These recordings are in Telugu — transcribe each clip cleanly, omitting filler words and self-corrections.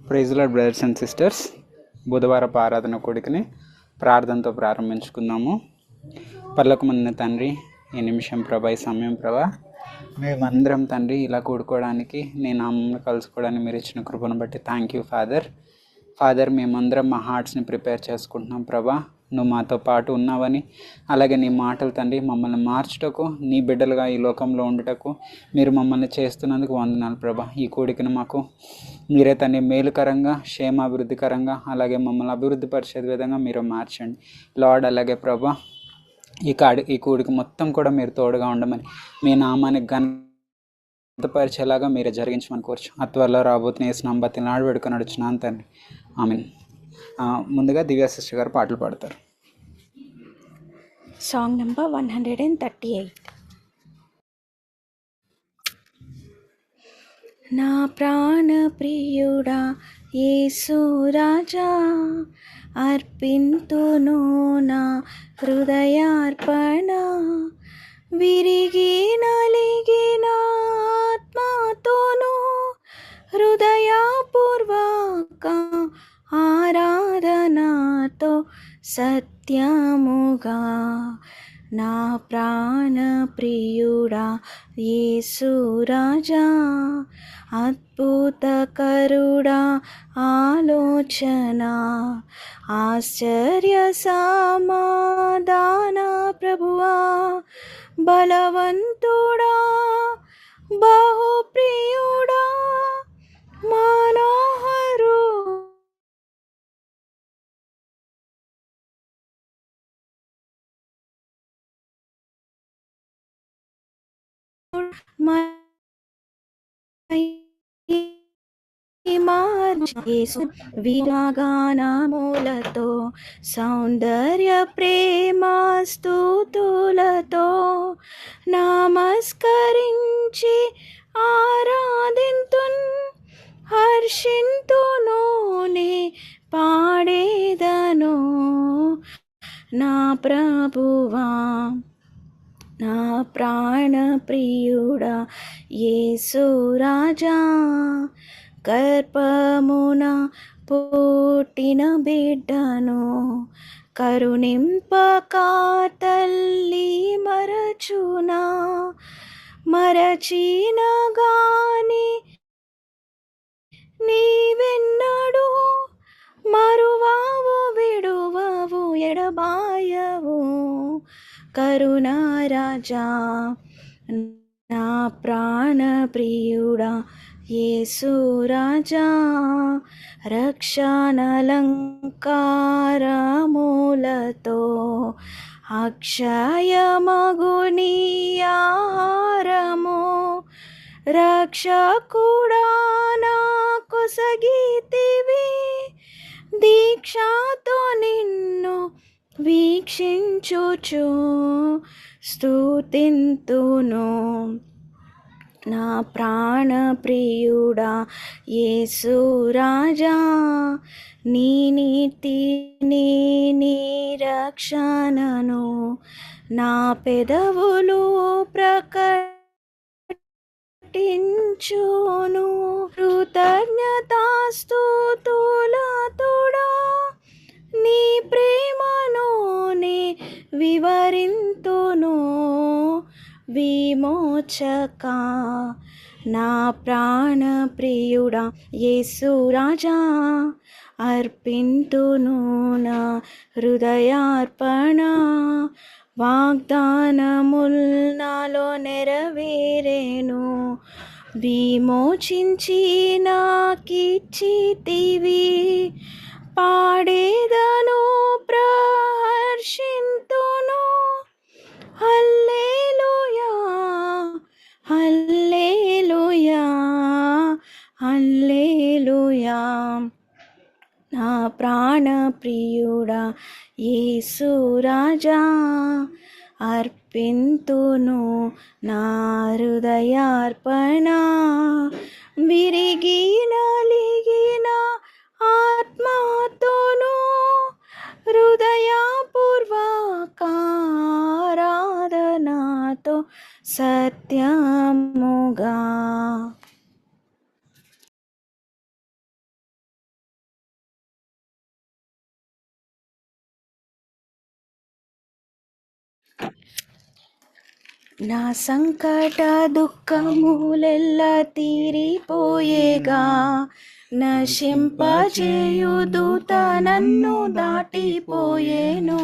Praise lord brothers and sisters. బుధవారపు ఆరాధన కూడికని ప్రార్థనతో ప్రారంభించుకుందాము. పరలోకమందున్న తండ్రి, ఈ నిమిషం ప్రభా, ఈ సమయం ప్రభా, మేమందరం తండ్రి ఇలా కూడుకోవడానికి, నేను అమ్మను కలుసుకోవడానికి మీరు ఇచ్చిన కృపను బట్టి థ్యాంక్ యూ ఫాదర్. మేమందరం మా హార్ట్స్ని ప్రిపేర్ చేసుకుంటున్నాం ప్రభా. నువ్వు మాతో పాటు ఉన్నావని, అలాగే నీ మాటలు తండ్రి మమ్మల్ని మార్చుటకు, నీ బిడ్డలుగా ఈ లోకంలో ఉండుటకు మీరు మమ్మల్ని చేస్తున్నందుకు వందనాలు ప్రభా. ఈ కూడికను మాకు మీరే తండ్రి మేలుకరంగా, క్షేమాభివృద్ధికరంగా, అలాగే మమ్మల్ని అభివృద్ధి పరిచే విధంగా మీరు మార్చండి లార్డ్. అలాగే ప్రభా, ఈ కూడికి మొత్తం కూడా మీరు తోడుగా ఉండమని, మీ నామానికి గణపరిచేలాగా మీరు జరిగించమని కోర్చు. త్వరలో రాబోతున్న యేసు బతిని నాడబెడుకొని నడుచున్నాను తండ్రి, ఆమేన్. ముందుగా దివ్య సిస్టర్ గారు పాటలు పాడతారు. Song number 138. నా ప్రాణ ప్రియుడా యేసు రాజా, అర్పింతును నా హృదయార్పణ. విరిగి నలిగిన ఆత్మతోను హృదయపూర్వక ఆరాధనతో సత్యముగా, నా ప్రాణ ప్రియుడా యేసు రాజా, అద్భుతకరుడా ఆలోచన, ఆశ్చర్య సమాధాన ప్రభువా, బలవంతుడా బహుప్రియుడా మనోహరు, విరాగానములతో సౌందర్య ప్రేమ స్తుతులతో నమస్కరించి ఆరాధింతున్, హర్షింతును నే పాడేదను నా ప్రభువా. నా ప్రాణ ప్రియుడా యేసు రాజా, గర్భమున పుట్టిన బిడ్డను కరుణింపక తల్లి మరచునా, మరచిన గాని నీవెన్నడు మరువావు, విడువవు, ఎడబాయవు కరుణారాజా. నా ప్రాణ ప్రియుడా యేసు రాజా, రక్షణలంకారములతో అక్షయమగుని ఆహారము, రక్షకుడా నా కొసగితివి, దీక్షతో నిన్ను వీక్షించుచు స్తుతింతును. నా ప్రాణ ప్రియుడా యేసు రాజా, నీ నీతిని నీ రక్షణను నా పెదవులు ప్రకటించును. కృతజ్ఞతాస్తుతులతోడా నీ ప్రేమను నే వివరింతును విమోచక. నా ప్రాణ ప్రియుడా యేసు రాజా, అర్పింతును నా హృదయార్పణ. వాగ్దానముల్ నాలో నెరవేరేను, విమోచించి నాకిచ్చితివి, పాడేదను ప్రహర్షింతును. హల్లెలూయా హల్లెలూయా హల్లెలూయా. నా ప్రాణ ప్రియుడా యేసు రాజా, అర్పింతును నా హృదయార్పణ. విరిగి నలిగిన ఆత్మతోను హృదయపూర్వక ఆరాధనతో సత్యముగా. నా సంకట దుఃఖములెల్లా తీరిపోయేగా, నశింపచేయుదూత నన్ను దాటిపోయేను.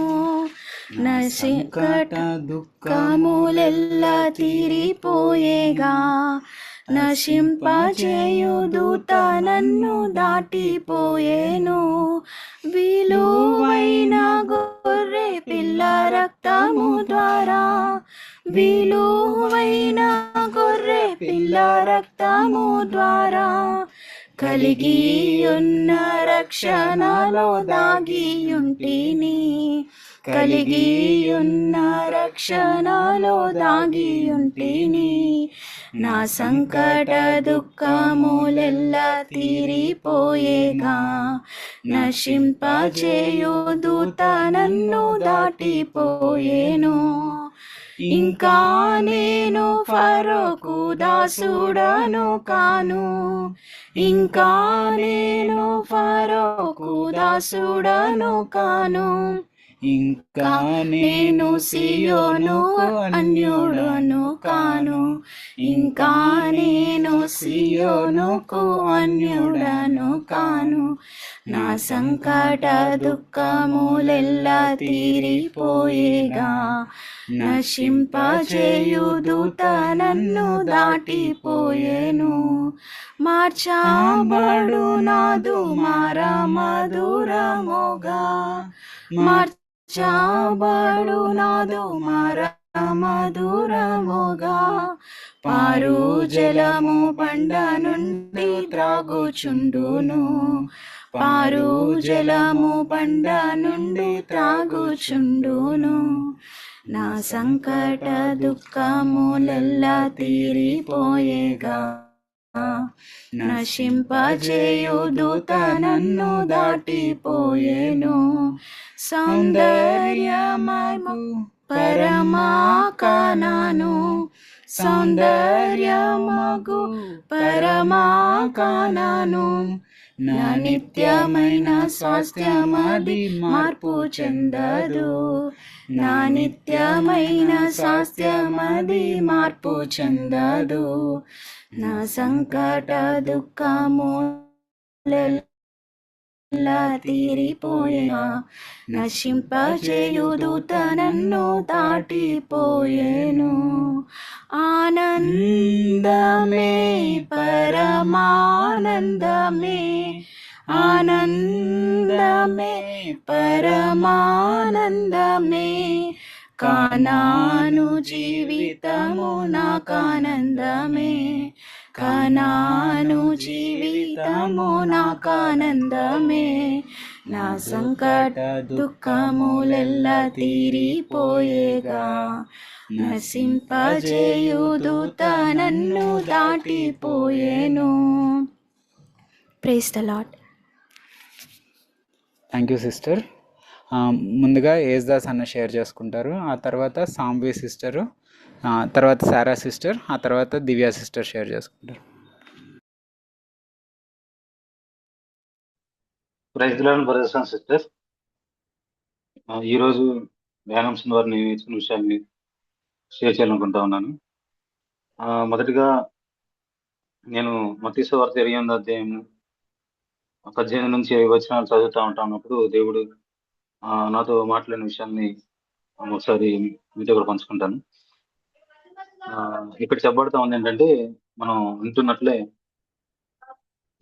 నా సంకట దుఃఖములెల్లా తీరిపోయేగా, నశింపచేయుదూత నన్ను దాటిపోయేను. విలువైన గొర్రె పిల్ల రక్తము ద్వారా, విలువైన గొర్రె పిల్ల రక్తము ద్వారా కలిగి ఉన్న రక్షణలో దాగియుంటిని, కలిగి ఉన్న రక్షణలో దాగియుంటిని. నా సంకట దుఃఖములెల్లా తీరిపోయేగా, నశింపచేయుదూత నన్ను దాటిపోయేను. ఇంకా నేను ఫరోకు దాసుడను కాను, ఇంకా నేను ఫరోకు దాసుడను కాను. ఇంకా నేను సియోను అన్యుడను కాను, ఇంకా నేను సియోనుకు అన్యుడను కాను. నా సంకట దుఃఖములెల్లా తీరిపోయేగా, నశింపచేయుదూత నన్ను దాటిపోయేను. మార్చబడు నాదు మధురముగా, మార్చబడు నాదు మధురముగా. పారు జలము బండ నుండి త్రాగుచుండును, పారు జలము బండ నుండి త్రాగుచుండును. నా సంకట దుఃఖములెల్లా తీరిపోయేగా, నశింపచేయుదూత నన్ను దాటిపోయేను. సౌందర్యమగు పరమాకానాను, సౌందర్యమగు పరమాకానాను. నా నిత్యమైన స్వాస్థ్యమది మార్పు చెందదు, నా నిత్యమైన స్వాస్థ్యమది మార్పు చెందదు. నా సంకట దుఃఖములెల్లా తీరిపోయేగా, నశింపచేయుదూత నన్ను దాటిపోయేను. ఆనందమే పరమానందమే, ఆనందమే పరమానందమే. కానాను జీవితము నాకానందమే, కానాను జీవితము నాకానందమే. నా సంకట దుఃఖములెల్లా తీరిపోయేగా, నశింపచేయుదూత నన్ను దాటిపోయేను. Praise the lord. Thank you sister. ముందుగా యేసుదాస్ అన్న షేర్ చేసుకుంటారు, ఆ తర్వాత సాంబవి సిస్టరు, తర్వాత సారా సిస్టర్, ఆ తర్వాత దివ్య సిస్టర్ షేర్ చేసుకుంటారు. Praise the lord brothers and sisters. ఈరోజు ధ్యానాంశం ద్వారా నేను నేర్చుకున్న విషయాన్ని షేర్ చేయాలనుకుంటా ఉన్నాను. మొదటిగా నేను మత్తయి సువార్త 28వ అధ్యాయము 18 నుంచి 20 వచనాలు చదువుతూ ఉన్నప్పుడు దేవుడు నాతో మాట్లాడిన విషయాన్ని ఒకసారి మీతో కూడా పంచుకుంటాను. ఇక్కడ చెప్పబడతా ఉంది ఏంటంటే, మనం వింటున్నట్లే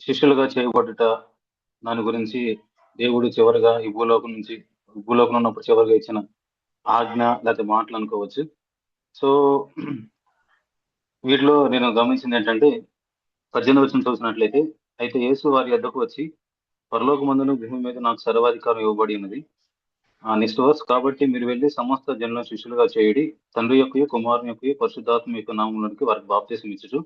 శిష్యులుగా చేయబడుట దాని గురించి దేవుడు చివరిగా ఈ భూలోకం ఉన్నప్పుడు చివరిగా ఇచ్చిన ఆజ్ఞ లేకపోతే మాటలు అనుకోవచ్చు. సో వీటిలో నేను గమనించింది ఏంటంటే, 18వ వచనం చూసినట్లయితే, అయితే యేసు వారి యొద్దకు వచ్చి, పరలోకమందును భూమి మీద నాకు సర్వాధికారం ఇవ్వబడి ఉన్నది. నెక్స్ట్ వర్స్, కాబట్టి మీరు వెళ్ళి సమస్త జనులను శిష్యులుగా చేయుడి, తండ్రి యొక్క కుమారుని యొక్క పరిశుద్ధాత్మ యొక్క నామములోనికి వారికి బాప్తిసం ఇచ్చుచు,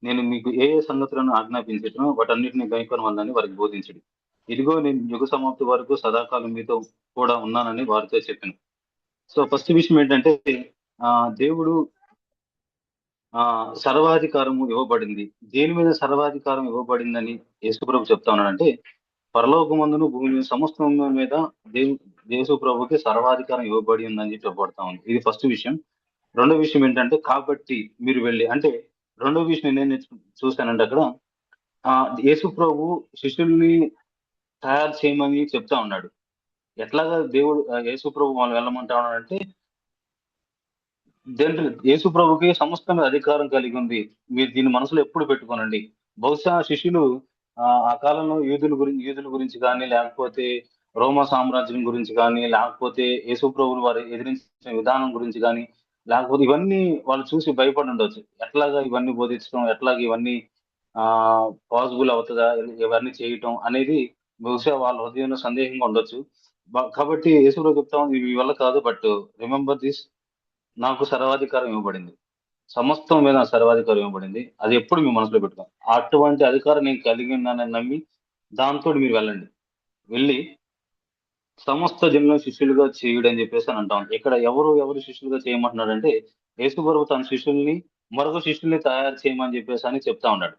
నేను మీకు ఏ ఏ సంగతులను ఆజ్ఞాపించుటనో వాటన్నిటిని గైకొని వల్లని వారికి బోధించుడి. ఇదిగో నేను యుగ సమాప్తి వరకు సదాకాలం మీతో కూడా ఉన్నానని వారితో చెప్పాను. సో ఫస్ట్ విషయం ఏంటంటే, దేవుడు సర్వాధికారము ఇవ్వబడింది. దేని మీద సర్వాధికారం ఇవ్వబడిందని యేసుప్రభు చెప్తా ఉన్నాడంటే, పరలోకమందును భూమి మీద సమస్తం మీద యేసు ప్రభుకి సర్వాధికారం ఇవ్వబడి ఉందని చెప్పి చెప్పబడతా ఉంది. ఇది ఫస్ట్ విషయం. రెండో విషయం ఏంటంటే కాబట్టి మీరు వెళ్ళి అంటే రెండో విషయం నేను చూశానంటే అక్కడ యేసు ప్రభు శిష్యుల్ని తయారు చేయమని చెప్తా ఉన్నాడు. ఎట్లాగా దేవుడు యేసు ప్రభు వాళ్ళు వెళ్ళమంటా ఉన్నాడంటే దేంట్లో యేసు ప్రభుకి సమస్తం మీద అధికారం కలిగి ఉంది. మీరు దీన్ని మనసులో ఎప్పుడు పెట్టుకోనండి. బహుశా శిష్యులు ఆ కాలంలో యూదుల గురించి కానీ, లేకపోతే రోమా సామ్రాజ్యం గురించి కానీ, లేకపోతే యేసు ప్రభువుని వారు ఎదిరించిన విధానం గురించి కానీ, లేకపోతే ఇవన్నీ వాళ్ళు చూసి భయపడి ఉండొచ్చు. ఎట్లాగా ఇవన్నీ బోధించడం, ఎట్లాగా ఇవన్నీ పాసిబుల్ అవుతదా? ఇవన్నీ చేయటం అనేది బహుశా వాళ్ళ హృదయంలో సందేహంగా ఉండొచ్చు. కాబట్టి యేసు ప్రభు చెప్తా ఉంది, "ఇది మీ వల్ల కాదు. బట్ రిమెంబర్ దిస్, నాకు సర్వాధికారం ఇవ్వబడింది. సమస్తం మీద నాకు సర్వాధికారం ఇవ్వబడింది. అది ఎప్పుడు మీ మనసులో పెట్టుకోండి. అటువంటి అధికారం నేను కలిగి ఉన్నానని నమ్మి దాంతోటి మీరు వెళ్ళండి. వెళ్ళి సమస్త జనులను శిష్యులుగా చేయుడు" అని చెప్పేసి అని అంటాం. ఇక్కడ ఎవరు శిష్యులుగా చేయమంటున్నాడంటే యేసు ప్రభు తన శిష్యుల్ని మరొక శిష్యుల్ని తయారు చేయమని చెప్పేసి అని చెప్తా ఉన్నాడు.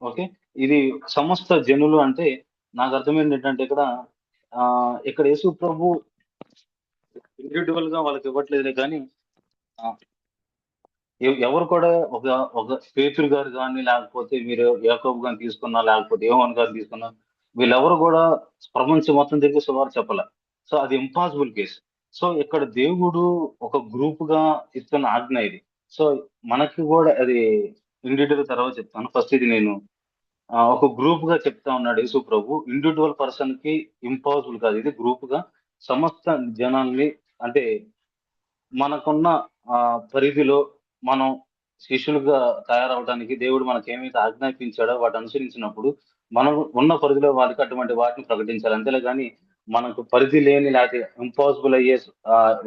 ఓకే. ఇది సమస్త జనులు అంటే నాకు అర్థమైంది ఏంటంటే ఇక్కడ యేసు ప్రభు ఇండివిడ్యువల్ గా వాళ్ళకి ఇవ్వట్లేదులే కానీ ఎవరు కూడా ఒక ఒక పేతురు గారు గాని, లేకపోతే మీరు యాకోబు గారిని తీసుకున్నా, లేకపోతే యోహాను గారిని తీసుకున్నా, వీళ్ళెవరు కూడా ప్రపంచం మొత్తం తిరిగి సువార్త చెప్పలే. సో అది ఇంపాసిబుల్ కేస్. సో ఇక్కడ దేవుడు ఒక గ్రూప్ గా ఇస్తున్న ఆజ్ఞ ఇది. సో మనకి కూడా అది ఇండివిడ్యువల్ తర్వాత చెప్తాను. ఫస్ట్ ఇది నేను ఒక గ్రూప్ గా చెప్తా ఉన్నాడు యేసు ప్రభు. ఇండివిడ్యువల్ పర్సన్ కి ఇంపాసిబుల్ కాదు. ఇది గ్రూప్ గా సమస్త జనాల్ని అంటే మనకున్న పరిధిలో మనం శిష్యులుగా తయారవడానికి దేవుడు మనకేమైతే ఆజ్ఞాపించాడో వాటి అనుసరించినప్పుడు మనం ఉన్న పరిధిలో వాళ్ళకి అటువంటి వాటిని ప్రకటించాలి. అంతేలే గాని మనకు పరిధి లేని లేకపోతే ఇంపాసిబుల్ అయ్యే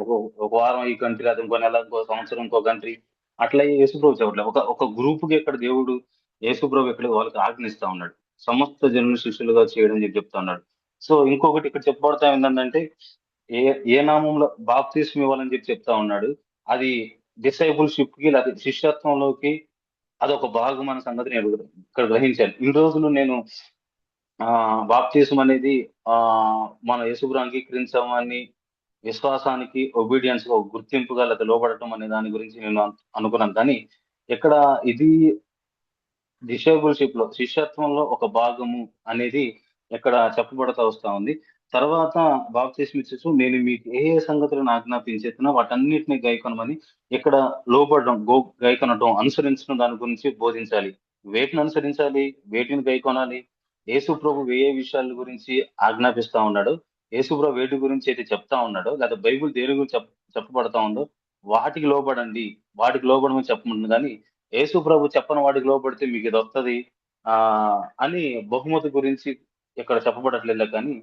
ఒక ఒక వారం ఈ కంట్రీ, లేకపోతే ఇంకో నెల, ఇంకో సంవత్సరం, ఇంకో కంట్రీ అట్లా యేసుప్రభు చెప్పట్లేదు. ఒక గ్రూప్‌కి ఇక్కడ దేవుడు యేసుప్రభు ఇక్కడ వాళ్ళకి ఆజ్ఞిస్తా ఉన్నాడు. సమస్త జనులు శిష్యులుగా చేయడం అని చెప్పి చెప్తా ఉన్నాడు. సో ఇంకొకటి ఇక్కడ చెప్పబడతా ఏంటంటే ఏ ఏ నామంలో బాప్తిస్మం ఇవ్వాలని చెప్పి చెప్తా ఉన్నాడు. అది డిసైపుల్‌షిప్‌కి లేకపోతే శిష్యత్వంలోకి అదొక భాగం అనే సంగతి నేను ఇక్కడ గ్రహించాను. ఇన్ని రోజులు నేను బాప్తిస్మం అనేది మన యేసుప్రభుని అంగీకరించామని విశ్వాసానికి ఒబీడియన్స్‌గా ఒక గుర్తింపుగా లేకపోతే లోబడటం అనే దాని గురించి నేను అనుకున్నాను. కానీ ఇక్కడ ఇది డిసైపుల్‌షిప్‌లో శిష్యత్వంలో ఒక భాగము అనేది ఇక్కడ చెప్పబడతా వస్తా ఉంది. తర్వాత బాప్తిస్మం ఇచ్చేసి నేను మీకు ఏ ఏ సంగతులను ఆజ్ఞాపించేతునో వాటన్నిటిని గైకొనమని ఇక్కడ లోబడడం, గైకొనడం, అనుసరించడం దాని గురించి బోధించాలి. వేటిని అనుసరించాలి? వేటిని గైకొనాలి? యేసు ప్రభు ఏ ఏ విషయాల గురించి ఆజ్ఞాపిస్తా ఉన్నాడో, యేసు ప్రభు వేటి గురించి అయితే చెప్తా ఉన్నాడో, లేదా బైబిల్ దేని గురించి చెప్పబడతా ఉందో వాటికి లోబడండి. వాటికి లోబడమని చెప్పమంటుంది గానీ యేసు ప్రభు చెప్పని వాటికి లోబడితే మీకు ఇది వస్తది అని బహుమతి గురించి ఇక్కడ చెప్పబడట్లేదులే కానీ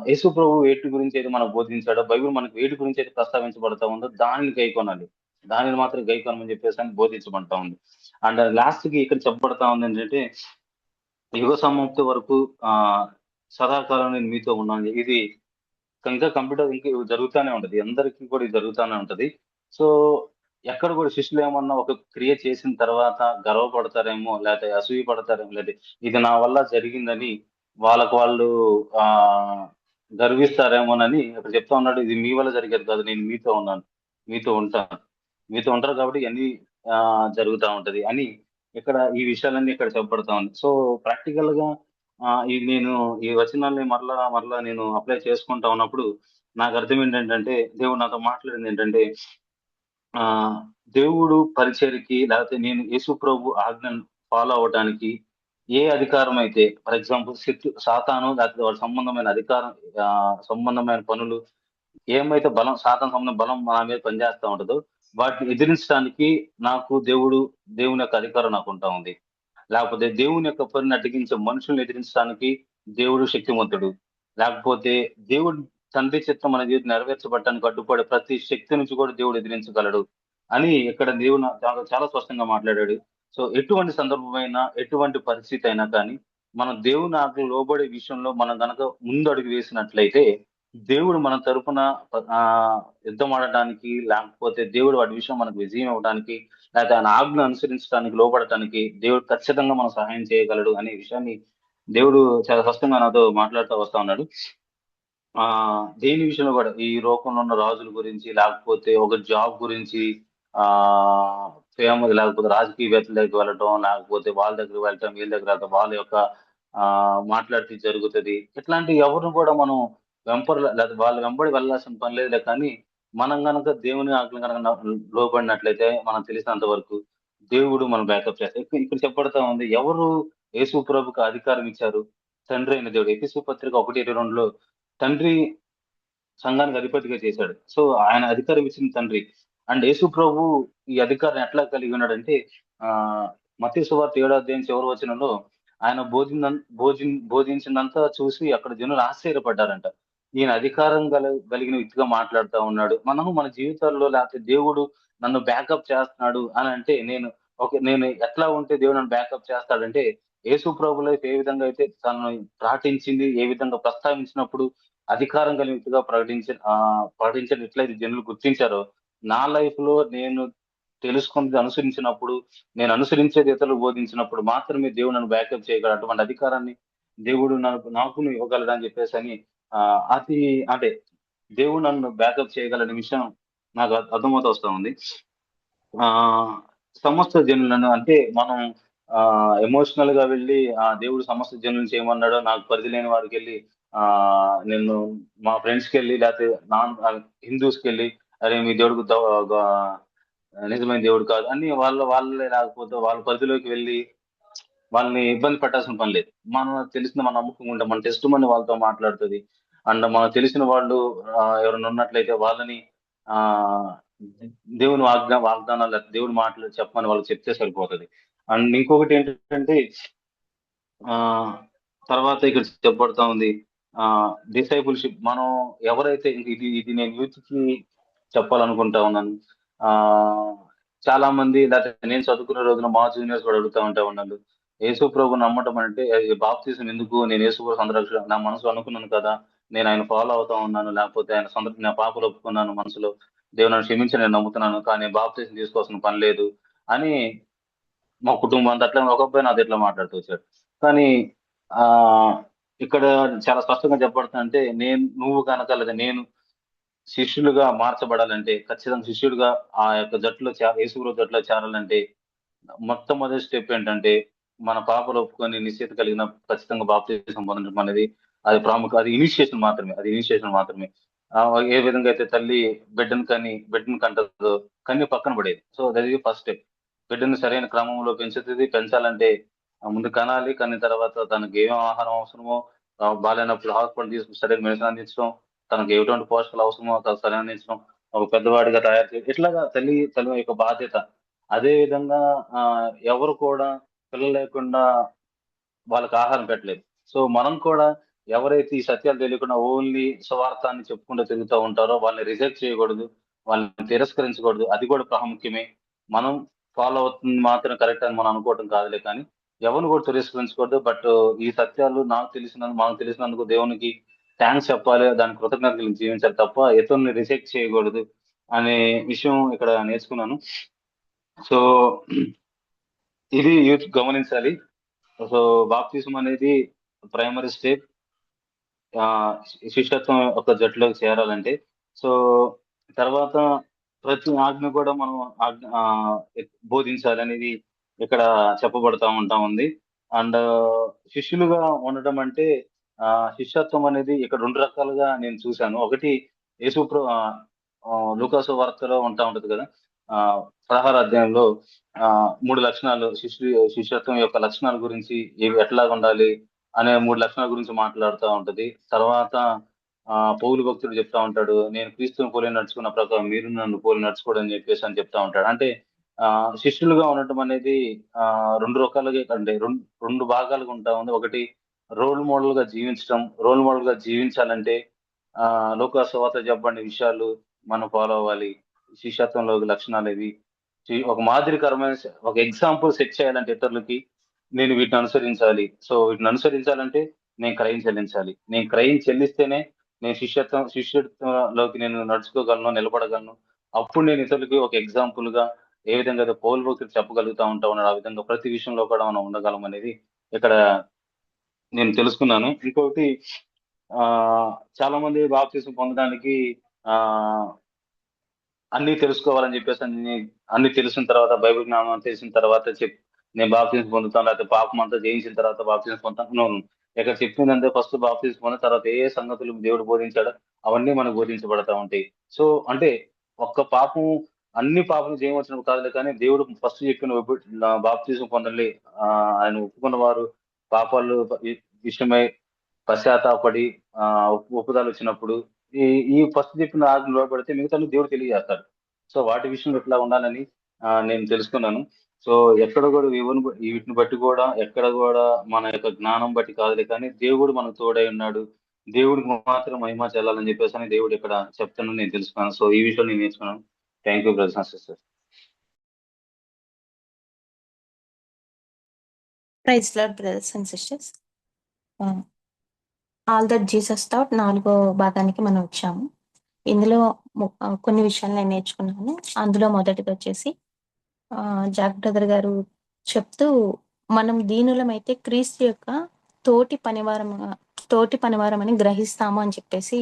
యేసు ప్రభు వేటి గురించి అయితే మనకు బోధించాడో, బైబిల్ మనకు వేటి గురించి అయితే ప్రస్తావించబడతా ఉందో దానిని గైకొనాలి. దానిని మాత్రం గైకొనమని చెప్పేసి అని బోధించబడతా ఉంది. అండ్ లాస్ట్ కి ఇక్కడ చెప్పబడతా ఉంది ఏంటంటే యుగ సమాప్తి వరకు సదాకాలం నేను మీతో ఉన్నాను. ఇది ఇంకా కంప్యూటర్ ఇంకా జరుగుతానే ఉంటది. అందరికీ కూడా ఇది జరుగుతానే ఉంటది. సో ఎక్కడ కూడా శిష్యులు ఏమన్నా ఒక క్రియ చేసిన తర్వాత గర్వపడతారేమో, లేకపోతే అసూయ పడతారేమో, లేదా ఇది నా వల్ల జరిగిందని వాళ్ళకు వాళ్ళు గర్విస్తారేమోనని ఇక్కడ చెప్తా ఉన్నాడు. ఇది మీ వల్ల జరిగేది కాదు. నేను మీతో ఉన్నాను. మీతో ఉంటాను. మీతో ఉంటారు కాబట్టి ఇవన్నీ జరుగుతా ఉంటది అని ఇక్కడ ఈ విషయాలన్నీ ఇక్కడ చెప్పబడతా ఉంది. సో ప్రాక్టికల్ గా ఇది నేను ఈ వచనాల్ని మరలా నేను అప్లై చేసుకుంటా ఉన్నప్పుడు నాకు అర్థం ఏంటంటే దేవుడు నాతో మాట్లాడింది ఏంటంటే ఆ దేవుడు పరిచర్యకి లేకపోతే నేను యేసు ప్రభు ఆజ్ఞను ఫాలో అవ్వడానికి ఏ అధికారం అయితే ఫర్ ఎగ్జాంపుల్ సాతాను లేకపోతే వాడి సంబంధమైన అధికారం సంబంధమైన పనులు ఏమైతే సాతాను సంబంధం బలం నా మీద పనిచేస్తా ఉంటుందో వాటిని ఎదిరించడానికి నాకు దేవుని యొక్క అధికారం నాకు ఉంటా ఉంది. లేకపోతే దేవుని యొక్క పనిని అడ్డగించే మనుషుల్ని ఎదిరించడానికి దేవుడు శక్తిమంతుడు. లేకపోతే దేవుడు తండ్రి చిత్తం అనేది నెరవేర్చబడటానికి అడ్డుపడే ప్రతి శక్తి నుంచి కూడా దేవుడు ఎదిరించగలడు అని ఇక్కడ దేవుడు చాలా స్పష్టంగా మాట్లాడాడు. సో ఎటువంటి సందర్భమైనా, ఎటువంటి పరిస్థితి అయినా కానీ మనం దేవుని ఆజ్ఞలు లోబడే విషయంలో మనం గనక ముందు అడుగు వేసినట్లయితే దేవుడు మన తరపున యుద్ధం ఆడటానికి, లేకపోతే దేవుడు వాటి విషయం మనకు విజయం ఇవ్వడానికి, లేకపోతే ఆయన ఆజ్ఞ అనుసరించడానికి, లోబడటానికి దేవుడు ఖచ్చితంగా మనం సహాయం చేయగలడు అనే విషయాన్ని దేవుడు చాలా స్పష్టంగా నాతో మాట్లాడుతూ వస్తా ఉన్నాడు. ఆ దేని విషయంలో కూడా ఈ లోకంలో ఉన్న రాజుల గురించి, లేకపోతే ఒక జాబ్ గురించి, ఆ ఫేమ్, లేకపోతే రాజకీయవేత్తల దగ్గరికి వెళ్ళటం, లేకపోతే వాళ్ళ దగ్గర వెళ్ళటం, వీళ్ళ దగ్గర వెళ్ళటం, వాళ్ళ యొక్క మాట్లాడితే జరుగుతుంది, ఇట్లాంటి ఎవరిని కూడా మనం లేదా వాళ్ళ వెంబడి వెళ్ళాల్సిన పని లేదులే. కానీ మనం గనక దేవుని ఆజ్ఞలు కనుక లోబడినట్లయితే, మనం తెలిసినంత వరకు దేవుడు మనం బ్యాకప్ చేస్తాడు. ఇక్కడ ఇక్కడ చెప్పబడతా ఉంది, ఎవరు యేసు ప్రభుకి అధికారం ఇచ్చారు? తండ్రి అయిన దేవుడు. ఎఫెసు పత్రిక 1:22లో తండ్రి సంఘానికి అధిపతిగా చేశాడు. సో ఆయన అధికారం ఇచ్చిన తండ్రి. అండ్ యేసు ప్రభు ఈ అధికారాన్ని ఎట్లా కలిగి ఉన్నాడంటే, మత్తయి సువార్త 7వ అధ్యాయం చివరి వచనంలో ఆయన బోధించిందంతా చూసి అక్కడ జనులు ఆశ్చర్యపడ్డారంట. ఈయన అధికారం కలిగిన వ్యక్తిగా మాట్లాడుతా ఉన్నాడు. మనము మన జీవితాల్లో, లేకపోతే దేవుడు నన్ను బ్యాకప్ చేస్తున్నాడు అని అంటే, నేను ఎట్లా ఉంటే దేవుడు నన్ను బ్యాకప్ చేస్తాడంటే, యేసు ప్రభు లైఫ్ ఏ విధంగా అయితే తనను ప్రకటించింది, ఏ విధంగా ప్రస్తావించినప్పుడు అధికారం కలిగిన వ్యక్తిగా ప్రకటించిన ఎట్లయితే జనులు గుర్తించారో, నా లైఫ్ లో నేను తెలుసుకున్నది అనుసరించినప్పుడు, నేను అనుసరించేది ఇతరులకు బోధించినప్పుడు మాత్రమే దేవుడు నన్ను బ్యాకప్ చేయగలడు. అటువంటి అధికారాన్ని దేవుడు నాకు ఇవ్వగలడని చెప్పేసని, అది అంటే దేవుడు నన్ను బ్యాకప్ చేయగలనే విషయం నాకు అర్థమవుతూ వస్తా ఉంది. ఆ సమస్త జనులను అంటే మనం ఎమోషనల్ గా వెళ్ళి దేవుడు సమస్త జనులను చేయమన్నాడు, నాకు పరిధి లేని వారికి వెళ్ళి నేను మా ఫ్రెండ్స్కి వెళ్ళి, లేకపోతే హిందూస్కి వెళ్ళి, అరే మీ దేవుడు నిజమైన దేవుడు కాదు అని వాళ్ళే, లేకపోతే వాళ్ళ పరిధిలోకి వెళ్ళి వాళ్ళని ఇబ్బంది పెట్టాల్సిన పని లేదు. తెలిసిన మన నమ్మకంగా ఉంటే మన టెస్ట్ మని వాళ్ళతో మాట్లాడుతుంది. అండ్ మనకు తెలిసిన వాళ్ళు ఎవరైనా ఉన్నట్లయితే వాళ్ళని ఆ దేవుని వాగ్దానాలు, లేకపోతే దేవుని మాటలు చెప్పమని వాళ్ళకి చెప్తే సరిపోతుంది. అండ్ ఇంకొకటి ఏంటంటే, ఆ తర్వాత ఇక్కడ చెప్పబడతా ఉంది, డిసైపుల్షిప్. మనం ఎవరైతే ఇది ఇది నేను యూత్ కి చెప్పాలనుకుంటా ఉన్నాను. ఆ చాలా మంది, లేకపోతే నేను చదువుకునే రోజున మా జూనియర్స్ కూడా అడుగుతా ఉన్నాను, యేసు ప్రభు నమ్మటం అంటే బాప్తిజం ఎందుకు? నేను యేసు ప్రభు సంరక్షణ నా మనసులో అనుకున్నాను కదా, నేను ఆయన ఫాలో అవుతా ఉన్నాను, లేకపోతే ఆయన నా పాపలు ఒప్పుకున్నాను మనసులో, దేవుడు నన్ను క్షమించి నేను నమ్ముతున్నాను, కానీ బాప్తిజం తీసుకోవాల్సిన పని లేదు అని మా కుటుంబం అంతా అట్లా, ఒక అబ్బాయి నాతో ఇట్లా మాట్లాడుతూ వచ్చాడు. కానీ ఆ ఇక్కడ చాలా స్పష్టంగా చెప్పబడుతుందంటే, నువ్వు కనుక, లేదా నేను శిష్యులుగా మార్చబడాలంటే, ఖచ్చితంగా శిష్యుడిగా ఆ యొక్క జట్టులో యేసుప్రభు జట్టులో చేరాలంటే, మొట్టమొదటి స్టెప్ ఏంటంటే, మన పాపలు ఒప్పుకొని నిశ్చయిత కలిగిన ఖచ్చితంగా బాప్తిసం పొందడం అనేది, అది అది ఇనిషియేషన్ మాత్రమే. అది ఇనిషియేషన్ మాత్రమే. ఏ విధంగా అయితే తల్లి బిడ్డను కంటదో, కన్ని పక్కన పడేది. So that is first step. బిడ్డను సరైన క్రమంలో పెంచుతుంది. పెంచాలంటే ముందు కనాలి. కనిన తర్వాత తనకి ఏం ఆహారం అవసరమో, బాలేనప్పుడు హాస్పిటల్ తీసుకుని సరైన మెడిసిన్ అందించడం, తనకు ఎటువంటి పోషకాలు అవసరమో తనకు సరైన అందించడం, ఒక పెద్దవాడిగా తయారు చేయడం, ఇట్లాగా తల్లి యొక్క బాధ్యత. అదే విధంగా ఎవరు కూడా పిల్లలు లేకుండా వాళ్ళకి ఆహారం పెట్టలేదు. సో మనం కూడా ఎవరైతే ఈ సత్యాలు తెలియకుండా ఓన్లీ స్వార్థాన్ని చెప్పుకుంటూ తిరుగుతూ ఉంటారో వాళ్ళని రిజెక్ట్ చేయకూడదు, వాళ్ళని తిరస్కరించకూడదు. అది కూడా ప్రాముఖ్యమే. మనం ఫాలో అవుతుంది మాత్రం కరెక్ట్ అని మనం అనుకోవటం కాదులే, కానీ ఎవరిని కూడా తిరస్కరించకూడదు. బట్ ఈ సత్యాలు మనకు తెలిసినందుకు దేవునికి థ్యాంక్స్ చెప్పాలి, దాని కృతజ్ఞతలు జీవించాలి తప్ప ఇతరుల్ని రిజెక్ట్ చేయకూడదు అనే విషయం ఇక్కడ నేర్చుకున్నాను. సో ఇది యూత్ గమనించాలి. సో బాప్తిజం అనేది ప్రైమరీ స్టెప్ శిష్యత్వం ఒక జట్టులోకి చేరాలంటే. సో తర్వాత ప్రతి ఆజ్ఞ కూడా మనం బోధించాలి అనేది ఇక్కడ చెప్పబడతా ఉంటా ఉంది. అండ్ శిష్యులుగా ఉండటం అంటే శిష్యత్వం అనేది ఇక్కడ రెండు రకాలుగా నేను చూశాను. ఒకటి యేసు లూకాసు వార్తలో ఉంటా ఉంటది కదా, 16వ అధ్యాయంలో 3 లక్షణాలు, శిష్యత్వం యొక్క లక్షణాల గురించి, ఇవి ఎట్లాగా ఉండాలి అనే 3 లక్షణాల గురించి మాట్లాడుతూ ఉంటది. తర్వాత పౌలు భక్తుడు చెప్తా ఉంటాడు, నేను క్రీస్తుని పోలి నడుచుకున్న ప్రకారం మీరు నన్ను పోలి నడుచుకోవడం అని చెప్పేసి అని చెప్తా ఉంటాడు. అంటే శిష్యులుగా ఉండటం అనేది రెండు రకాలుగా, అంటే రెండు భాగాలుగా ఉంటా ఉంది. ఒకటి రోల్ మోడల్ గా జీవించడం. రోల్ మోడల్ గా జీవించాలంటే లోకా సువార్త చెప్పబడిన విషయాలు మనం ఫాలో అవ్వాలి. శిష్యత్వంలో లక్షణాలు ఇవి. ఒక మాదిరికరమైన ఒక ఎగ్జాంపుల్ సెట్ చేయాలంటే ఇతరులకి, నేను వీటిని అనుసరించాలి. సో వీటిని అనుసరించాలంటే నేను క్రయం చెల్లించాలి. నేను క్రయం చెల్లిస్తేనే నేను శిష్యత్వంలోకి నేను నడుచుకోగలను, నిలబడగలను. అప్పుడు నేను ఇతరులకి ఒక ఎగ్జాంపుల్ గా ఏ విధంగా అయితే పౌలు భక్తుడు చెప్పగలుగుతా ఉన్నాడు, ఆ విధంగా ప్రతి విషయంలో కూడా మనం ఉండగలం అనేది ఇక్కడ నేను తెలుసుకున్నాను. ఇంకొకటి ఆ చాలా మంది బాప్తిసం పొందడానికి ఆ అన్ని తెలుసుకోవాలని చెప్పేసి అన్ని తెలిసిన తర్వాత బైబిల్ జ్ఞానం తెలిసిన తర్వాత నేను బాప్తిజం పొందుతాను, లేకపోతే పాపం అంతా జయించిన తర్వాత బాప్తిజం పొందుతాను. No, no. ఇక్కడ చెప్పిందంటే ఫస్ట్ బాప్తిజం పొందిన తర్వాత ఏ సంగతులు దేవుడు బోధించాడో అవన్నీ మనకు బోధించబడతా ఉంటాయి. సో అంటే ఒక్క పాపం అన్ని పాపం చేయవలసినవి కాదులే, కానీ దేవుడు ఫస్ట్ చెప్పిన బాప్తిజం పొందండి, ఆయన ఒప్పుకున్న వారు పాపాలు విషయమై పశ్చాత్తాపడి ఆ ఒప్పుదల వచ్చినప్పుడు ఈ ఈ ఫస్ట్ చెప్పిన ఆజ్ఞ లోబడితే మిగతా దేవుడు తెలియజేస్తాడు. సో వాటి విషయంలో ఎట్లా ఉండాలని నేను తెలుసుకున్నాను. సో ఎక్కడ కూడా వీటిని బట్టి కూడా ఎక్కడ కూడా మన యొక్క జ్ఞానం బట్టి కాదులే, కానీ దేవుడు మనకు తోడై ఉన్నాడు, దేవుడికి మాత్రం మహిమ చెల్లాలని చెప్పేసి అని దేవుడు ఇక్కడ చెప్తానని నేను తెలుసుకున్నాను. సో ఈ విషయం నేను నేర్చుకున్నాను. Thank you brothers and sisters. Praise lord brothers and sisters. All that Jesus thought 4వ భాగానికి మనం వచ్చాము. ఇందులో కొన్ని విషయాలు నేను నేర్చుకున్నాను. అందులో మొదటిది వచ్చేసి జాక్ బ్రదర్ గారు చెప్తూ, మనం దీనులమైతే క్రీస్తు యొక్క తోటి పనివారం అని గ్రహిస్తాము అని చెప్పేసి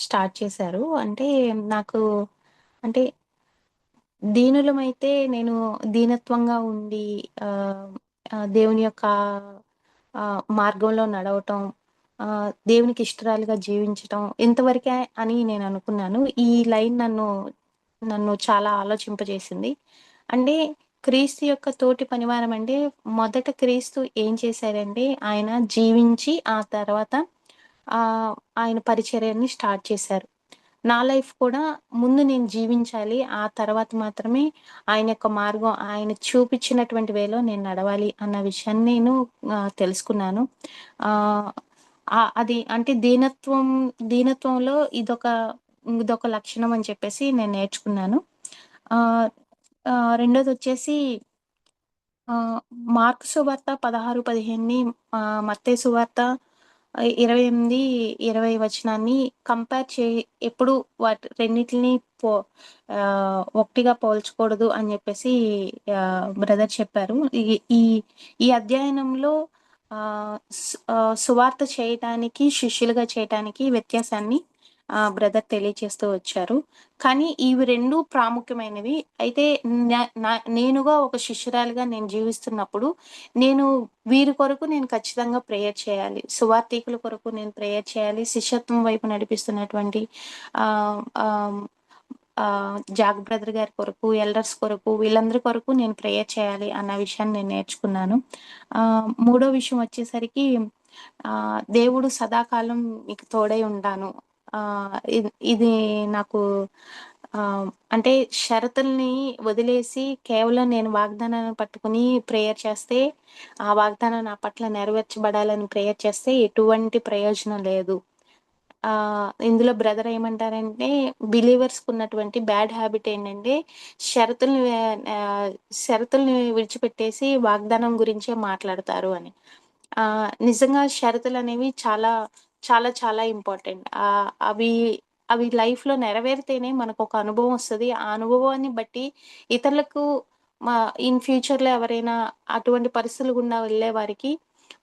స్టార్ట్ చేశారు. అంటే నాకు అంటే దీనులమైతే నేను దీనత్వంగా ఉండి దేవుని యొక్క మార్గంలో నడవటం, దేవునికి ఇష్టరాలుగా జీవించటం ఇంతవరకే అని నేను అనుకున్నాను. ఈ లైన్ నన్ను చాలా ఆలోచింపజేసింది. అంటే క్రీస్తు యొక్క తోటి పనివారం అంటే మొదట క్రీస్తు ఏం చేశారంటే ఆయన జీవించి ఆ తర్వాత ఆయన పరిచర్యని స్టార్ట్ చేశారు. నా లైఫ్ కూడా ముందు నేను జీవించాలి, ఆ తర్వాత మాత్రమే ఆయన యొక్క మార్గం ఆయన చూపించినటువంటి వేలో నేను నడవాలి అన్న విషయాన్ని నేను తెలుసుకున్నాను. అది అంటే దీనత్వంలో ఇదొక లక్షణం అని చెప్పేసి నేను నేర్చుకున్నాను. రెండోది వచ్చేసి మార్కు సువార్త 16-15ని మత్తయి సువార్త 28-20 వచనాన్ని కంపేర్ ఎప్పుడు వాటి రెండింటిని ఒకటిగా పోల్చకూడదు అని చెప్పేసి బ్రదర్ చెప్పారు. ఈ ఈ అధ్యయనంలో సువార్త చేయటానికి శిష్యులుగా చేయటానికి వ్యత్యాసాన్ని బ్రదర్ తెలియచేస్తూ వచ్చారు. కానీ ఇవి రెండు ప్రాముఖ్యమైనవి. అయితే నేనుగా ఒక శిష్యురాలిగా నేను జీవిస్తున్నప్పుడు నేను వీరి కొరకు నేను ఖచ్చితంగా ప్రేయర్ చేయాలి, సువార్థికుల కొరకు నేను ప్రేయర్ చేయాలి, శిష్యత్వం వైపు నడిపిస్తున్నటువంటి జాగ్ బ్రదర్ గారి కొరకు, ఎల్డర్స్ కొరకు, వీళ్ళందరి కొరకు నేను ప్రేయర్ చేయాలి అన్న విషయాన్ని నేను నేర్చుకున్నాను. మూడో విషయం వచ్చేసరికి దేవుడు సదాకాలం మీకు తోడై ఉంటాను. ఇది నాకు అంటే షరతుల్ని వదిలేసి కేవలం నేను వాగ్దానాన్ని పట్టుకుని ప్రేయర్ చేస్తే, ఆ వాగ్దానం నా పట్ల నెరవేర్చబడాలని ప్రేయర్ చేస్తే ఎటువంటి ప్రయోజనం లేదు. ఇందులో బ్రదర్ ఏమంటారంటే బిలీవర్స్ ఉన్నటువంటి బ్యాడ్ హ్యాబిట్ ఏంటంటే షరతుల్ని విడిచిపెట్టేసి వాగ్దానం గురించే మాట్లాడతారు అని. నిజంగా షరతులు అనేవి చాలా చాలా చాలా ఇంపార్టెంట్. అవి లైఫ్ లో నెరవేరితేనే మనకు ఒక అనుభవం వస్తుంది. ఆ అనుభవాన్ని బట్టి ఇతరులకు ఇన్ ఫ్యూచర్ లో ఎవరైనా అటువంటి పరిస్థితులు గుండా వెళ్ళే వారికి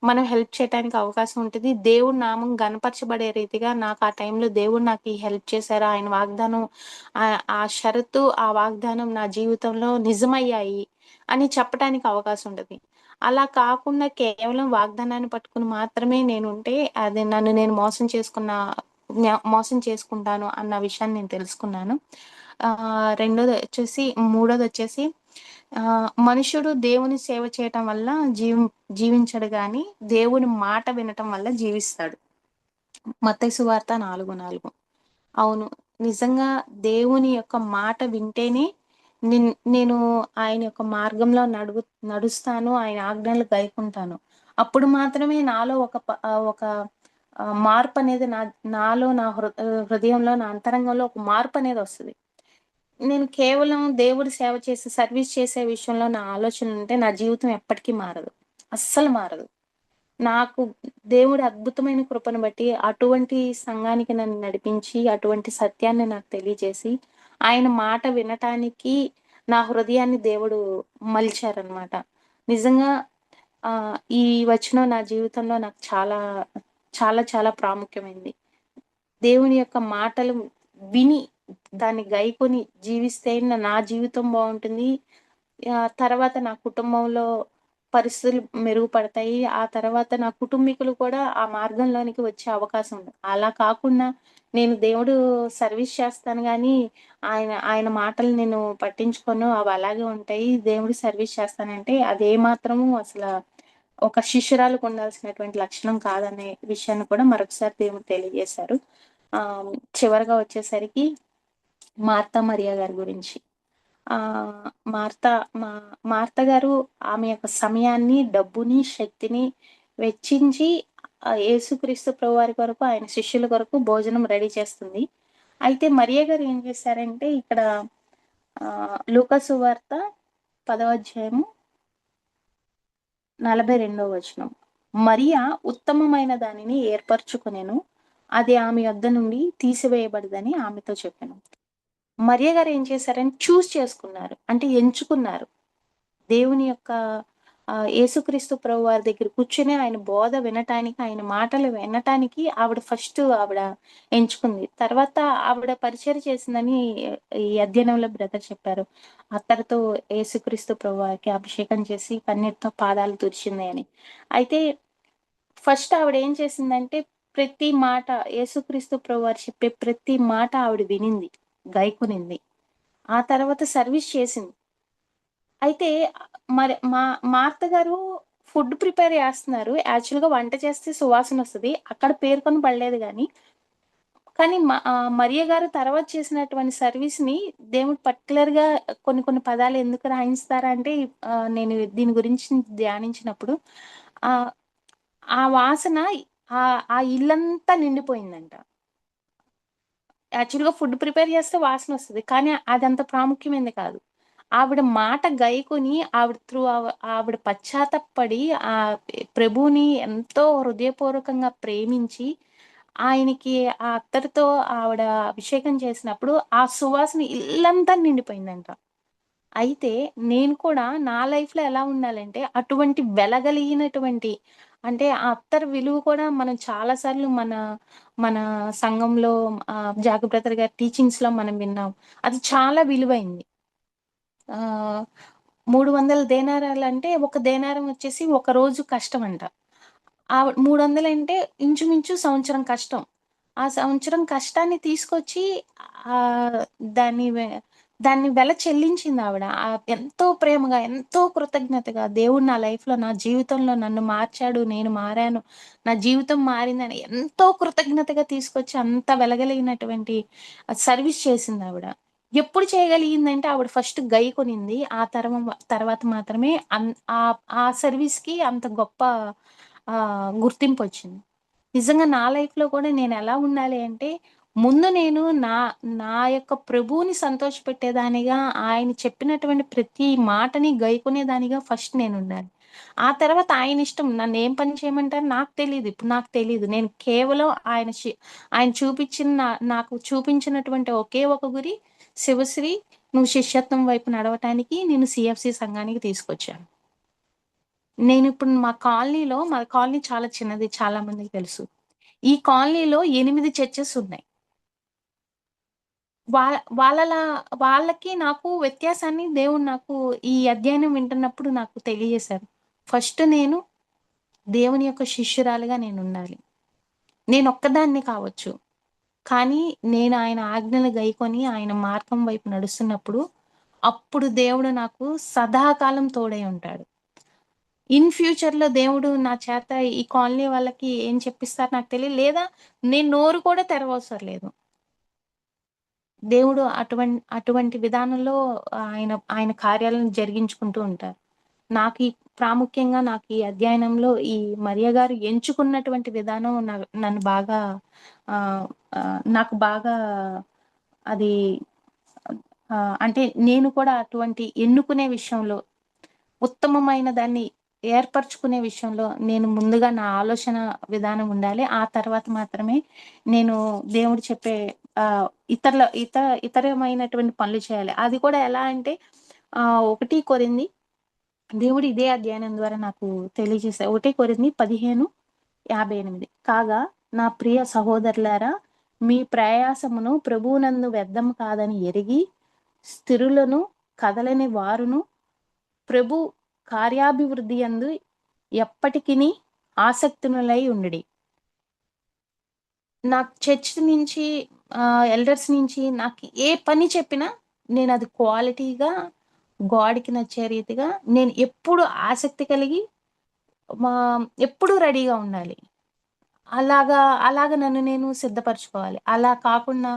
మనం హెల్ప్ చేయడానికి అవకాశం ఉంటుంది. దేవుడి నామం గణపరచబడే రీతిగా నాకు ఆ టైంలో దేవుడు నాకు ఈ హెల్ప్ చేశారు, ఆయన వాగ్దానం ఆ షరతు ఆ వాగ్దానం నా జీవితంలో నిజమయ్యాయి అని చెప్పడానికి అవకాశం ఉంటుంది. అలా కాకుండా కేవలం వాగ్దానాన్ని పట్టుకుని మాత్రమే నేను ఉంటే అది నన్ను నేను మోసం చేసుకుంటాను అన్న విషయాన్ని నేను తెలుసుకున్నాను. మూడోది వచ్చేసి మనుషుడు దేవుని సేవ చేయటం వల్ల జీవించడు గాని దేవుని మాట వినటం వల్ల జీవిస్తాడు. మత్తయి సువార్త 4:4. అవును, నిజంగా దేవుని యొక్క మాట వింటేనే నేను ఆయన యొక్క మార్గంలో నడుస్తాను, ఆయన ఆజ్ఞలు గైకుంటాను. అప్పుడు మాత్రమే నాలో ఒక మార్పు అనేది నాలో నా హృదయంలో నా అంతరంగంలో ఒక మార్పు అనేది వస్తుంది. నేను కేవలం దేవుడి సేవ చేసి సర్వీస్ చేసే విషయంలో నా ఆలోచన ఉంటే నా జీవితం ఎప్పటికీ మారదు, అస్సలు మారదు. నాకు దేవుడి అద్భుతమైన కృపను బట్టి అటువంటి సంఘానికి నన్ను నడిపించి అటువంటి సత్యాన్ని నాకు తెలియజేసి ఆయన మాట వినటానికి నా హృదయాన్ని దేవుడు మలిచారనమాట. నిజంగా ఈ వచనం నా జీవితంలో నాకు చాలా చాలా చాలా ప్రాముఖ్యమైనది. దేవుని యొక్క మాటలు విని దాన్ని గైకొని జీవిస్తే నా జీవితం బాగుంటుంది. తర్వాత నా కుటుంబంలో పరిస్థితులు మెరుగుపడతాయి. ఆ తర్వాత నా కుటుంబీకులు కూడా ఆ మార్గంలోనికి వచ్చే అవకాశం ఉంది. అలా కాకుండా నేను దేవుడు సర్వీస్ చేస్తాను గానీ, ఆయన మాటలు నేను పట్టించుకోను. అవి అలాగే ఉంటాయి. దేవుడు సర్వీస్ చేస్తానంటే అదేమాత్రము ఒక శిష్యురాలుకు ఉండాల్సినటువంటి లక్షణం కాదనే విషయాన్ని కూడా మరొకసారి దేవుడు తెలియజేశారు. చివరగా వచ్చేసరికి మార్తా మరియా గారి గురించి. మార్తా మా మార్త గారు ఆమె యొక్క సమయాన్ని, డబ్బుని, శక్తిని వెచ్చించి యేసుక్రీస్తు ప్రభువారి కొరకు, ఆయన శిష్యుల కొరకు భోజనం రెడీ చేస్తుంది. అయితే మరియ గారు ఏం చేశారంటే ఇక్కడ లూకా సువార్త 10వ అధ్యాయము 42వ వచనం. మరియా ఉత్తమమైన దానిని ఏర్పరచుకొనెను, అది ఆమె యొద్ద నుండి తీసివేయబడదని ఆమెతో చెప్పాను. మరియ గారు ఏం చేశారంటే చూస్ చేసుకున్నారు, అంటే ఎంచుకున్నారు. దేవుని యొక్క యేసుక్రీస్తు ప్రభు వారి దగ్గర కూర్చుని ఆయన బోధ వినటానికి, ఆయన మాటలు వినటానికి ఆవిడ ఎంచుకుంది. తర్వాత ఆవిడ పరిచయం చేసిందని ఈ అధ్యయనంలో బ్రదర్ చెప్పారు. అత్తరుతో యేసుక్రీస్తు ప్రభు వారికి అభిషేకం చేసి పన్నీర్తో పాదాలు తుడిచింది అని. అయితే ఫస్ట్ ఆవిడ ఏం చేసిందంటే ప్రతి మాట, యేసుక్రీస్తు ప్రభు వారు చెప్పే ప్రతి మాట ఆవిడ వినింది, గైకొనింది. ఆ తర్వాత సర్వీస్ చేసింది. అయితే మరి మార్త గారు ఫుడ్ ప్రిపేర్ చేస్తున్నారు. యాక్చువల్‌గా వంట చేస్తే సువాసన వస్తది. అక్కడ పేర్కొని పడలేదు గానీ, మరియ గారు తర్వాత చేసినటువంటి సర్వీస్‌ని దేవుడు పర్టిక్యులర్‌గా కొన్ని కొన్ని పదాలు ఎందుకు రాయించుతారా అంటే, నేను దీని గురించి ధ్యానించినప్పుడు ఆహ్, ఆ వాసన ఆ ఇల్లంతా నిండిపోయిందంట. యాక్చువల్‌గా ఫుడ్ ప్రిపేర్ చేస్తే వాసనొస్తది. కానీ అదంత ప్రాముఖ్యమైనది కాదు. ఆవిడ మాట గైకొని ఆవిడ పశ్చాత్తాపపడి ప్రభువుని ఎంతో హృదయపూర్వకంగా ప్రేమించి, ఆయనకి ఆ అత్తరుతో ఆవిడ అభిషేకం చేసినప్పుడు ఆ సువాసన ఇల్లంతా నిండిపోయిందంట. అయితే నేను కూడా నా లైఫ్‌లో ఎలా ఉండాలంటే, అటువంటి వెలగలిగినటువంటి, అంటే ఆ అత్తరు విలువ కూడా మనం చాలా సార్లు మన మన సంఘంలో జాకి బ్రదర్ గారి టీచింగ్స్‌లో మనం విన్నాం. అది చాలా విలువైంది. ఆహ్, 300 దేనారాలంటే ఒక దేనారం వచ్చేసి ఒక రోజు కష్టమంట. 300 అంటే ఇంచుమించు సంవత్సరం కష్టం. ఆ సంవత్సరం కష్టాన్ని తీసుకొచ్చి ఆహ్, దాన్ని వె దాన్ని వెల చెల్లించిందావిడ. ఎంతో ప్రేమగా, ఎంతో కృతజ్ఞతగా దేవుడు నా లైఫ్‌లో, నా జీవితంలో నన్ను మార్చాడు, నేను మారాను, నా జీవితం మారిందని ఎంతో కృతజ్ఞతగా తీసుకొచ్చి అంత వెలగలిగినటువంటి సర్వీస్ చేసిందావిడ. ఎప్పుడు చేయగలిగిందంటే ఆవిడ ఫస్ట్ గైకొనింది. తర్వాత మాత్రమే ఆ సర్వీస్‌కి అంత గొప్ప గుర్తింపొచ్చింది. నిజంగా నా లైఫ్‌లో కూడా నేనెలా ఉండాలి అంటే, ముందు నేను నా యొక్క ప్రభువుని సంతోషపెట్టేదానిగా, ఆయన చెప్పినటువంటి ప్రతి మాటని గైకొనేదానిగా ఫస్ట్ నేనుండాలి. ఆ తర్వాత ఆయనిష్టం నన్నేం పని చేయమంటారో నాకు తెలీదు. ఇప్పుడు నాకు తెలీదు. నేను కేవలం ఆయన నాకు చూపించినటువంటి ఒకే ఒక గురి, శివశ్రీ నువ్వు శిష్యత్వం వైపు నడవటానికి నిన్ను సీఎఫ్‌సీ సంఘానికి తీసుకొచ్చాను. నేనిప్పుడు మా కాలనీ చాలా చిన్నది, చాలా మందికి తెలుసు. ఈ కాలనీలో 8 చర్చెస్ ఉన్నాయి. వా వాళ్ళలా వాళ్ళకి నాకు వ్యత్యాసాన్ని దేవుడు నాకు ఈ అధ్యయనం వింటున్నప్పుడు నాకు తెలియజేశారు. ఫస్ట్ నేను దేవుని యొక్క శిష్యురాలిగా నేనుండాలి. నేనొక్కదాన్నే కావచ్చు. కానీ నేను ఆయన ఆజ్ఞలు గైకొని ఆయన మార్గం వైపు నడుస్తున్నప్పుడు, అప్పుడు దేవుడు నాకు సదాకాలం తోడై ఉంటాడు. ఇన్ ఫ్యూచర్‌లో దేవుడు నా చేత ఈ కాలనీ వాళ్ళకి ఏం చెప్పిస్తారో నాకు తెలీదు. లేదా నేను నోరు కూడా తెరవవసరం లేదు. దేవుడు అటువంటి విధానంలో ఆయన కార్యాలను జరిగించుకుంటూ ఉంటారు. నాకు ఈ అధ్యయనంలో ఈ మరియ గారు ఎంచుకున్నటువంటి విధానం నన్ను బాగా ఆహ్, ఆహ్, నాకు బాగా అది అంటే నేను కూడా అటువంటి ఎన్నుకునే విషయంలో, ఉత్తమమైన దాన్ని ఏర్పరచుకునే విషయంలో నేను ముందుగా నా ఆలోచన విధానం ఉండాలి. ఆ తర్వాత మాత్రమే నేను దేవుడు చెప్పే ఆహ్, ఇతరమైనటువంటి పనులు చేయాలి. అది కూడా ఎలా అంటే 1 కొరింథీ దేవుడు ఇదే అధ్యయనం ద్వారా నాకు తెలియజేశారు. 1 కొరింథీ 15, 58. కాగా నా ప్రియ సహోదరులారా, మీ ప్రయాసమును ప్రభువునందు వ్యర్థం కాదని ఎరిగి స్థిరులను కదలని వారును ప్రభు కార్యాభివృద్ధి యందు ఎప్పటికిని ఆసక్తులై ఉండుడి. నాకు చర్చ్ నుంచి ఎల్డర్స్ నుంచి నాకు ఏ పని చెప్పినా నేను అది క్వాలిటీగా గాడ్కి నచ్చే రీతిగా నేను ఎప్పుడు ఆసక్తి కలిగి మా ఎప్పుడు రెడీగా ఉండాలి. అలాగా అలాగా నన్ను నేను సిద్ధపరచుకోవాలి. అలా కాకుండా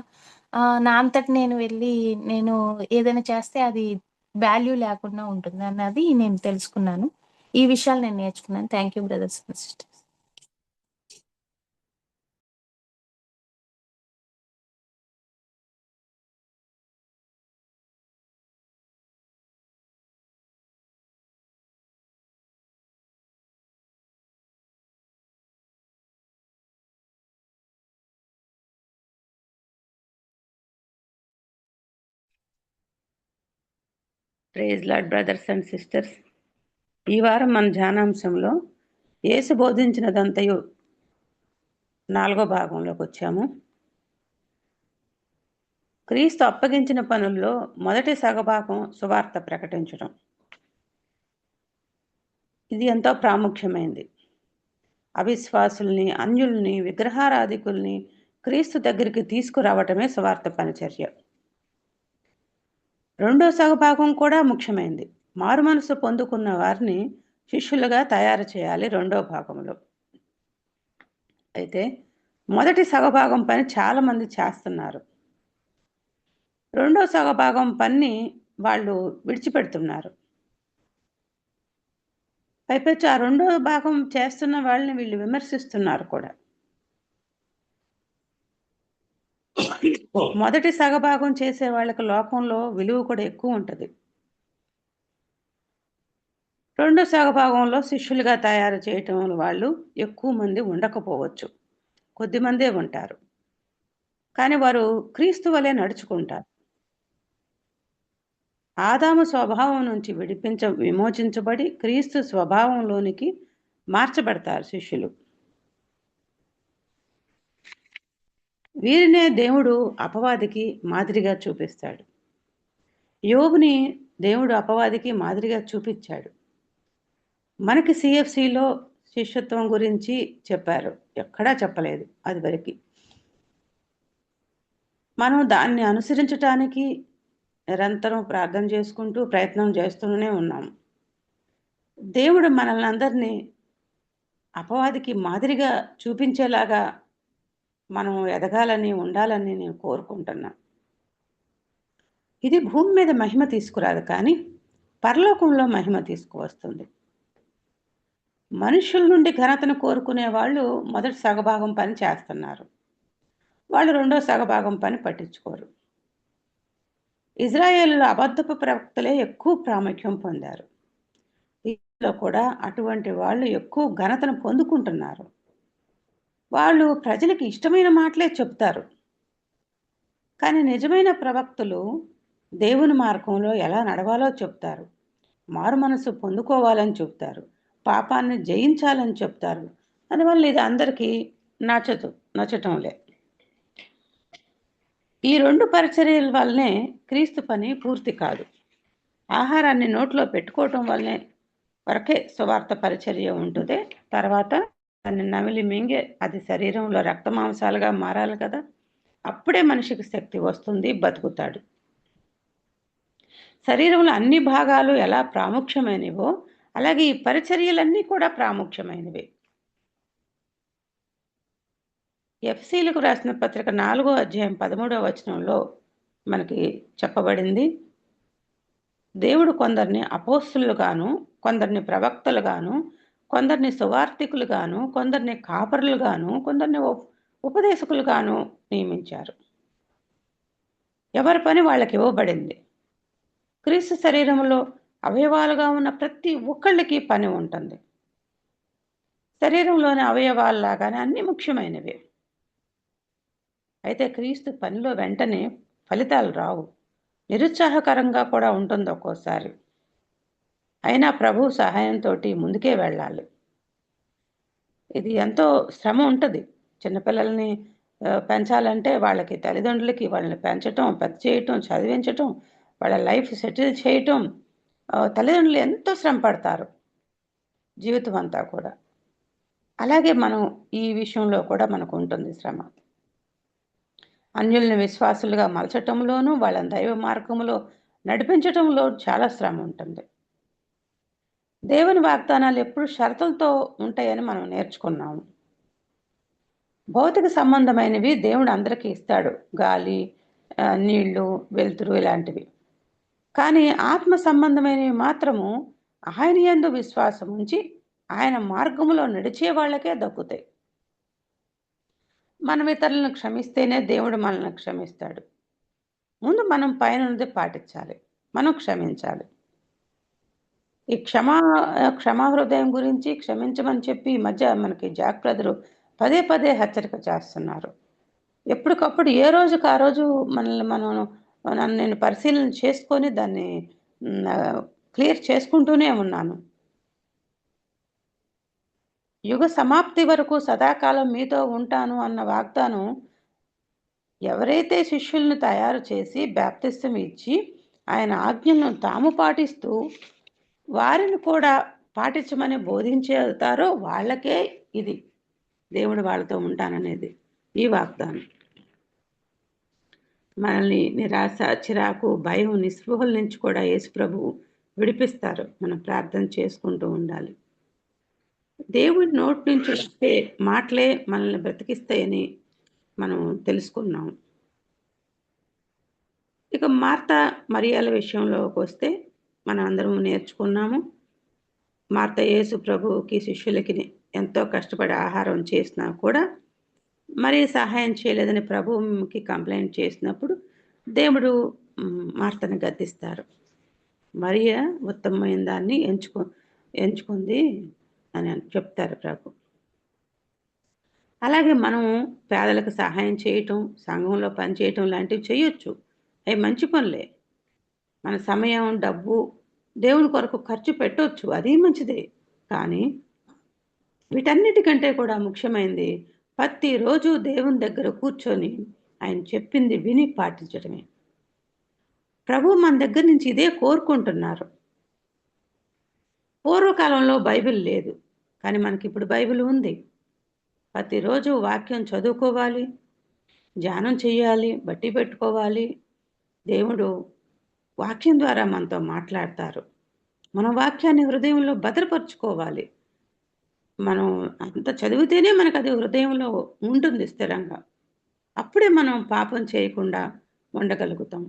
నా అంతట నేను వెళ్ళి నేను ఏదైనా చేస్తే అది వాల్యూ లేకుండా ఉంటుంది అన్నది నేను తెలుసుకున్నాను. ఈ విషయాలు నేను నేర్చుకున్నాను. Thank you brothers and sisters. Praise lord brothers and sisters. ఈ వారం మన ధ్యానాంశంలో యేసు బోధించినదంతయు 4వ భాగంలోకి వచ్చాము. క్రీస్తు అప్పగించిన పనుల్లో మొదటి సగభాగం సువార్త ప్రకటించడం. ఇది ఎంతో ప్రాముఖ్యమైనది. అవిశ్వాసుల్ని, అన్యుల్ని, విగ్రహారాధికుల్ని క్రీస్తు దగ్గరికి తీసుకురావటమే సువార్త పనిచర్య. రెండో సగభాగం కూడా ముఖ్యమైనది. మారు మనసు పొందుకున్న వారిని శిష్యులుగా తయారు చేయాలి రెండో భాగంలో. అయితే మొదటి సగభాగం పని చాలా మంది చేస్తున్నారు. రెండో సగభాగం పని వాళ్ళు విడిచిపెడుతున్నారు. పైపెచ్చు ఆ రెండో భాగం చేస్తున్న వాళ్ళని వీళ్ళు విమర్శిస్తున్నారు కూడా. మొదటి సగభాగం చేసే వాళ్ళకి లోకంలో విలువ కూడా ఎక్కువ ఉంటుంది. రెండో సగభాగంలో శిష్యులుగా తయారు చేయటం వాళ్ళు ఎక్కువ మంది ఉండకపోవచ్చు, కొద్దిమందే ఉంటారు. కానీ వారు క్రీస్తు వలె నడుచుకుంటారు. ఆదాము స్వభావం నుంచి విమోచించబడి క్రీస్తు స్వభావంలోనికి మార్చబడతారు శిష్యులు. వీరినే దేవుడు అపవాదికి మాదిరిగా చూపిస్తాడు. యోబుని దేవుడు అపవాదికి మాదిరిగా చూపించాడు. మనకి సిఎఫ్సిలో శిష్యత్వం గురించి చెప్పారు, ఎక్కడా చెప్పలేదు అది వరకు. మనం దాన్ని అనుసరించటానికి నిరంతరం ప్రార్థన చేసుకుంటూ ప్రయత్నం చేస్తూనే ఉన్నాము. దేవుడు మనల్ని అందరినీ అపవాదికి మాదిరిగా చూపించేలాగా మనం ఎదగాలని, ఉండాలని నేను కోరుకుంటున్నాను. ఇది భూమి మీద మహిమ తీసుకురాదు, కానీ పరలోకంలో మహిమ తీసుకువస్తుంది. మనుషుల నుండి ఘనతను కోరుకునే వాళ్ళు మొదటి సగభాగం పని చేస్తున్నారు. వాళ్ళు రెండో సగభాగం పని పట్టించుకోరు. ఇజ్రాయేలులో అబద్ధపు ప్రవక్తలే ఎక్కువ ప్రాముఖ్యం పొందారు. ఇందులో కూడా అటువంటి వాళ్ళు ఎక్కువ ఘనతను పొందుకుంటున్నారు. వాళ్ళు ప్రజలకు ఇష్టమైన మాటలే చెప్తారు. కానీ నిజమైన ప్రవక్తలు దేవుని మార్గంలో ఎలా నడవాలో చెప్తారు, మారు మనసు పొందుకోవాలని చెప్తారు, పాపాన్ని జయించాలని చెప్తారు. అందువల్ల ఇది అందరికీ నచ్చటంలే. ఈ రెండు పరిచర్యల వల్లనే క్రీస్తు పని పూర్తి కాదు. ఆహారాన్ని నోట్లో పెట్టుకోవటం వల్లనే వరకే సువార్త పరిచర్య ఉంటుంది. తర్వాత దాన్ని నమిలి మింగే అది శరీరంలో రక్తమాంసాలుగా మారాలి కదా, అప్పుడే మనిషికి శక్తి వస్తుంది, బతుకుతాడు. శరీరంలో అన్ని భాగాలు ఎలా ప్రాముఖ్యమైనవో అలాగే ఈ పరిచర్యలన్నీ కూడా ప్రాముఖ్యమైనవి. ఎఫ్సీలకు రాసిన పత్రిక 4వ అధ్యాయం 13వ వచనంలో మనకి చెప్పబడింది, దేవుడు కొందరిని అపోస్తులుగాను, కొందరిని ప్రవక్తలుగాను, కొందరిని సువార్తికులుగాను, కొందరిని కాపరులుగాను, కొందరిని ఉపదేశకులుగాను నియమించారు. ఎవరి పని వాళ్ళకి ఇవ్వబడింది. క్రీస్తు శరీరంలో అవయవాలుగా ఉన్న ప్రతి ఒక్కళ్ళకి పని ఉంటుంది. శరీరంలోని అవయవాల్లాగానే అన్ని ముఖ్యమైనవి. అయితే క్రీస్తు పనిలో వెంటనే ఫలితాలు రావు, నిరుత్సాహకరంగా కూడా ఉంటుంది ఒక్కోసారి. అయినా ప్రభు సహాయంతో ముందుకే వెళ్ళాలి. ఇది ఎంతో శ్రమ ఉంటుంది. చిన్నపిల్లల్ని పెంచాలంటే వాళ్ళకి తల్లిదండ్రులకి వాళ్ళని పెంచటం, పెద్ద చేయటం, చదివించటం, వాళ్ళ లైఫ్ సెటిల్ చేయటం, తల్లిదండ్రులు ఎంతో శ్రమ పడతారు జీవితం అంతా కూడా. అలాగే మనం ఈ విషయంలో కూడా మనకు ఉంటుంది శ్రమ. అన్యుల్ని విశ్వాసులుగా మలచటంలోనూ వాళ్ళని దైవ మార్గంలో నడిపించటంలో చాలా శ్రమ ఉంటుంది. దేవుని వాగ్దానాలు ఎప్పుడు షరతులతో ఉంటాయని మనం నేర్చుకున్నాము. భౌతిక సంబంధమైనవి దేవుడు అందరికీ ఇస్తాడు, గాలి, నీళ్లు, వెలుతురు ఇలాంటివి. కానీ ఆత్మ సంబంధమైనవి మాత్రము ఆయన యందు విశ్వాసం ఉంచి ఆయన మార్గంలో నడిచే వాళ్ళకే దక్కుతాయి. మనం ఇతరులను క్షమిస్తేనే దేవుడు మనల్ని క్షమిస్తాడు. ముందు మనం పైనది పాటించాలి, మనం క్షమించాలి. ఈ క్షమా హృదయం గురించి క్షమించమని చెప్పి ఈ మధ్య మనకి జాక్ బ్రదరు పదే పదే హెచ్చరిక చేస్తున్నారు. ఎప్పటికప్పుడు ఏ రోజుకి ఆ రోజు నన్ను నేను పరిశీలన చేసుకొని దాన్ని క్లియర్ చేసుకుంటూనే ఉన్నాను. యుగ సమాప్తి వరకు సదాకాలం మీతో ఉంటాను అన్న వాగ్దానం ఎవరైతే శిష్యుల్ని తయారు చేసి బాప్తిస్తం ఇచ్చి ఆయన ఆజ్ఞలను తాము పాటిస్తూ వారిని కూడా పాటించమని బోధించేతారో వాళ్ళకే ఇది దేవుడు వాళ్ళతో ఉంటాననేది ఈ వాగ్దానం. మనల్ని నిరాశ, చిరాకు, భయం, నిస్పృహల నుంచి కూడా యేసు ప్రభువు విడిపిస్తారు. మనం ప్రార్థన చేసుకుంటూ ఉండాలి. దేవుడి నోటి నుంచి వచ్చే మాటలే మనల్ని బ్రతికిస్తాయని మనం తెలుసుకున్నాం. ఇక మార్తా మరియల విషయంలోకి వస్తే మనం అందరం నేర్చుకున్నాము. మార్తా యేసు ప్రభువుకి శిష్యులకి ఎంతో కష్టపడి ఆహారం చేసినా కూడా మరి సహాయం చేయలేదని ప్రభువుకి కంప్లైంట్ చేసినప్పుడు దేవుడు మార్తను గద్దిస్తారు. మరియ ఉత్తమమైన దాన్ని ఎంచుకుంది అని చెప్తారు ప్రభు. అలాగే మనం పేదలకు సహాయం చేయటం, సంఘంలో పనిచేయటం లాంటివి చేయొచ్చు. అవి మంచి పనులే. మన సమయం, డబ్బు దేవుని కొరకు ఖర్చు పెట్టవచ్చు, అది మంచిదే. కానీ వీటన్నిటికంటే కూడా ముఖ్యమైనది ప్రతిరోజు దేవుని దగ్గర కూర్చొని ఆయన చెప్పింది విని పాటించడమే. ప్రభు మన దగ్గర నుంచి ఇదే కోరుకుంటున్నారు. పూర్వకాలంలో బైబిల్ లేదు, కానీ మనకి ఇప్పుడు బైబిల్ ఉంది. ప్రతిరోజు వాక్యం చదువుకోవాలి, ధ్యానం చేయాలి, బట్టి పెట్టుకోవాలి. దేవుడు వాక్యం ద్వారా మనతో మాట్లాడతారు. మన వాక్యాన్ని హృదయంలో భద్రపరుచుకోవాలి. మనం అంత చదివితేనే మనకు అది హృదయంలో ఉంటుంది స్థిరంగా. అప్పుడే మనం పాపం చేయకుండా ఉండగలుగుతాం.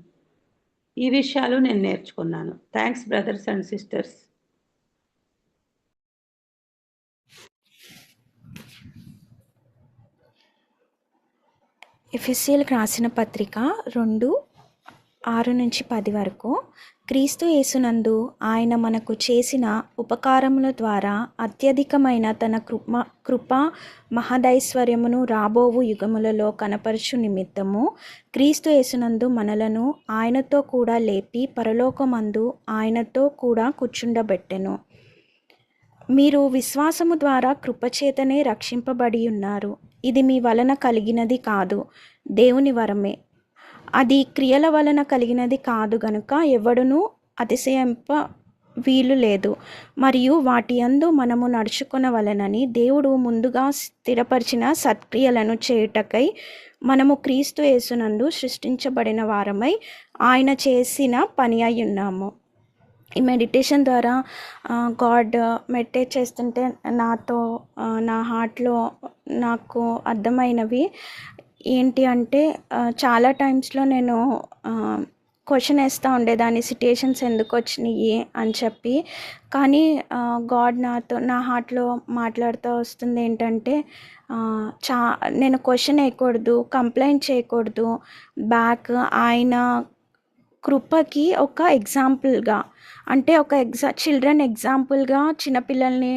ఈ విషయాలు నేను నేర్చుకున్నాను. Thanks brothers and sisters. ఎఫెసీయులకు రాసిన పత్రిక 2:6-10 వరకు. క్రీస్తు యేసునందు ఆయన మనకు చేసిన ఉపకారముల ద్వారా అత్యధికమైన తన కృపా మహదైశ్వర్యమును రాబోవు యుగములలో కనపరచు నిమిత్తము క్రీస్తు యేసునందు మనలను ఆయనతో కూడా లేపి పరలోకమందు ఆయనతో కూడా కూర్చుండబెట్టెను. మీరు విశ్వాసము ద్వారా కృపచేతనే రక్షింపబడి ఉన్నారు. ఇది మీ వలన కలిగినది కాదు, దేవుని వరమే. అది క్రియల వలన కలిగినది కాదు గనుక ఎవడునూ అతిశయింప వీలు లేదు. మరియు వాటి యందు మనము నడుచుకొనవలెనని దేవుడు ముందుగా స్థిరపరిచిన సత్క్రియలను చేయుటకై మనము క్రీస్తు యేసునందు సృష్టించబడిన వారమై ఆయన చేసిన పని అయి ఉన్నాము. ఈ మెడిటేషన్ ద్వారా గాడ్ మెడిటేట్ చేస్తుంటే నా హార్ట్లో నాకు అర్థమైనవి ఏంటి అంటే, చాలా టైమ్స్లో నేను క్వశ్చన్ వేస్తూ ఉండేదాన్ని, సిట్యుయేషన్స్ ఎందుకు వచ్చినాయి అని చెప్పి. కానీ గాడ్ నా హార్ట్లో మాట్లాడుతూ వస్తుంది ఏంటంటే, నేను క్వశ్చన్ వేయకూడదు, కంప్లైంట్ చేయకూడదు. ఆయన కృపకి ఒక ఎగ్జాంపుల్గా, అంటే ఒక చిల్డ్రన్ ఎగ్జాంపుల్గా చిన్నపిల్లల్ని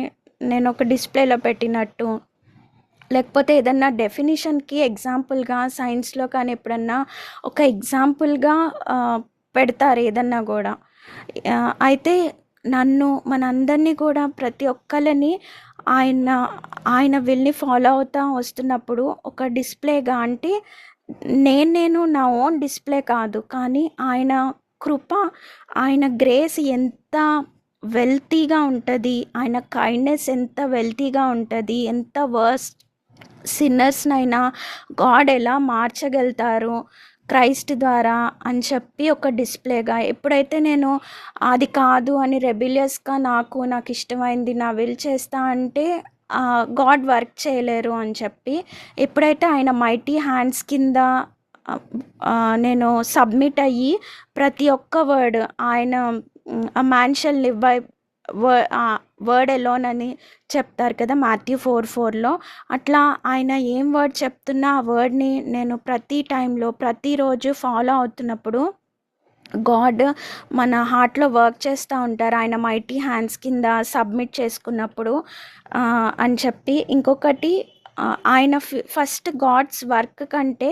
నేను ఒక డిస్ప్లేలో పెట్టినట్టు, లేకపోతే ఏదన్నా డెఫినిషన్కి ఎగ్జాంపుల్గా సైన్స్లో కానీ ఎప్పుడన్నా ఒక ఎగ్జాంపుల్గా పెడతారు ఏదన్నా కూడా. అయితే మనందరినీ కూడా ప్రతి ఒక్కరిని ఆయన ఆయన విల్ని ఫాలో అవుతా వస్తున్నప్పుడు ఒక డిస్ప్లేగా, అంటే నేను నా ఓన్ డిస్ప్లే కాదు, కానీ ఆయన కృప, ఆయన గ్రేస్ ఎంత వెల్తీగా ఉంటుంది, ఆయన కైండ్నెస్ ఎంత వెల్తీగా ఉంటుంది, ఎంత వర్స్ట్ సిన్నర్స్నైనా గాడ్ ఎలా మార్చగలుగుతారు క్రైస్ట్ ద్వారా అని చెప్పి ఒక డిస్ప్లేగా. ఎప్పుడైతే నేను అది కాదు అని రెబిలియస్గా నాకు ఇష్టమైంది నా విల్ చేస్తా అంటే గాడ్ వర్క్ చేయలేరు అని చెప్పి, ఎప్పుడైతే ఆయన మైటీ హ్యాండ్స్ కింద నేను సబ్మిట్ అయ్యి ప్రతి ఒక్క వర్డ్ ఆయన man shall live by word alone అని చెప్తారు కదా మాథ్యూ 4:4లో, అట్లా ఆయన ఏం వర్డ్ చెప్తున్నా ఆ వర్డ్ని నేను ప్రతి టైంలో ప్రతిరోజు ఫాలో అవుతున్నప్పుడు గాడ్ మన హార్ట్లో వర్క్ చేస్తూ ఉంటారు ఆయన మైటీ హ్యాండ్స్ కింద సబ్మిట్ చేసుకున్నప్పుడు అని చెప్పి. ఇంకొకటి ఆయన ఫస్ట్ గాడ్స్ వర్క్ కంటే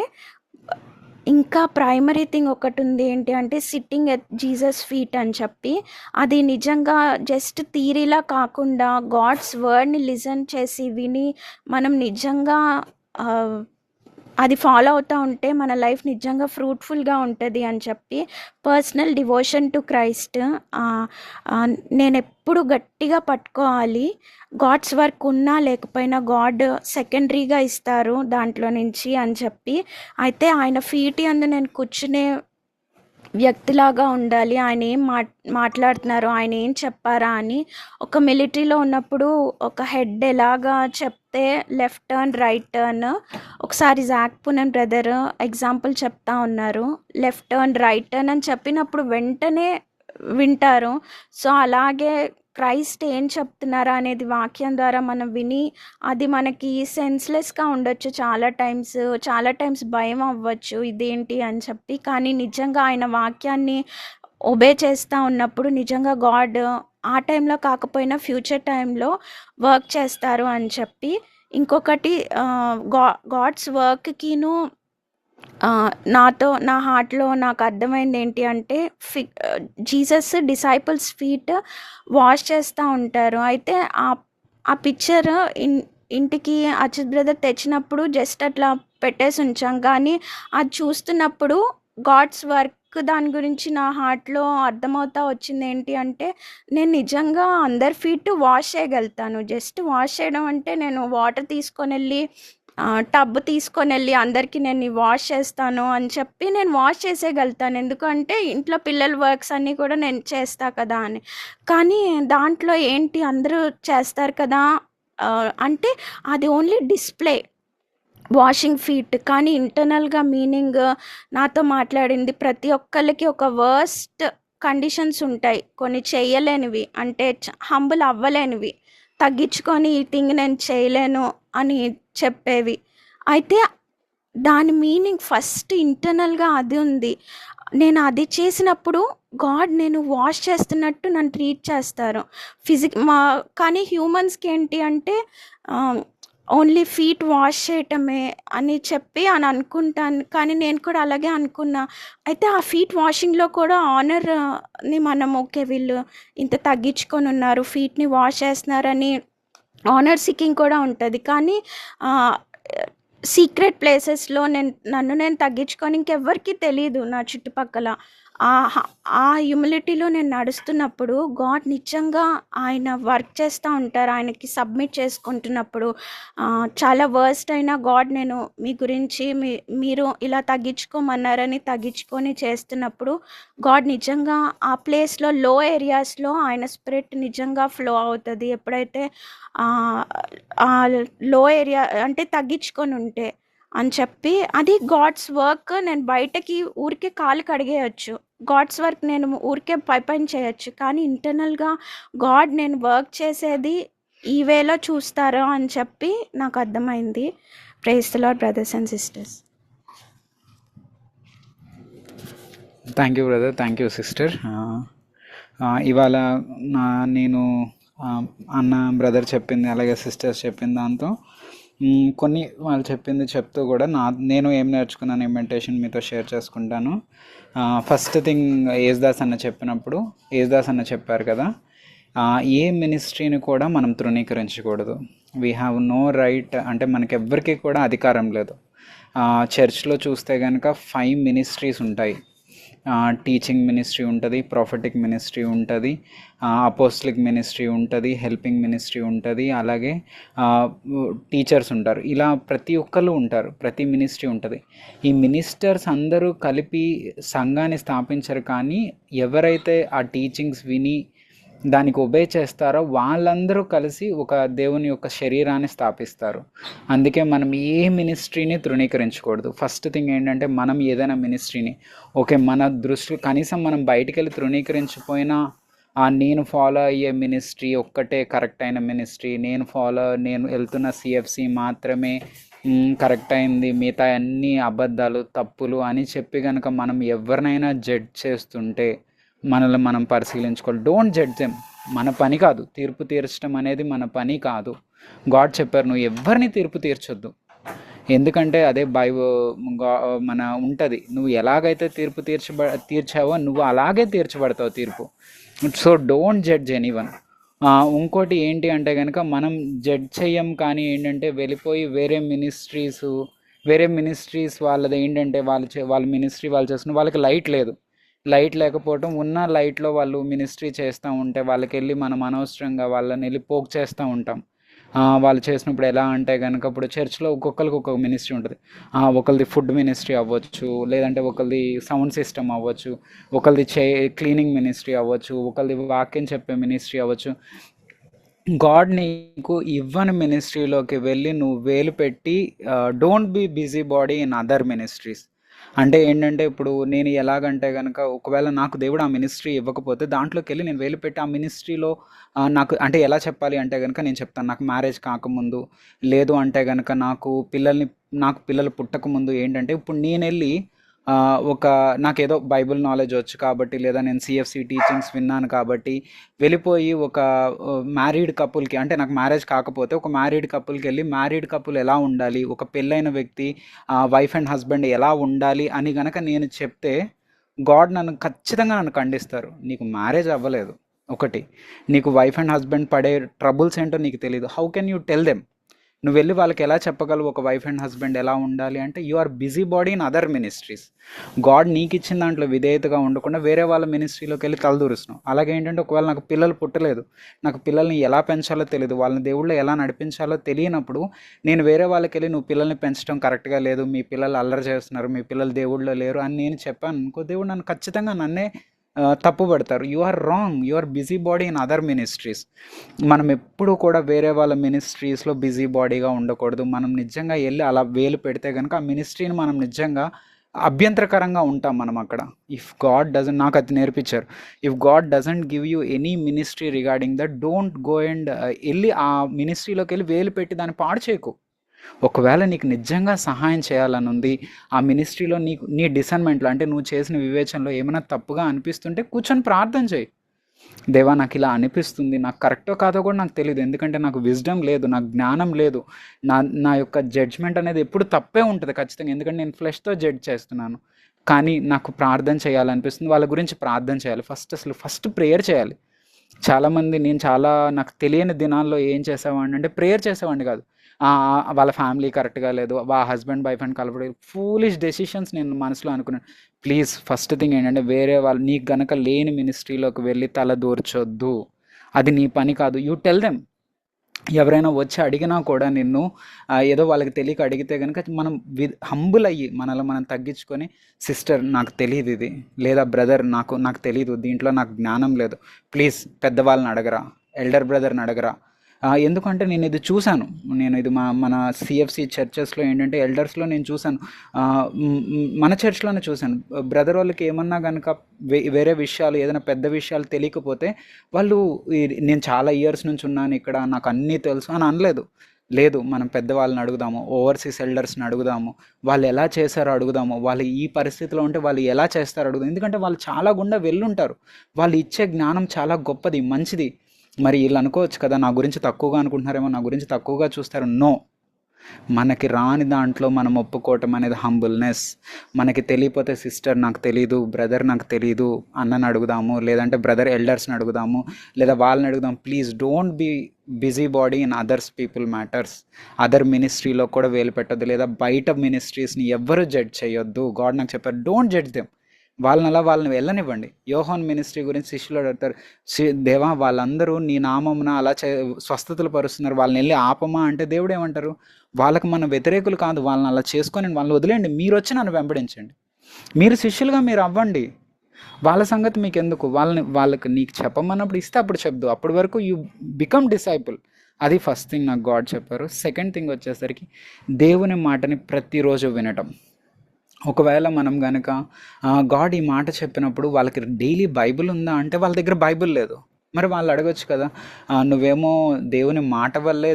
ఇంకా ప్రైమరీ థింగ్ ఒకటి ఉంది, ఏంటి అంటే సిట్టింగ్ ఎట్ జీసస్ ఫీట్ అని చెప్పి. అది నిజంగా జస్ట్ థియరీలా కాకుండా గాడ్స్ వర్డ్ని లిజన్ చేసి విని మనం నిజంగా అది ఫాలో అవుతూ ఉంటే మన లైఫ్ నిజంగా ఫ్రూట్ఫుల్గా ఉంటుంది అని చెప్పి. పర్సనల్ డివోషన్ టు క్రైస్ట్ నేను ఎప్పుడు గట్టిగా పట్టుకోవాలి. గాడ్స్ వర్క్ ఉన్నా లేకపోయినా గాడ్ సెకండరీగా ఇస్తారు దాంట్లో నుంచి అని చెప్పి. అయితే ఆయన ఫీట్ యందు నేను కూర్చునే వ్యక్తిలాగా ఉండాలి. ఆయన ఏం మాట్లాడుతున్నారు, ఆయన ఏం చెప్పారా అని. ఒక మిలిటరీలో ఉన్నప్పుడు ఒక హెడ్ ఎలాగా చెప్తే లెఫ్ట్ టర్న్ రైట్ టర్న్, ఒకసారి జాక్ పునన్ బ్రదర్ ఎగ్జాంపుల్ చెప్తా ఉన్నారు, లెఫ్ట్ టర్న్ రైట్ టర్న్ అని చెప్పినప్పుడు వెంటనే వింటారు. సో అలాగే క్రైస్ట్ ఏం చెప్తున్నారా అనేది వాక్యం ద్వారా మనం విని అది మనకి సెన్స్లెస్గా ఉండొచ్చు చాలా టైమ్స్ భయం అవ్వచ్చు ఇదేంటి అని చెప్పి. కానీ నిజంగా ఆయన వాక్యాన్ని ఒబే చేస్తూ ఉన్నప్పుడు నిజంగా గాడ్ ఆ టైంలో కాకపోయినా ఫ్యూచర్ టైంలో వర్క్ చేస్తారు అని చెప్పి. ఇంకొకటి గాడ్స్ వర్క్కిను నా హార్ట్లో నాకు అర్థమైంది ఏంటి అంటే జీసస్ డిసైపుల్స్ ఫీట్ వాష్ చేస్తూ ఉంటారు. అయితే ఆ పిక్చర్ ఇంటికి అచ్యుత్ బ్రదర్ తెచ్చినప్పుడు జస్ట్ అట్లా పెట్టేసి ఉంచాం, కానీ అది చూస్తున్నప్పుడు గాడ్స్ వర్క్ దాని గురించి నా హార్ట్లో అర్థమవుతా వచ్చింది. ఏంటి అంటే నేను నిజంగా అందరి ఫీట్ వాష్ చేయగలుగుతాను. జస్ట్ వాష్ చేయడం అంటే నేను వాటర్ తీసుకొని వెళ్ళి టబ్ తీసుకొని వెళ్ళి అందరికీ నేను వాష్ చేస్తాను అని చెప్పి నేను వాష్ చేసేయగలుగుతాను, ఎందుకంటే ఇంట్లో పిల్లల వర్క్స్ అన్నీ కూడా నేను చేస్తా కదా అని. కానీ దాంట్లో ఏంటి అందరూ చేస్తారు కదా అంటే అది ఓన్లీ డిస్ప్లే వాషింగ్ ఫీట్, కానీ ఇంటర్నల్గా మీనింగ్ నాతో మాట్లాడింది. ప్రతి ఒక్కరికి ఒక వర్స్ట్ కండిషన్స్ ఉంటాయి, కొన్ని చేయలేనివి, అంటే హంబుల్ అవ్వలేనివి, తగ్గించుకొని ఈ థింగ్ నేను చేయలేను అని చెప్పేవి. అయితే దాని మీనింగ్ ఫస్ట్ ఇంటర్నల్గా అది ఉంది. నేను అది చేసినప్పుడు గాడ్ నేను వాష్ చేస్తున్నట్టు నన్ను ట్రీట్ చేస్తారు కానీ హ్యూమన్స్కి ఏంటి అంటే ఓన్లీ ఫీట్ వాష్ చేయటమే అని చెప్పి అని అనుకుంటాను, కానీ నేను కూడా అలాగే అనుకున్నా. అయితే ఆ ఫీట్ వాషింగ్లో కూడా ఆనర్ని మనం ఓకే వీళ్ళు ఇంత తగ్గించుకొని ఉన్నారు ఫీట్ని వాష్ చేస్తున్నారని ఆనర్ సీకింగ్ కూడా ఉంటుంది. కానీ సీక్రెట్ ప్లేసెస్లో నన్ను నేను తగ్గించుకొని ఇంకెవ్వరికీ తెలియదు నా చుట్టుపక్కల. ఆ హ్యూమిలిటీలో నేను నడుస్తున్నప్పుడు గాడ్ నిజంగా ఆయన వర్క్ చేస్తూ ఉంటారు. ఆయనకి సబ్మిట్ చేసుకుంటున్నప్పుడు చాలా వర్స్ట్ అయినా గాడ్ నేను మీ గురించి మీరు ఇలా తగ్గించుకోమన్నారని తగ్గించుకొని చేస్తున్నప్పుడు గాడ్ నిజంగా ఆ ప్లేస్లో లో ఏరియాస్లో ఆయన స్పిరిట్ నిజంగా ఫ్లో అవుతుంది. ఎప్పుడైతే లో ఏరియా అంటే తగ్గించుకొని ఉంటే అని చెప్పి అది గాడ్స్ వర్క్. నేను బయటకి ఊరికే కాలు కడిగేయచ్చు, గాడ్స్ వర్క్ నేను ఊరికే పైపైన చేయొచ్చు, కానీ ఇంటర్నల్గా గాడ్ నేను వర్క్ చేసేది ఈ వేలో చూస్తారో అని చెప్పి నాకు అర్థమైంది. Praise the lord brothers and sisters. Thank you brother, thank you sister. ఇవాళ నేను అన్న బ్రదర్ చెప్పింది అలాగే సిస్టర్స్ చెప్పిన దాంతో కొన్ని వాళ్ళు చెప్పింది చెప్తూ కూడా నేను ఏం నేర్చుకున్నాను ఇమెంటేషన్ మీతో షేర్ చేసుకుంటాను. ఫస్ట్ థింగ్ యేసుదాస్ అన్న చెప్పినప్పుడు యేసుదాస్ అన్న చెప్పారు కదా, ఏ మినిస్ట్రీని కూడా మనం తృణీకరించకూడదు. వీ హ్యావ్ నో రైట్, అంటే మనకి ఎవ్వరికీ కూడా అధికారం లేదు. చర్చ్లో చూస్తే కనుక 5 మినిస్ట్రీస్ ఉంటాయి. టీచింగ్ మినిస్ట్రీ ఉంటుంది, ప్రొఫెటిక్ మినిస్ట్రీ ఉంటుంది, అపోస్టలిక్ మినిస్ట్రీ ఉంటుంది, హెల్పింగ్ మినిస్ట్రీ ఉంటుంది, అలాగే టీచర్స్ ఉంటారు. ఇలా ప్రతి ఒక్కరు ఉంటారు, ప్రతి మినిస్ట్రీ ఉంటుంది. ఈ మినిస్టర్స్ అందరూ కలిపి సంఘాన్ని స్థాపించరు, కానీ ఎవరైతే ఆ టీచింగ్స్ విని దానికి ఒబే చేస్తారో వాళ్ళందరూ కలిసి ఒక దేవుని యొక్క శరీరాన్ని స్థాపిస్తారు. అందుకే మనం ఏ మినిస్ట్రీని తృణీకరించకూడదు. ఫస్ట్ థింగ్ ఏంటంటే, మనం ఏదైనా మినిస్ట్రీని ఓకే మన దృష్టిలో కనీసం మనం బయటికి వెళ్ళి తృణీకరించిపోయినా నేను ఫాలో అయ్యే మినిస్ట్రీ ఒక్కటే కరెక్ట్ అయిన మినిస్ట్రీ, నేను వెళ్తున్న సిఎఫ్సి మాత్రమే కరెక్ట్ అయింది, మిగతా అన్ని అబద్ధాలు తప్పులు అని చెప్పి కనుక మనం ఎవరినైనా జడ్జ్ చేస్తుంటే మనల్ని మనం పరిశీలించుకోవాలి. Don't judge them. మన పని కాదు, తీర్పు తీర్చడం అనేది మన పని కాదు. గాడ్ చెప్పారు, నువ్వు ఎవరిని తీర్పు తీర్చొద్దు. ఎందుకంటే అదే మన ఉంటుంది, నువ్వు ఎలాగైతే తీర్పు తీర్చావో నువ్వు అలాగే తీర్చబడతావు తీర్పు. So don't judge anyone. ఇంకోటి ఏంటి అంటే కనుక, మనం జడ్జ్ చెయ్యం, కానీ ఏంటంటే వెళ్ళిపోయి వేరే మినిస్ట్రీస్ వాళ్ళది ఏంటంటే వాళ్ళ మినిస్ట్రీ వాళ్ళు చేస్తున్న వాళ్ళకి లైట్ లేకపోవడం, ఉన్న లైట్లో వాళ్ళు మినిస్ట్రీ చేస్తూ ఉంటే వాళ్ళకి వెళ్ళి మనం అనవసరంగా వాళ్ళని వెళ్ళి పోక్ చేస్తూ ఉంటాం. వాళ్ళు చేసినప్పుడు ఎలా అంటే కనుక, ఇప్పుడు చర్చ్లో ఒక్కొక్కరికి ఒక్కొక్క మినిస్ట్రీ ఉంటుంది. ఒకరిది ఫుడ్ మినిస్ట్రీ అవ్వచ్చు, లేదంటే ఒకరిది సౌండ్ సిస్టమ్ అవ్వచ్చు, ఒకరిది క్లీనింగ్ మినిస్ట్రీ అవ్వచ్చు, ఒకరిది వాక్యం చెప్పే మినిస్ట్రీ అవ్వచ్చు. గాడ్ నీకు ఇవ్వని మినిస్ట్రీలోకి వెళ్ళి నువ్వు వేలు పెట్టి don't be busy body in other ministries. అంటే ఏంటంటే, ఇప్పుడు నేను ఎలాగంటే కనుక, ఒకవేళ నాకు దేవుడు ఆ మినిస్ట్రీ ఇవ్వకపోతే దాంట్లోకి వెళ్ళి నేను వేలు పెట్టి ఆ మినిస్ట్రీలో నాకు అంటే ఎలా చెప్పాలి అంటే కనుక, నేను చెప్తాను, నాకు మ్యారేజ్ కాకముందు, లేదు అంటే కనుక నాకు పిల్లలు పుట్టకముందు ఏంటంటే, ఇప్పుడు నేను వెళ్ళి నాకేదో బైబిల్ నాలెడ్జ్ వచ్చు కాబట్టి, లేదా నేను సిఎఫ్సి టీచింగ్స్ విన్నాను కాబట్టి వెళ్ళిపోయి ఒక మ్యారీడ్ కపుల్కి, అంటే నాకు మ్యారేజ్ కాకపోతే ఒక మ్యారీడ్ కపుల్కి వెళ్ళి మ్యారీడ్ కపుల్ ఎలా ఉండాలి, ఒక పెళ్ళైన వ్యక్తి వైఫ్ అండ్ హస్బెండ్ ఎలా ఉండాలి అని కనుక నేను చెప్తే గాడ్ ఖచ్చితంగా నన్ను ఖండిస్తారు. నీకు మ్యారేజ్ అవ్వలేదు, ఒకటి నీకు వైఫ్ అండ్ హస్బెండ్ పడే ట్రబుల్స్ ఏంటో నీకు తెలియదు. How can you tell them? నువ్వు వెళ్ళి వాళ్ళకి ఎలా చెప్పగలవు ఒక వైఫ్ అండ్ హస్బెండ్ ఎలా ఉండాలి అంటే? You are busy body in other ministries. God నీకు ఇచ్చిన దాంట్లో విధేయతగా ఉండకుండా వేరే వాళ్ళ మినిస్ట్రీలోకి వెళ్ళి తలదూరుస్తున్నావు. అలాగే ఏంటంటే, ఒకవేళ నాకు పిల్లలు పుట్టలేదు, నాకు పిల్లల్ని ఎలా పెంచాలో తెలియదు, వాళ్ళని దేవుళ్ళు ఎలా నడిపించాలో తెలియనప్పుడు నేను వేరే వాళ్ళకి వెళ్ళి నువ్వు పిల్లల్ని పెంచడం కరెక్ట్గా లేదు, మీ పిల్లలు అల్లరి చేస్తున్నారు, మీ పిల్లలు దేవుళ్ళో లేరు అని నేను చెప్పాను అనుకో, దేవుడు నన్ను ఖచ్చితంగా నన్నే తప్పుపడతారు. You are wrong, you are busy body in other ministries. మనం ఎప్పుడు కూడా వేరే వాళ్ళ మినిస్ట్రీస్లో బిజీ బాడీగా ఉండకూడదు. మనం నిజంగా వెళ్ళి అలా వేలు పెడితే కనుక ఆ మినిస్ట్రీని మనం నిజంగా అభ్యంతరకరంగా ఉంటాం మనం అక్కడ. ఇఫ్ గాడ్ డజంట్, నాకు అది నేర్పించారు, if God doesn't give you any ministry regarding that, don't go and వెళ్ళి ఆ మినిస్ట్రీలోకి వెళ్ళి వేలు పెట్టి దాన్ని పాడు చేయకు. ఒకవేళ నీకు నిజంగా సహాయం చేయాలని ఉంది, ఆ మినిస్ట్రీలో నీ డిసర్న్మెంట్లో, అంటే నువ్వు చేసిన వివేచనలో ఏమైనా తప్పుగా అనిపిస్తుంటే కూర్చొని ప్రార్థన చేయి. దేవా, నాకు ఇలా అనిపిస్తుంది, నాకు కరెక్టో కాదో కూడా నాకు తెలియదు, ఎందుకంటే నాకు విజ్డమ్ లేదు, నాకు జ్ఞానం లేదు, నా యొక్క జడ్జ్మెంట్ అనేది ఎప్పుడు తప్పే ఉంటుంది ఖచ్చితంగా, ఎందుకంటే నేను ఫ్లెష్తో జడ్జ్ చేస్తున్నాను. కానీ నాకు ప్రార్థన చేయాలనిపిస్తుంది, వాళ్ళ గురించి ప్రార్థన చేయాలి. ఫస్ట్ ప్రేయర్ చేయాలి. చాలామంది, నాకు తెలియని దినాల్లో ఏం చేసేవాడిని అంటే, ప్రేయర్ చేసేవాడిని కాదు. వాళ్ళ ఫ్యామిలీ కరెక్ట్గా లేదు, హస్బెండ్ వైఫ్ అండ్ కలపడం, ఫూలిష్ డెసిషన్స్ నేను మనసులో అనుకున్నాను. ప్లీజ్ ఫస్ట్ థింగ్ ఏంటంటే, వేరే వాళ్ళు నీకు గనక లేని మినిస్ట్రీలోకి వెళ్ళి తల దూర్చొద్దు. అది నీ పని కాదు. You tell them. ఎవరైనా వచ్చి అడిగినా కూడా నిన్ను ఏదో వాళ్ళకి తెలియక అడిగితే కనుక మనం హంబుల్ అయ్యి మనల్ని మనం తగ్గించుకొని, సిస్టర్ నాకు తెలియదు ఇది, లేదా బ్రదర్ నాకు తెలియదు, దీంట్లో నాకు జ్ఞానం లేదు, ప్లీజ్ పెద్దవాళ్ళని అడగరా, ఎల్డర్ బ్రదర్ని అడగరా. ఎందుకంటే నేను ఇది చూశాను, ఇది మన సిఎఫ్సి చర్చెస్లో ఏంటంటే ఎల్డర్స్లో నేను చూశాను, మన చర్చ్లోనే చూశాను. బ్రదర్ వాళ్ళకి ఏమన్నా కనుక వేరే విషయాలు, ఏదైనా పెద్ద విషయాలు తెలియకపోతే వాళ్ళు, నేను చాలా ఇయర్స్ నుంచి ఉన్నాను ఇక్కడ, నాకు అన్నీ తెలుసు అని అనలేదు. లేదు, మనం పెద్దవాళ్ళని అడుగుదాము, ఓవర్సీస్ ఎల్డర్స్ని అడుగుదాము, వాళ్ళు ఎలా చేశారో అడుగుదాము, వాళ్ళు ఈ పరిస్థితిలో ఉంటే వాళ్ళు ఎలా చేస్తారో అడుగుదాం. ఎందుకంటే వాళ్ళు చాలా గుండా వెళ్ళుంటారు, వాళ్ళు ఇచ్చే జ్ఞానం చాలా గొప్పది, మంచిది. మరి వీళ్ళు అనుకోవచ్చు కదా, నా గురించి తక్కువగా అనుకుంటున్నారేమో, నా గురించి తక్కువగా చూస్తారు. నో, మనకి రాని దాంట్లో మనం ఒప్పుకోవటం అనేది హంబుల్నెస్. మనకి తెలియపోతే సిస్టర్ నాకు తెలీదు, బ్రదర్ నాకు తెలీదు అన్నని అడుగుదాము, లేదంటే బ్రదర్ ఎల్డర్స్ని అడుగుదాము, లేదా వాళ్ళని అడుగుదాం. Please don't be busy body in others people matters. Other మినిస్ట్రీలో కూడా వేలు పెట్టద్దు, లేదా బయట మినిస్ట్రీస్ని ఎవ్వరూ జడ్జ్ చేయొద్దు. గాడ్ నాకు చెప్పారు, డోంట్ జడ్జ్ దెమ్. వాళ్ళని వెళ్ళనివ్వండి. యోహాన్ మినిస్ట్రీ గురించి శిష్యులు అడుగుతారు, దేవా వాళ్ళందరూ నీ నామమున అలా స్వస్థతలు పరుస్తున్నారు, వాళ్ళని వెళ్ళి ఆపమా అంటే దేవుడు ఏమంటారు, వాళ్ళకి మన వ్యతిరేకులు కాదు, వాళ్ళని అలా చేసుకొని వాళ్ళని వదిలేయండి, మీరు వచ్చి నన్ను వెంబడించండి, మీరు శిష్యులుగా మీరు అవ్వండి, వాళ్ళ సంగతి మీకు ఎందుకు, వాళ్ళకి నీకు చెప్పమన్నప్పుడు ఇస్తే అప్పుడు చెప్దు, అప్పటి వరకు యూ బికమ్ డిసైపుల్. అది ఫస్ట్ థింగ్ నాకు గాడ్ చెప్పారు. సెకండ్ థింగ్ వచ్చేసరికి దేవుని మాటని ప్రతిరోజు వినటం. ఒకవేళ మనం కనుక గాడ్ ఈ మాట చెప్పినప్పుడు వాళ్ళకి డైలీ బైబిల్ ఉందా అంటే వాళ్ళ దగ్గర బైబిల్ లేదు. మరి వాళ్ళు అడగొచ్చు కదా, నువ్వేమో దేవుని మాట వల్లే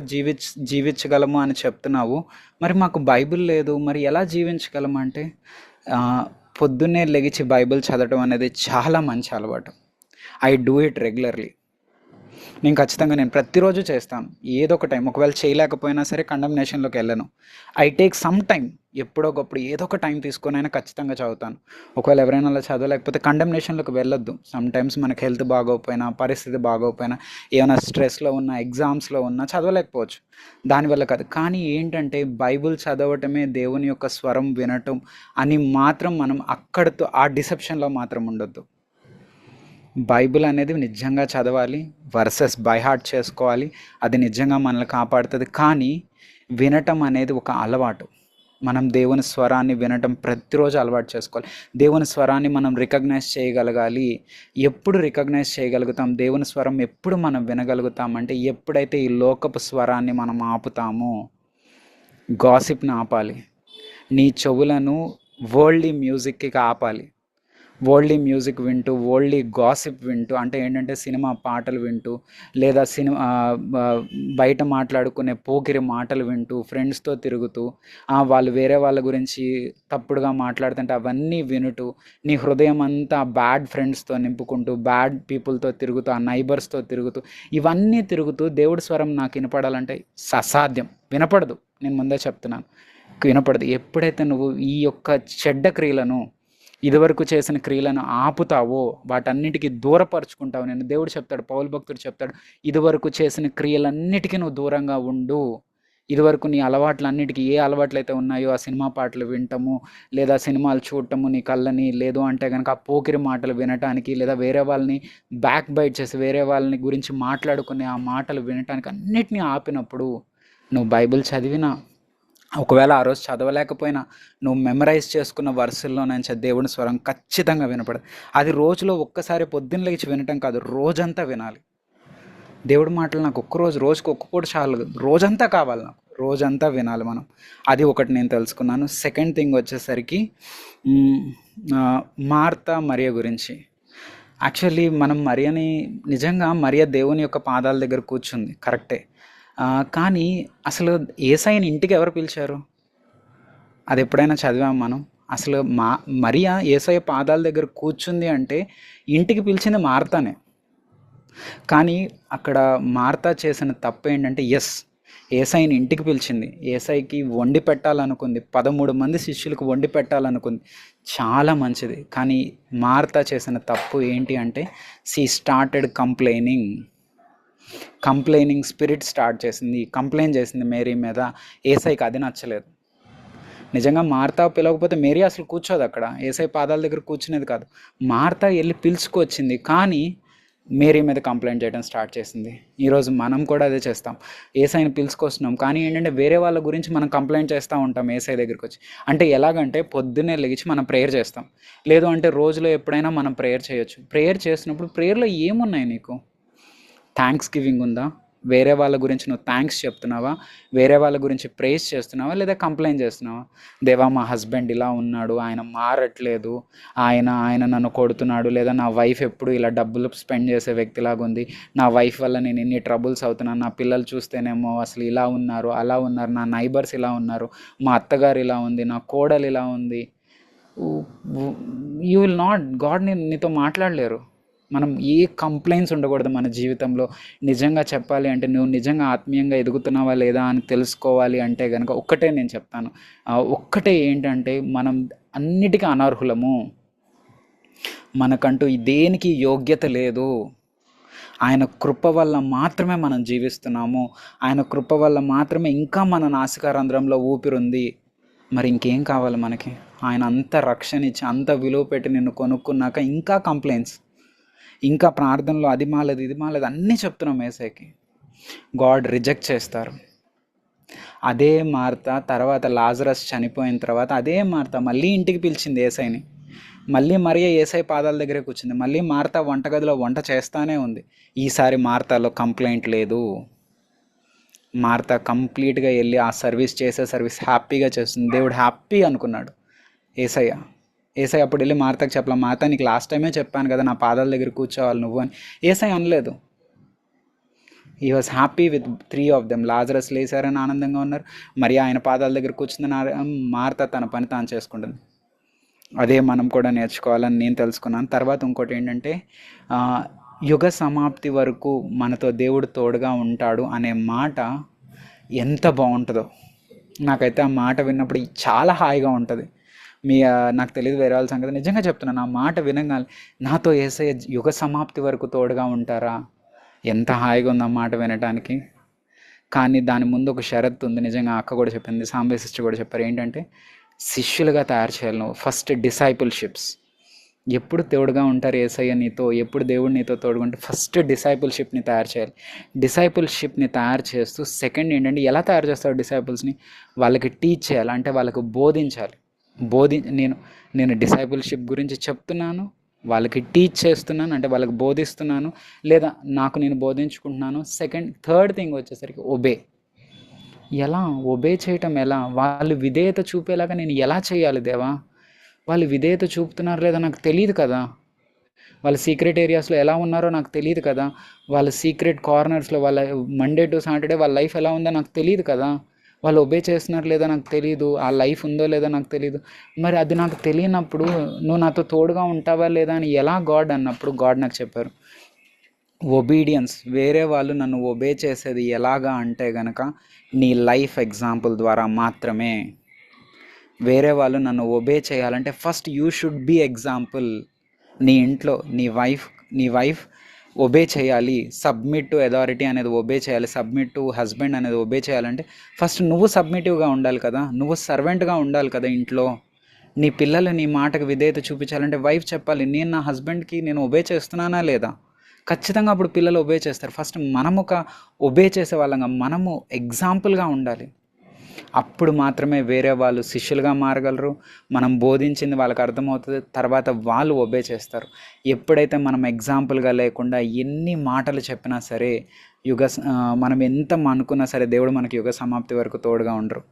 జీవించగలము అని చెప్తున్నావు, మరి మాకు బైబిల్ లేదు, మరి ఎలా జీవించగలము అంటే పొద్దున్నే లెగిచి బైబిల్ చదవటం అనేది చాలా మంచి అలవాటు. I do it regularly. నేను ప్రతిరోజు చేస్తాను ఏదో ఒక టైం. ఒకవేళ చేయలేకపోయినా సరే కండమ్నేషన్లోకి వెళ్ళను. ఐ టేక్ సమ్ టైం, ఎప్పుడో ఒకప్పుడు ఏదో ఒక టైం తీసుకొని అయినా ఖచ్చితంగా చదువుతాను. ఒకవేళ ఎవరైనా అలా చదవలేకపోతే కండమ్నేషన్లోకి వెళ్ళొద్దు. సమ్ టైమ్స్ మనకు హెల్త్ బాగోకపోయినా, పరిస్థితి బాగోకపోయినా, ఏమైనా స్ట్రెస్లో ఉన్నా, ఎగ్జామ్స్లో ఉన్నా చదవలేకపోవచ్చు, దానివల్ల కాదు. కానీ ఏంటంటే బైబిల్ చదవటమే దేవుని యొక్క స్వరం వినటం అని మాత్రం మనం అక్కడితో ఆ డిసెప్షన్లో మాత్రం ఉండొద్దు. బైబిల్ అనేది నిజంగా చదవాలి, వర్సెస్ బై హార్ట్ చేసుకోవాలి, అది నిజంగా మనల్ని కాపాడుతుంది. కానీ వినటం అనేది ఒక అలవాటు. మనం దేవుని స్వరాన్ని వినటం ప్రతిరోజు అలవాటు చేసుకోవాలి. దేవుని స్వరాన్ని మనం రికగ్నైజ్ చేయగలగాలి. ఎప్పుడు రికగ్నైజ్ చేయగలుగుతాం దేవుని స్వరం, ఎప్పుడు మనం వినగలుగుతామంటే ఎప్పుడైతే ఈ లోకపు స్వరాన్ని మనం ఆపుతామో. గాసిప్ని ఆపాలి, నీ చెవులను వరల్డ్లీ మ్యూజిక్కి ఆపాలి. వరల్డ్లీ మ్యూజిక్ వింటూ, వరల్డ్లీ గాసిప్ వింటూ, అంటే ఏంటంటే సినిమా పాటలు వింటూ, లేదా బయట మాట్లాడుకునే పోకిరి మాటలు వింటూ, ఫ్రెండ్స్తో తిరుగుతూ, వాళ్ళు వేరే వాళ్ళ గురించి తప్పుడుగా మాట్లాడుతుంటే అవన్నీ వినుటూ, నీ హృదయం అంతా బ్యాడ్ ఫ్రెండ్స్తో నింపుకుంటూ, బ్యాడ్ పీపుల్తో తిరుగుతూ, ఆ నైబర్స్తో తిరుగుతూ, ఇవన్నీ తిరుగుతూ దేవుడి స్వరం నాకు వినపడాలంటే అసాధ్యం. వినపడదు, నేను ముందే చెప్తున్నాను, వినపడదు. ఎప్పుడైతే నువ్వు ఈ యొక్క చెడ్డ క్రియలను, ఇదివరకు చేసిన క్రియలను ఆపుతావో, వాటన్నిటికీ దూరపరుచుకుంటావు. నేను దేవుడు చెప్తాడు, పౌలు భక్తుడు చెప్తాడు, ఇదివరకు చేసిన క్రియలన్నిటికీ నువ్వు దూరంగా ఉండు. ఇదివరకు నీ అలవాట్లన్నిటికీ ఏ అలవాట్లు అయితే ఉన్నాయో, ఆ సినిమా పాటలు వినటము, లేదా సినిమాలు చూడటము నీ కళ్ళని, లేదు అంటే కనుక ఆ పోకిరి మాటలు వినటానికి, లేదా వేరే వాళ్ళని బ్యాక్ బైట్ చేసి వేరే వాళ్ళని గురించి మాట్లాడుకునే ఆ మాటలు వినటానికి అన్నిటినీ ఆపినప్పుడు, నువ్వు బైబిల్ చదివినా, ఒకవేళ ఆ రోజు చదవలేకపోయినా నువ్వు మెమరైజ్ చేసుకున్న వర్సుల్లో నుంచి దేవుని స్వరం ఖచ్చితంగా వినపడదు. అది రోజులో ఒక్కసారి పొద్దున్న లేచి వినటం కాదు, రోజంతా వినాలి. దేవుడి మాటలు నాకు రోజుకి ఒక్క పూట చాలు, రోజంతా కావాలి నాకు, రోజంతా వినాలి మనం. అది ఒకటి నేను తెలుసుకున్నాను. సెకండ్ థింగ్ వచ్చేసరికి మార్తా మరియ గురించి. యాక్చువల్లీ మనం మరియని, నిజంగా మరియ దేవుని యొక్క పాదాల దగ్గర కూర్చుంది, కరెక్టే. కానీ అసలు యేసయ్యని ఇంటికి ఎవరు పిలిచారు? అది ఎప్పుడైనా చదివాము మనం? అసలు మరియ యేసయ్య పాదాల దగ్గర కూర్చుంది అంటే ఇంటికి పిలిచింది మార్తానే. కానీ అక్కడ మార్తా చేసిన తప్పు ఏంటంటే, యేసయ్యని ఇంటికి పిలిచింది, యేసయ్యకి వండి పెట్టాలనుకుంది, 13 మంది శిష్యులకు వండి పెట్టాలనుకుంది, చాలా మంచిది. కానీ మార్తా చేసిన తప్పు ఏంటి అంటే, she started complaining spirit start చేసింది, కంప్లైంట్ చేసింది మేరీ మీద. యేసయ్యకి అది నచ్చలేదు. నిజంగా మార్తా పిలవకపోతే మేరీ అసలు కూర్చోదు అక్కడ, యేసయ్య పాదాల దగ్గర కూర్చునేది కాదు. మార్తా వెళ్ళి పిలుచుకొచ్చింది, కానీ మేరీ మీద కంప్లైంట్ చేయడం స్టార్ట్ చేసింది. ఈరోజు మనం కూడా అదే చేస్తాం, యేసయ్యని పిలుచుకొస్తున్నాం, కానీ ఏంటంటే వేరే వాళ్ళ గురించి మనం కంప్లైంట్ చేస్తూ ఉంటాం యేసయ్య దగ్గరికి వచ్చి. అంటే ఎలాగంటే పొద్దున్నే లెగిచి మనం ప్రేయర్ చేస్తాం, లేదు అంటే రోజులో ఎప్పుడైనా మనం ప్రేయర్ చేయొచ్చు. ప్రేయర్ చేసినప్పుడు ప్రేయర్లో ఏమున్నాయి నీకు? థ్యాంక్స్ గివింగ్ ఉందా? వేరే వాళ్ళ గురించి నువ్వు థ్యాంక్స్ చెప్తున్నావా? వేరే వాళ్ళ గురించి ప్రేస్ చేస్తున్నావా? లేదా కంప్లైంట్ చేస్తున్నావా? దేవా మా హస్బెండ్ ఇలా ఉన్నాడు, ఆయన మారట్లేదు, ఆయన నన్ను కొడుతున్నాడు, లేదా నా వైఫ్ ఎప్పుడు ఇలా డబ్బులు స్పెండ్ చేసే వ్యక్తిలాగా ఉంది, నా వైఫ్ వల్ల నేను ఇన్ని ట్రబుల్స్ అవుతున్నాను, నా పిల్లలు చూస్తేనేమో అసలు ఇలా ఉన్నారు, అలా ఉన్నారు, నా నైబర్స్ ఇలా ఉన్నారు, మా అత్తగారు ఇలా ఉంది, నా కోడలు ఇలా ఉంది. యూ విల్ నాట్, గాడ్ నీతో మాట్లాడలేరు. మనం ఏ కంప్లైంట్స్ ఉండకూడదు మన జీవితంలో. నిజంగా చెప్పాలి అంటే నువ్వు నిజంగా ఆత్మీయంగా ఎదుగుతున్నావా లేదా అని తెలుసుకోవాలి అంటే కనుక ఒక్కటే నేను చెప్తాను. ఒక్కటే ఏంటంటే మనం అన్నిటికీ అనర్హులము. మనకంటూ దేనికి యోగ్యత లేదు. ఆయన కృప వల్ల మాత్రమే మనం జీవిస్తున్నాము. ఆయన కృప వల్ల మాత్రమే ఇంకా మన నాసికారంధ్రంలో ఊపిరుంది. మరి ఇంకేం కావాలి మనకి? ఆయన అంత రక్షణ ఇచ్చి అంత విలువ పెట్టి నిన్ను కొనుక్కున్నాక ఇంకా కంప్లైంట్స్, ఇంకా ప్రార్థనలో అది మాలేదు ఇది మాలేదు అన్నీ చెప్తున్నాం యేసయ్యకి. గాడ్ రిజెక్ట్ చేస్తారు. అదే మార్త తర్వాత లాజరస్ చనిపోయిన తర్వాత అదే మార్త మళ్ళీ ఇంటికి పిలిచింది యేసయ్యని. మళ్ళీ మరియ యేసయ్య పాదాల దగ్గరే కూర్చుంది. మళ్ళీ మార్త వంటగదిలో వంట చేస్తానే ఉంది. ఈసారి మార్తలో కంప్లైంట్ లేదు. మార్త కంప్లీట్గా వెళ్ళి ఆ సర్వీస్ హ్యాపీగా చేస్తుంది. దేవుడు హ్యాపీ అనుకున్నాడు. ఏసయ్య అప్పుడు వెళ్ళి మార్తకు చెప్పలా, మార్త నీకు లాస్ట్ టైమే చెప్పాను కదా నా పాదాల దగ్గర కూర్చోవాలి నువ్వు అని. ఏసయ్య అనలేదు. He was happy with 3 of them. Lazarus లేసారని ఆనందంగా ఉన్నారు. మరి ఆయన పాదాల దగ్గర కూర్చుందని మార్త తన పని తాను చేసుకుంటుంది. అదే మనం కూడా నేర్చుకోవాలని నేను తెలుసుకున్నాను. తర్వాత ఇంకోటి ఏంటంటే యుగ సమాప్తి వరకు మనతో దేవుడు తోడుగా ఉంటాడు అనే మాట ఎంత బాగుంటుందో. నాకైతే ఆ మాట విన్నప్పుడు చాలా హాయిగా ఉంటుంది. నాకు తెలియదు వేరే వాళ్ళ సంగతి, నిజంగా చెప్తున్నాను. ఆ మాట వినగానే నాతో యేసయ్య యుగ సమాప్తి వరకు తోడుగా ఉంటారా, ఎంత హాయిగా ఉంది ఆ మాట వినటానికి. కానీ దాని ముందు ఒక షరతు ఉంది. నిజంగా అక్క కూడా చెప్పింది, సాంబే సిస్టర్ కూడా చెప్పారు. ఏంటంటే శిష్యులుగా తయారు చేయాలి నువ్వు. ఫస్ట్ డిసైపుల్షిప్స్. ఎప్పుడు తోడుగా ఉంటారు యేసయ్య నీతో, ఎప్పుడు దేవుడు నీతో తోడుకుంటే ఫస్ట్ డిసైపుల్షిప్ని తయారు చేయాలి. డిసైపుల్షిప్ని తయారు చేస్తూ సెకండ్ ఏంటంటే ఎలా తయారు చేస్తావు డిసైపుల్స్ని, వాళ్ళకి టీచ్ చేయాలి, అంటే వాళ్ళకు బోధించాలి. నేను డిసైపుల్షిప్ గురించి చెప్తున్నాను, వాళ్ళకి టీచ్ చేస్తున్నాను, అంటే వాళ్ళకి బోధిస్తున్నాను, లేదా నాకు నేను బోధించుకుంటున్నాను. థర్డ్ థింగ్ వచ్చేసరికి ఎలా ఒబే చేయటం, ఎలా వాళ్ళు విధేయత చూపేలాగా నేను ఎలా చేయాలి దేవా. వాళ్ళు విధేయత చూపుతున్నారు లేదా నాకు తెలియదు కదా. వాళ్ళ సీక్రెట్ ఏరియాస్లో ఎలా ఉన్నారో నాకు తెలియదు కదా. వాళ్ళ సీక్రెట్ కార్నర్స్లో వాళ్ళ మండే టు సాటర్డే వాళ్ళ లైఫ్ ఎలా ఉందో నాకు తెలియదు కదా. వాళ్ళు ఒబే చేస్తున్నారు లేదా నాకు తెలియదు. ఆ లైఫ్ ఉందో లేదో నాకు తెలియదు. మరి అది నాకు తెలియనప్పుడు నువ్వు నాతో తోడుగా ఉంటావా లేదా అని ఎలా గాడ్ అన్నప్పుడు గాడ్ నాకు చెప్పారు, ఒబీడియన్స్. వేరే వాళ్ళు నన్ను ఒబే చేసేది ఎలాగా అంటే గనక నీ లైఫ్ ఎగ్జాంపుల్ ద్వారా మాత్రమే. వేరే వాళ్ళు నన్ను ఒబే చేయాలంటే first you should be example. నీ ఇంట్లో నీ వైఫ్ ఒబే చేయాలి, సబ్మిట్ టు అథారిటీ అనేది ఒబే చేయాలి, సబ్మిట్ టు హస్బెండ్ అనేది ఒబే చేయాలంటే ఫస్ట్ నువ్వు సబ్మిటివ్గా ఉండాలి కదా, నువ్వు సర్వెంట్గా ఉండాలి కదా ఇంట్లో. నీ పిల్లలు నీ మాటకు విధేయత చూపించాలంటే వైఫ్ చెప్పాలి, నేను నా హస్బెండ్కి నేను ఒబే చేస్తున్నానా లేదా. ఖచ్చితంగా అప్పుడు పిల్లలు ఒబే చేస్తారు. ఫస్ట్ మనము ఒక ఒబే చేసే వాళ్ళంగా మనము ఎగ్జాంపుల్గా ఉండాలి. అప్పుడు మాత్రమే వేరే వాళ్ళు శిష్యులుగా మారగలరు. మనం బోధించింది వాళ్ళకి అర్థమవుతుంది, తర్వాత వాళ్ళు ఒబే చేస్తారు. ఎప్పుడైతే మనం ఎగ్జాంపుల్గా లేకుండా ఎన్ని మాటలు చెప్పినా సరే, మనం ఎంత అనుకున్నా సరే దేవుడు మనకి యుగ సమాప్తి వరకు తోడుగా ఉండరు.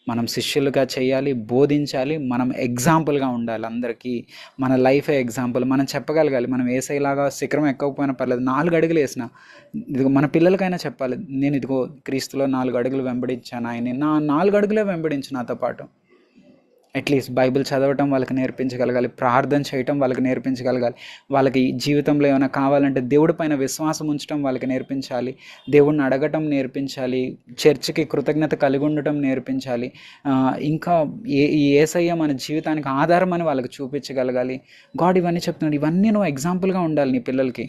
మనం శిష్యులుగా చేయాలి, బోధించాలి, మనం ఎగ్జాంపుల్గా ఉండాలి అందరికీ. మన లైఫే ఎగ్జాంపుల్. మనం చెప్పగలగాలి, మనం ఏసైలాగా శిఖరం ఎక్కకపోయినా పర్లేదు, 4 అడుగులు వేసిన ఇదిగో మన పిల్లలకైనా చెప్పాలి, నేను ఇదిగో క్రీస్తులో 4 అడుగులు వెంబడించాను, ఆయన నా 4 అడుగులే వెంబడించు నాతో పాటు. అట్లీస్ట్ బైబిల్ చదవటం వాళ్ళకి నేర్పించగలగాలి, ప్రార్థన చేయటం వాళ్ళకి నేర్పించగలగాలి, వాళ్ళకి జీవితంలో ఏమైనా కావాలంటే దేవుడి పైన విశ్వాసం ఉంచడం వాళ్ళకి నేర్పించాలి, దేవుడిని అడగటం నేర్పించాలి, చర్చికి కృతజ్ఞత కలిగి ఉండటం నేర్పించాలి. ఇంకా యేసయ్య మన జీవితానికి ఆధారం అని వాళ్ళకి చూపించగలగాలి. గాడ్ ఇవన్నీ చెప్తున్నాడు. ఇవన్నీ నువ్వు ఎగ్జాంపుల్గా ఉండాలి నీ పిల్లలకి.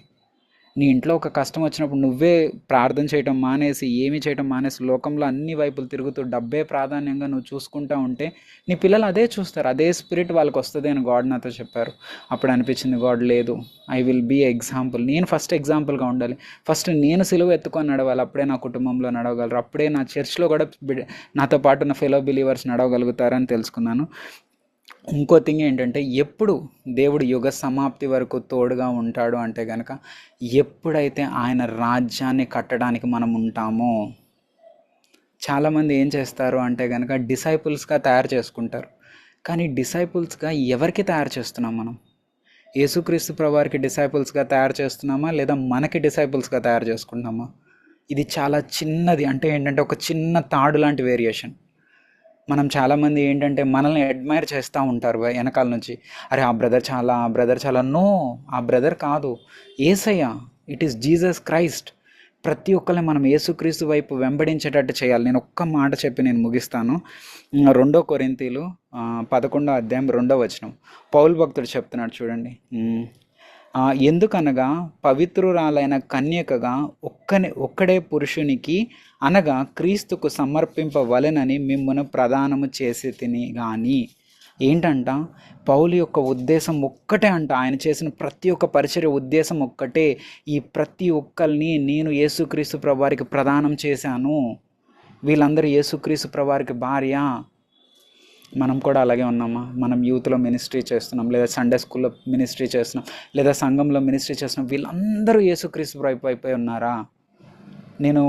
నీ ఇంట్లో ఒక కష్టం వచ్చినప్పుడు నువ్వే ప్రార్థన చేయటం మానేసి, ఏమి చేయటం మానేసి, లోకంలో అన్ని వైపులు తిరుగుతూ డబ్బే ప్రాధాన్యంగా నువ్వు చూసుకుంటూ ఉంటే నీ పిల్లలు అదే చూస్తారు. అదే స్పిరిట్ వాళ్ళకి వస్తుంది అని గాడ్ నాతో చెప్పారు. అప్పుడు అనిపించింది, గాడ్ లేదు, ఐ విల్ బీ ఎగ్జాంపుల్. నేను ఫస్ట్ ఎగ్జాంపుల్గా ఉండాలి. ఫస్ట్ నేను సిలువ ఎత్తుకొని నడవాలి, అప్పుడే నా కుటుంబంలో నడవగలరు, అప్పుడే నా చర్చ్లో కూడా నాతో పాటు ఉన్న ఫెలో బిలీవర్స్ నడవగలుగుతారని తెలుసుకున్నాను. ఇంకో థింగ్ ఏంటంటే, ఎప్పుడు దేవుడు యుగ సమాప్తి వరకు తోడుగా ఉంటాడు అంటే కనుక ఎప్పుడైతే ఆయన రాజ్యాన్ని కట్టడానికి మనం ఉంటామో. చాలామంది ఏం చేస్తారు అంటే కనుక డిసైపుల్స్గా తయారు చేసుకుంటారు. కానీ డిసైపుల్స్గా ఎవరికి తయారు చేస్తున్నాం మనం? యేసుక్రీస్తు ప్రభువారికి డిసైపుల్స్గా తయారు చేస్తున్నామా, లేదా మనకి డిసైపుల్స్గా తయారు చేసుకుంటున్నామా? ఇది చాలా చిన్నది, అంటే ఏంటంటే ఒక చిన్న తాడు లాంటి వేరియేషన్. మనం చాలామంది ఏంటంటే మనల్ని అడ్మైర్ చేస్తూ ఉంటారు వెనకాల నుంచి. అరే ఆ బ్రదర్ చాలా నో, ఆ బ్రదర్ కాదు, యేసయ్య, ఇట్ ఈస్ జీసస్ క్రైస్ట్. ప్రతి ఒక్కరిని మనం యేసుక్రీస్తు వైపు వెంబడించేటట్టు చేయాలి. నేను ఒక్క మాట చెప్పి నేను ముగిస్తాను. 2 కొరింథీలు 11వ అధ్యాయం 2వ వచనం పౌలు భక్తుడు చెప్తున్నాడు చూడండి. ఎందుకనగా పవిత్రురాలైన కన్యకగా ఒక్కడే పురుషునికి అనగా క్రీస్తుకు సమర్పింపవలెనని మిమ్మును ప్రదానము చేసి తిని. కానీ ఏంటంట, పౌలు యొక్క ఉద్దేశం ఒక్కటే అంట. ఆయన చేసిన ప్రతి ఒక్క పరిచర్య ఉద్దేశం ఒక్కటే, ఈ ప్రతి ఒక్కరిని నేను యేసుక్రీస్తు ప్రభువారికి ప్రదానం చేశాను, వీళ్ళందరూ యేసుక్రీస్తు ప్రభువారికి భార్య. మనం కూడా అలాగే ఉన్నామా? మనం యూత్లో మినిస్ట్రీ చేస్తున్నాం, లేదా సండే స్కూల్లో మినిస్ట్రీ చేస్తున్నాం, లేదా సంఘంలో మినిస్ట్రీ చేస్తున్నాం, వీళ్ళందరూ యేసుక్రీస్తు ప్రభు అయిపోయి ఉన్నారా? నేను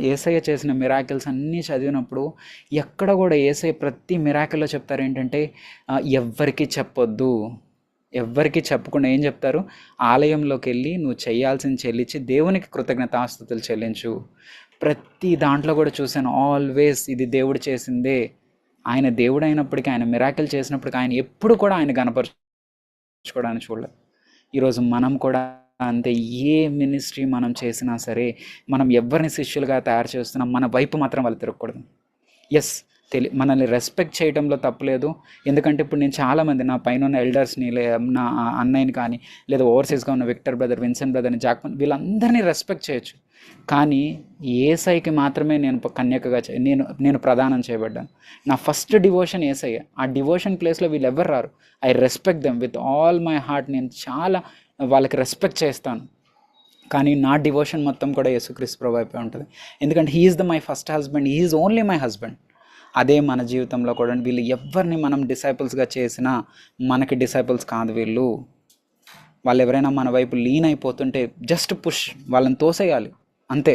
యేసయ్య చేసిన మిరాకిల్స్ అన్నీ చదివినప్పుడు ఎక్కడ కూడా యేసయ్య ప్రతి మిరాకిల్లో చెప్తారు ఏంటంటే, ఎవ్వరికీ చెప్పొద్దు. ఎవ్వరికీ చెప్పకుండా ఏం చెప్తారు? ఆలయంలోకి వెళ్ళి నువ్వు చేయాల్సింది చెల్లించి దేవునికి కృతజ్ఞతాస్తుతులు చెల్లించు. ప్రతి దాంట్లో కూడా చూశాను, ఆల్వేస్ ఇది దేవుడు చేసిందే. ఆయన దేవుడు అయినప్పటికీ, ఆయన మిరాకిల్ చేసినప్పటికీ ఆయన ఎప్పుడు కూడా ఆయన గణపరచుకోవడానికి చూడలేదు. ఈరోజు మనం కూడా అంతే. ఏ మినిస్ట్రీ మనం చేసినా సరే, మనం ఎవరిని శిష్యులుగా తయారు చేస్తున్నాం, మన వైపు మాత్రం వాళ్ళు తిరగకూడదు. ఎస్, మనల్ని రెస్పెక్ట్ చేయడంలో తప్పలేదు. ఎందుకంటే ఇప్పుడు నేను చాలామంది నా పైన ఉన్న ఎల్డర్స్ని, నా అన్నయ్యని కానీ, లేదా ఓవర్సీస్గా ఉన్న విక్టర్ బ్రదర్, విన్సెంట్ బ్రదర్ని, జాక్మన్, వీళ్ళందరినీ రెస్పెక్ట్ చేయొచ్చు. కానీ యేసయ్యకి మాత్రమే నేను కన్యకగా నేను ప్రదానం చేయబడ్డాను. నా ఫస్ట్ డివోషన్ యేసయ్య. ఆ డివోషన్ ప్లేస్లో వీళ్ళు ఎవరు రారు. I respect them with all my heart. నేను చాలా వాళ్ళకి రెస్పెక్ట్ చేస్తాను. కానీ నా డివోషన్ మొత్తం కూడా యేసుక్రీస్తు ప్రభు అయిపోయి ఉంటుంది. ఎందుకంటే he is my first husband, he is only my husband. అదే మన జీవితంలో కూడా వీళ్ళు ఎవరిని మనం డిసైపుల్స్గా చేసినా మనకి డిసైపుల్స్ కాదు వీళ్ళు. వాళ్ళు ఎవరైనా మన వైపు లీన్ అయిపోతుంటే జస్ట్ పుష్, వాళ్ళని తోసేయాలి అంతే.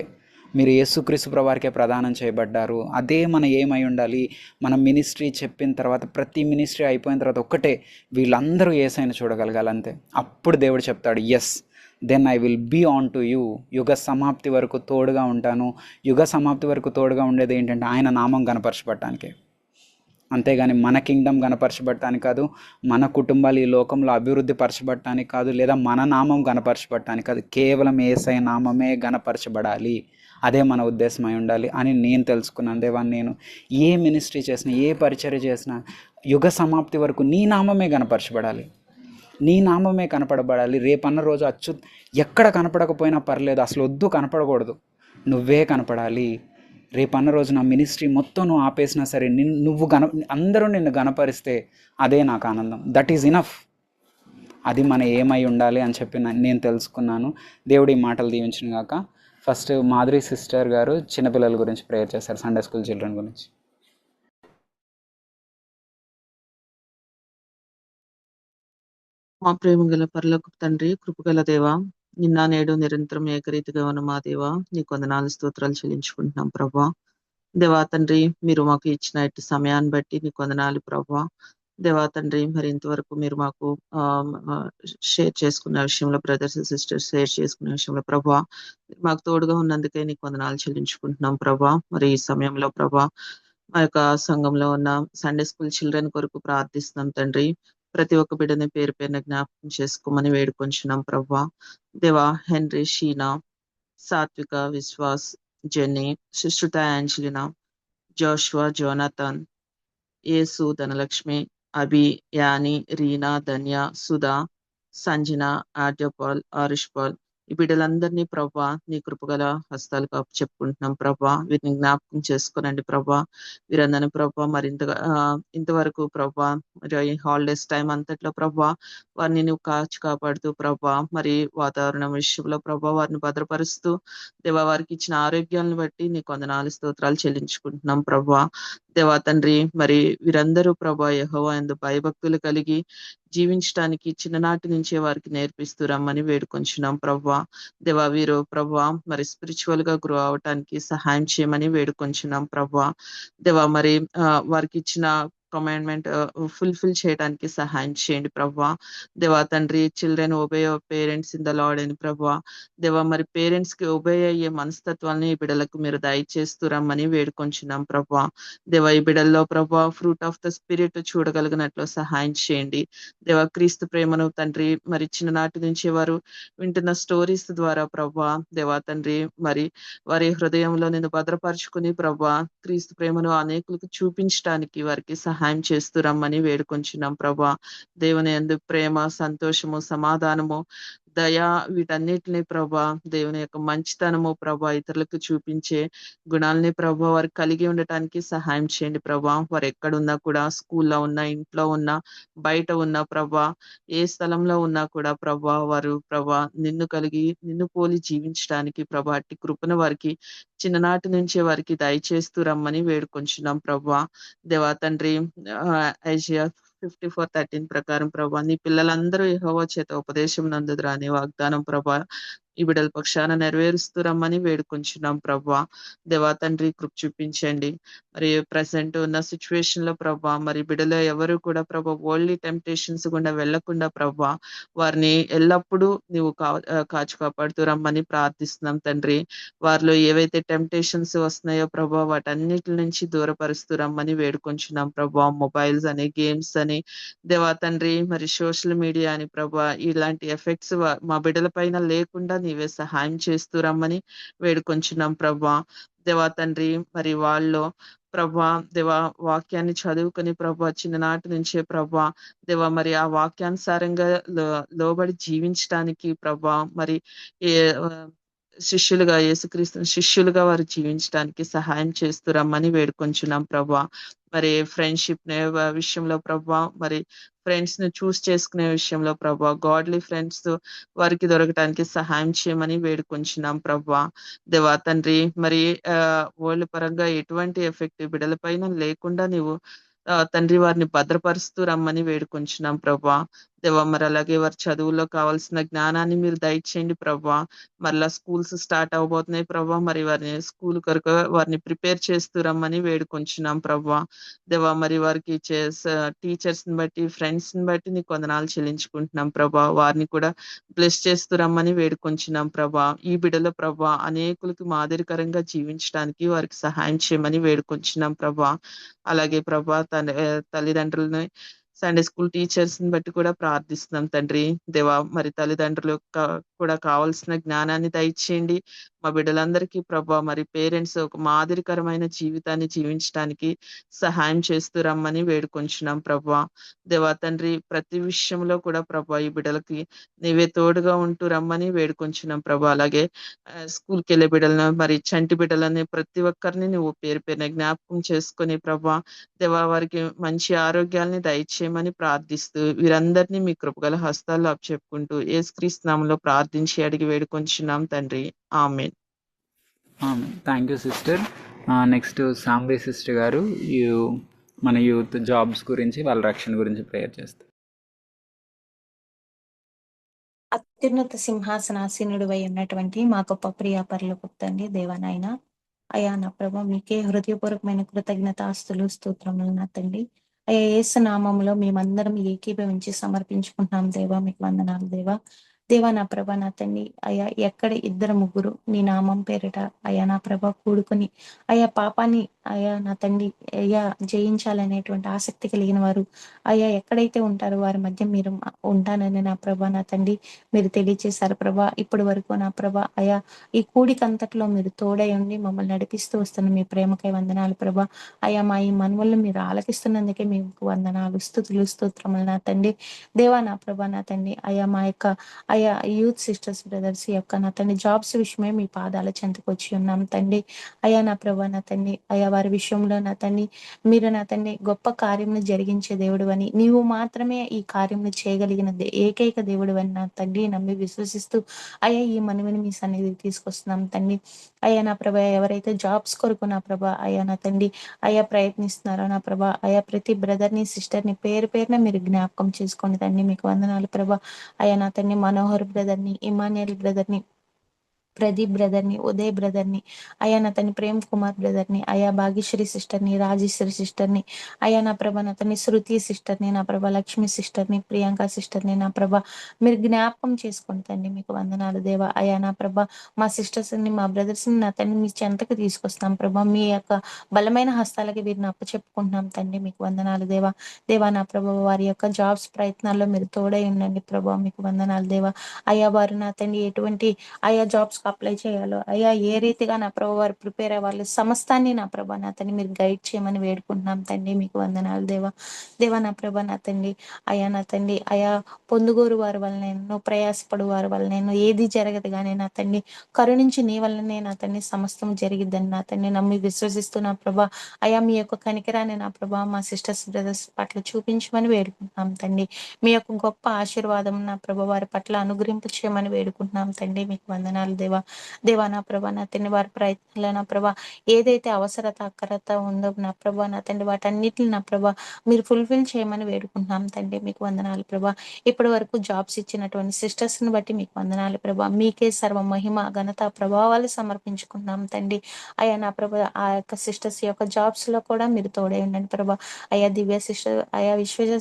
మీరు యేసుక్రీస్తు ప్రభువారికే ప్రదానం చేయబడ్డారు. అదే మన ఏమై ఉండాలి. మన మినిస్ట్రీ చెప్పిన తర్వాత, ప్రతి మినిస్ట్రీ అయిపోయిన తర్వాత ఒక్కటే, వీళ్ళందరూ యేసయ్యను చూడగలగాలి అంతే. అప్పుడు దేవుడు చెప్తాడు, yes, then I will be unto you. యుగ సమాప్తి వరకు తోడుగా ఉంటాను. యుగ సమాప్తి వరకు తోడుగా ఉండేది ఏంటంటే ఆయన నామం గణపరచబడటానికే. అంతేగాని మన కింగ్డమ్ గణపరచబడటానికి కాదు, మన కుటుంబాలు ఈ లోకంలో అభివృద్ధి పరచబడటానికి కాదు, లేదా మన నామం గణపరచబడటానికి కాదు. కేవలం యేసయ్య నామమే గణపరచబడాలి. అదే మన ఉద్దేశం అయి ఉండాలి అని నేను తెలుసుకున్నాను. దేవా, నేను ఏ మినిస్ట్రీ చేసినా, ఏ పరిచర్య చేసినా యుగ సమాప్తి వరకు నీ నామమే గణపరచబడాలి, నీ నామమే కనపడబడాలి. రేపన్న రోజు ఎక్కడ కనపడకపోయినా పర్లేదు, అసలు వద్దు, కనపడకూడదు, నువ్వే కనపడాలి. రేపన్న రోజు నా మినిస్ట్రీ మొత్తం నువ్వు ఆపేసినా సరే, అందరూ నిన్ను గణపరిస్తే అదే నాకు ఆనందం. That is enough. అది మన ఏమై ఉండాలి అని చెప్పి నేను తెలుసుకున్నాను. దేవుడు ఈ మాటలు దీవించును గాక. ఫస్ట్ మాధురి సిస్టర్ గారు చిన్నపిల్లల గురించి ప్రేయర్ చేశారు, సండే స్కూల్ చిల్డ్రన్ గురించి. మా ప్రేమ గల పరలోకపు తండ్రి, కృపగల దేవా, నిన్న నేడు నిరంతరం ఏకరీతిగా ఉన్న మా దేవా, నీకు వందనాలు స్తోత్రాలు చెల్లించుకుంటున్నాం ప్రభా. దేవా తండ్రి, మీరు మాకు ఇచ్చిన ఇటు సమయాన్ని బట్టి నీకు వందనాలు ప్రభా. దేవా తండ్రి, మరి ఇంతవరకు మీరు మాకు షేర్ చేసుకున్న విషయంలో, బ్రదర్స్ సిస్టర్స్ షేర్ చేసుకునే విషయంలో ప్రభా, మాకు తోడుగా ఉన్నందుకే నీకు వందనాలు చెల్లించుకుంటున్నాం ప్రభా. మరి ఈ సమయంలో ప్రభా, మా యొక్క సంఘంలో ఉన్న సండే స్కూల్ చిల్డ్రన్ కొరకు ప్రార్థిస్తున్నాం తండ్రి. ప్రతి ఒక్క బిడ్డని పేరు పేరున జ్ఞాపకం చేసుకోమని వేడుకొంచున్నాం ప్రభా. దేవా, Henry, Sheena, Satvika, Vishwas, Jenny, Sushruta, Angelina, Joshua, Jonathan, Yesu, Dhanalakshmi, Abhi, Annie, Reena, Dhanya, Sudha, Sanjana, Aryapal, Arushpal, ఈ బిడ్డలందరినీ ప్రభా నీ కృపగల హస్తాలు కాపు చెప్పుకుంటున్నాం ప్రభా. వీరిని జ్ఞాపకం చేసుకోనండి ప్రభా. వీరందరినీ ప్రభా మరి ఇంతవరకు ప్రభా, మరి హాలిడేస్ టైం అంతట్లో ప్రభా వారిని నువ్వు కాపాడుతూ ప్రభా, మరి వాతావరణం విషయంలో ప్రభా వారిని భద్రపరుస్తూ దేవా, వారికి ఇచ్చిన ఆరోగ్యాలను బట్టి నీకు వందనాలు స్తోత్రాలు చెల్లించుకుంటున్నాం ప్రభా. దేవా తండ్రి, మరి వీరందరూ ప్రభా యెహోవా యందు భయభక్తులు కలిగి జీవించడానికి చిన్ననాటి నుంచే వారికి నేర్పిస్తూ రమ్మని వేడుకొంచున్నాం ప్రభా. దేవా, వీరు ప్రభా మరి స్పిరిచువల్ గా గ్రో అవటానికి సహాయం చేయమని వేడుకొంచున్నాం ప్రభా. దేవా, మరి వారికి ఇచ్చిన కమాండ్మెంట్ ఫుల్ఫిల్ చేయడానికి సహాయం చేయండి ప్రభా. దేవా తండ్రి, children obey your parents in the lord అని ప్రభా. దేవా మరి పేరెంట్స్ కి ఒబే అయ్యే మనస్తత్వాన్ని ఈ బిడ్డలకు మీరు దయచేస్తూ రమ్మని వేడుకొంచున్నాం ప్రభా. దేవా ఈ బిడ్డల్లో ప్రభా ఫ్రూట్ ఆఫ్ ద స్పిరిట్ చూడగలిగినట్లు సహాయం చేయండి. దేవా క్రీస్తు ప్రేమను తండ్రి మరి చిన్ననాటి నుంచి వారు వింటున్న స్టోరీస్ ద్వారా ప్రభా దేవా తండ్రి మరి వారి హృదయంలో నేను భద్రపరుచుకుని ప్రభా క్రీస్తు ప్రేమను అనేకులకు చూపించడానికి వారికి సహాయం చేస్తూ రమ్మని వేడుకొంచున్నాం ప్రభా. దేవుని యందు ప్రేమ, సంతోషము, సమాధానము, దయ వీటన్నిటిని ప్రభా దేవుని యొక్క మంచితనము ప్రభా ఇతరులకు చూపించే గుణాలని ప్రభా వారు కలిగి ఉండటానికి సహాయం చేయండి ప్రభా. వారు ఎక్కడున్నా కూడా, స్కూల్లో ఉన్నా, ఇంట్లో ఉన్నా, బయట ఉన్నా ప్రభా, ఏ స్థలంలో ఉన్నా కూడా ప్రభా వారు ప్రభా నిన్ను కలిగి నిన్ను పోలి జీవించడానికి ప్రభా అట్టి కృపను వారికి చిన్ననాటి నుంచే వారికి దయచేస్తూ రమ్మని వేడుకొంచున్నాం ప్రభా. దేవా తండ్రి, ఐజియా 54:13 ప్రకారం ప్రభా నీ పిల్లలందరూ యెహోవా చేత ఉపదేశం నందుదురా అనే వాగ్దానం ప్రభా ఈ బిడ్డల పక్షాన నెరవేరుస్తూ రమ్మని వేడుకొంచున్నాం ప్రభా. దేవా తండ్రి కృప చూపించండి. మరి ప్రెసెంట్ ఉన్న సిచ్యువేషన్ లో ప్రభా మరి బిడ్డలో ఎవరు కూడా ప్రభా వరల్డ్లీ టెంప్టేషన్స్ గుండా వెళ్లకుండా ప్రభా వారిని ఎల్లప్పుడూ నీవు కాచు కాపాడుతూ రమ్మని ప్రార్థిస్తున్నాం తండ్రి. వారిలో ఏవైతే టెంప్టేషన్స్ వస్తున్నాయో ప్రభా వాటన్నిటి నుంచి దూరపరుస్తూ రమ్మని వేడుకొంచున్నాం ప్రభా. మొబైల్స్ అని, గేమ్స్ అని దేవా తండ్రి మరి సోషల్ మీడియా అని ప్రభా ఇలాంటి ఎఫెక్ట్స్ మా బిడ్డల పైన లేకుండా నీవే సహాయం చేస్తూ రమ్మని వేడుకొంచున్నాం ప్రభా. దేవా తండ్రి మరి వాళ్ళలో ప్రభా దేవా వాక్యాన్ని చదువుకుని ప్రభా చిన్ననాటి నుంచే ప్రభా దేవా మరి ఆ వాక్యానుసారంగా లోబడి జీవించడానికి ప్రభా మరి ఏ శిష్యులుగా యేసుక్రీస్తు శిష్యులుగా వారు జీవించడానికి సహాయం చేస్తూ రమ్మని వేడుకొంచున్నాం ప్రభా. మరి ఫ్రెండ్షిప్ విషయంలో ప్రభా మరి ఫ్రెండ్స్ ని చూస్ చేసుకునే విషయంలో ప్రభా గాడ్లీ ఫ్రెండ్స్ వారికి దొరకటానికి సహాయం చేయమని వేడుకొంచున్నాం ప్రభా. దేవా తండ్రి మరి వరల్డ్ పరంగా ఎటువంటి ఎఫెక్ట్ బిడ్డల పైన లేకుండా నీవు తండ్రి వారిని భద్రపరుస్తూ రమ్మని వేడుకొంచున్నాం ప్రభా. దేవా మరి అలాగే వారి చదువుల్లో కావాల్సిన జ్ఞానాన్ని మీరు దయచేయండి ప్రభా. మరలా స్కూల్స్ స్టార్ట్ అవబోతున్నాయి ప్రభా. మరి వారిని స్కూల్ కొరకు వారిని ప్రిపేర్ చేస్తూ రమ్మని వేడుకొంచున్నాం ప్రభా. దేవా మరి వారికి టీచర్స్ ని బట్టి, ఫ్రెండ్స్ ని బట్టి నీకు వందనాలు చెల్లించుకుంటున్నాం ప్రభా. వారిని కూడా బ్లెస్ చేస్తూ రమ్మని వేడుకొంచున్నాం ప్రభా. ఈ బిడ్డల ప్రభా అనేకులకు మాదిరికరంగా జీవించడానికి వారికి సహాయం చేయమని వేడుకొంచున్నాం ప్రభా. అలాగే ప్రభా తల్లిదండ్రులని, సండే స్కూల్ టీచర్స్ ని బట్టి కూడా ప్రార్థిస్తున్నాం తండ్రి. దేవా మరి తల్లిదండ్రులు కూడా కావాల్సిన జ్ఞానాన్ని దయచేయండి. మా బిడ్డలందరికీ ప్రభా మరి పేరెంట్స్ ఒక మాదిరికరమైన జీవితాన్ని జీవించడానికి సహాయం చేస్తూ రమ్మని వేడుకొంచున్నాం ప్రభా. దేవా తండ్రి ప్రతి విషయంలో కూడా ప్రభా ఈ బిడ్డలకి నీవే తోడుగా ఉంటూ రమ్మని వేడుకొంచున్నాం ప్రభా. అలాగే స్కూల్కి వెళ్ళే బిడ్డలను మరి చంటి బిడ్డలని ప్రతి ఒక్కరిని నువ్వు పేరు పేరున జ్ఞాపకం చేసుకొని ప్రభా దేవా వారికి మంచి ఆరోగ్యాన్ని దయచేయమని ప్రార్థిస్తూ వీరందరినీ మీ కృపగల హస్తాల్లో అప్పచెప్పుకుంటూ యేసుక్రీస్తు నామములో ప్రార్థించి అడిగి వేడుకొంచున్నాం తండ్రి. ఆమేన్. Thank you sister. నెక్స్ట్ సాంబే సిస్టర్ గారు మన యూత్ జాబ్స్ గురించి, వాళ్ళ రక్షణ గురించి ప్రేయర్ చేస్తారు. అత్యున్నత సింహాసనాసీనుడు అయి ఉన్నటువంటి మా గొప్ప ప్రియ పరలోకపు తండ్రి దేవానాయన అయా నా ప్రభా మీకే హృదయపూర్వకమైన కృతజ్ఞతాస్తులు స్తోత్రములు నా తండ్రి. అయ్యా యేసు నామములో మేమందరం ఏకీభవించి సమర్పించుకుంటున్నాం దేవా, మీకు వందనాలు దేవా. దేవా నా ప్రభా నా తండ్రి అయ్యా ఎక్కడ ఇద్దరు ముగ్గురు నీ నామం పేరిట అయ్యా నా ప్రభా కూడుకొని అయ్యా పాపాన్ని అయ్యా నా తండ్రి అయ్యా జయించాలనేటువంటి ఆసక్తి కలిగిన వారు అయ్యా ఎక్కడైతే ఉంటారో వారి మధ్య మీరు ఉంటానని నా ప్రభా నా తండ్రి మీరు తెలియచేశారు ప్రభా. ఇప్పటి వరకు నా ప్రభా అయ్యా ఈ కూడికంతట్లో మీరు తోడై ఉండి మమ్మల్ని నడిపిస్తూ వస్తున్న మీ ప్రేమకై వందనాలు ప్రభా. అయ్యా మా ఈ మనవలను మీరు ఆలకిస్తున్నందుకే మీకు వందనాలు, స్తుతులు, స్తోత్రములు నా తండ్రి. దేవా నా ప్రభా నా తండ్రి అయ్యా మా యొక్క అయ్యా యూత్ సిస్టర్స్ బ్రదర్స్ యొక్క నా తండ్రి జాబ్స్ విషయమే మీ పాదాల చెంతకు వచ్చి ఉన్నాం తండ్రి. అయ్యా నా ప్రభా నా తండ్రి అయ్యా వారి విషయంలో నా తండ్రి మీరు నా తండ్రి గొప్ప కార్యమును జరిగించే దేవుడు అని, నీవు మాత్రమే ఈ కార్యమును చేయగలిగిన ఏకైక దేవుడు అని నా తండ్రి నమ్మి విశ్వసిస్తూ అయ్యా ఈ మనవిని మీ సన్నిధికి తీసుకొస్తున్నాం తండ్రి. అయ్యా నా ప్రభా ఎవరైతే జాబ్స్ కొరకు నా ప్రభా అయ్యా నా తండ్రి అయ్యా ప్రయత్నిస్తున్నారో నా ప్రభా అయ్యా ప్రతి బ్రదర్ని సిస్టర్ని పేరు పేరున మీరు జ్ఞాపకం చేసుకోండి తండ్రి, మీకు వందనాలు ప్రభా. అయ్యా నా తండ్రి మనోహర్ బ్రదర్ని, ఇమాన్యుయల్ బ్రదర్ని, ప్రదీప్ బ్రదర్ని, ఉదయ్ బ్రదర్ని, అయా నా తన్ని ప్రేమ్ కుమార్ బ్రదర్ని, అయా భాగ్యశ్రీ సిస్టర్ని, రాజేశ్వరి సిస్టర్ని, అయా నా ప్రభ నా తన్ని శృతి సిస్టర్ని, నా ప్రభ లక్ష్మి సిస్టర్ని, ప్రియాంక సిస్టర్ని, నా ప్రభ మీరు జ్ఞాపకం చేసుకోండి తండ్రి. మీకు వందనాలు దేవా. అయా నా ప్రభ మా సిస్టర్స్ని, మా బ్రదర్స్ని నా తండ్రి మీ చెంతకు తీసుకొస్తాం ప్రభా. మీ యొక్క బలమైన హస్తాలకి వీరిని అప్పచెప్పుకుంటున్నాం తండ్రి. మీకు వందనాలు దేవా. దేవా నా ప్రభ వారి యొక్క జాబ్స్ ప్రయత్నాల్లో మీరు తోడై ఉండండి ప్రభా. మీకు వందనాలు దేవా. అయా వారు నా తండ్రి ఎటువంటి ఆయా జాబ్స్కి అప్లై చేయాలో, అయా ఏ రీతిగా నా ప్రభు వారు ప్రిపేర్ అవ్వాలి, సమస్తాన్ని నా ప్రభా నా తండ్రి మీరు గైడ్ చేయమని వేడుకుంటున్నాం తండ్రి. మీకు వందనాలు దేవా. దేవా నా ప్రభా నా తండ్రి, అయా నా తండ్రి, అయా పొందుగోరు వారి వలన ప్రయాసపడు వారి వలన ఏది జరగదు కానీ నా తండ్రి కరుణించి నీ వల్లనే నా తండ్రి సమస్తం జరిగిద్దని నా తండ్రి నమ్మి విశ్వసిస్తూ నా ప్రభా అయా మీ యొక్క కనికరాన్ని నా ప్రభా మా సిస్టర్స్ బ్రదర్స్ పట్ల చూపించమని వేడుకుంటున్నాం తండ్రి. మీ యొక్క గొప్ప ఆశీర్వాదం నా ప్రభా వారి పట్ల అనుగ్రహింపు చేయమని వేడుకుంటున్నాం తండ్రి. మీకు వందనాలు దేవా. దేవా నా ప్రభా నా తండ్రి వారి ప్రయత్నాలు నా ప్రభా ఏదైతే అవసరత అక్కరత ఉందో నా ప్రభా నా తండ్రి వాటన్నిటిని నా ప్రభా మీరు ఫుల్ఫిల్ చేయమని వేడుకుంటున్నాం తండ్రి. మీకు వందనాలు ప్రభా. ఇప్పటి వరకు జాబ్స్ ఇచ్చినటువంటి సిస్టర్స్ని బట్టి మీకు వందనాలు ప్రభా. మీకే సర్వ మహిమ ఘనత ప్రభావాలు సమర్పించుకుంటున్నాం తండ్రి. అయ్యా నా ప్రభా ఆ యొక్క సిస్టర్స్ యొక్క జాబ్స్ లో కూడా మీరు తోడై ఉండండి ప్రభా. అయ్యా దివ్య సిస్టర్, అయా విశ్వేజ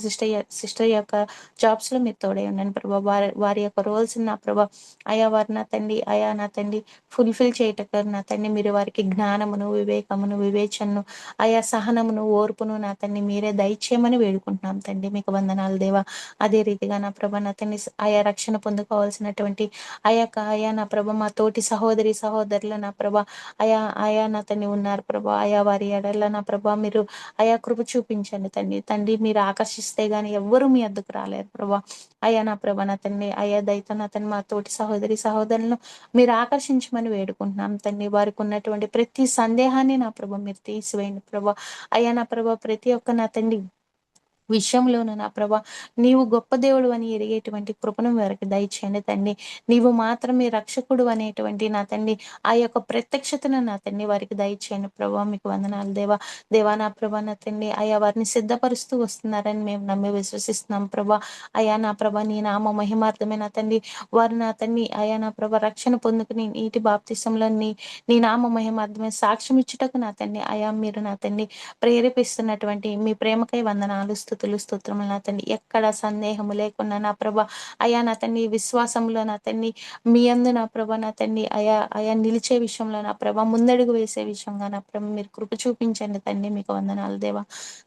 సిస్టర్ యొక్క జాబ్స్ లో మీరు తోడై ఉండండి ప్రభా. వారి యొక్క రోల్స్ నా ప్రభా అయా వారి నా తండ్రి, అయా నా తండ్రి ఫుల్ఫిల్ చేయటకు నా తండ్రి మీరు వారికి జ్ఞానమును, వివేకమును, వివేచనను, ఆయా సహనమును, ఓర్పును నా తండ్రి మీరే దయచేయమని వేడుకుంటున్నాం తండ్రి. మీకు వందనాలు దేవా. అదే రీతిగా నా ప్రభ నా తండ్రి ఆయా రక్షణ పొందుకోవాల్సినటువంటి ఆయా నా ప్రభ మా తోటి సహోదరుల నా ప్రభ ఆయా నా తండ్రి ఉన్నారు ప్రభా. ఆయా వారి ఎడల నా ప్రభా మీరు ఆయా కృప చూపించండి తండ్రి. మీరు ఆకర్షిస్తే గాని ఎవ్వరూ మీ వద్దకు రాలేరు ప్రభా. అయ్యా నా ప్రభ నా తండ్రి అయ్యా దయతో నా తండ్రి మా తోటి సహోదరులను మీరు ఆకర్షించమని వేడుకుంటున్నాం తండ్రి. వారికి ఉన్నటువంటి ప్రతి సందేహాన్ని నా ప్రభ మీరు తీసివేయండి ప్రభా. అయ్యా నా ప్రభ ప్రతి ఒక్క నా తండ్రి విషయంలోను నా ప్రభా నీవు గొప్ప దేవుడు అని ఎరిగేటువంటి కృపను వారికి దయచేయండి తండ్రి. నీవు మాత్రమే రక్షకుడు అనేటువంటి నా తండ్రి ఆ యొక్క ప్రత్యక్షతను నా తండ్రి వారికి దయచేయండి ప్రభా. మీకు వందనాలు దేవా. దేవా నా ప్రభా నా తండ్రి అయా వారిని సిద్ధపరుస్తూ వస్తున్నారని మేము నమ్మి విశ్వసిస్తున్నాం ప్రభా. అయా నా ప్రభా నీ నామ మహిమార్థమే నా తండ్రి వారు నా తండ్రి అయా నా ప్రభా రక్షణ పొందుకుని నీటి బాప్తిసంలో నీ నామ మహిమార్థమే సాక్ష్యం ఇచ్చుటకు నా తండ్రి అయా మీరు నా తండ్రి ప్రేరేపిస్తున్నటువంటి మీ ప్రేమకై వందనాలు స్తోత్రములు నా తండ్రి. ఎక్కడ సందేహము లేకుండా నా ప్రభ అయా నా తండ్రి విశ్వాసంలో నా తండ్రి మీ అందు నా ప్రభ నా తండ్రి అయా నిలిచే విషయంలో నా ప్రభ ముందడుగు వేసే విషయంగా నా ప్రభ మీరు కృప చూపించండి తండ్రి. మీకు వందనాలు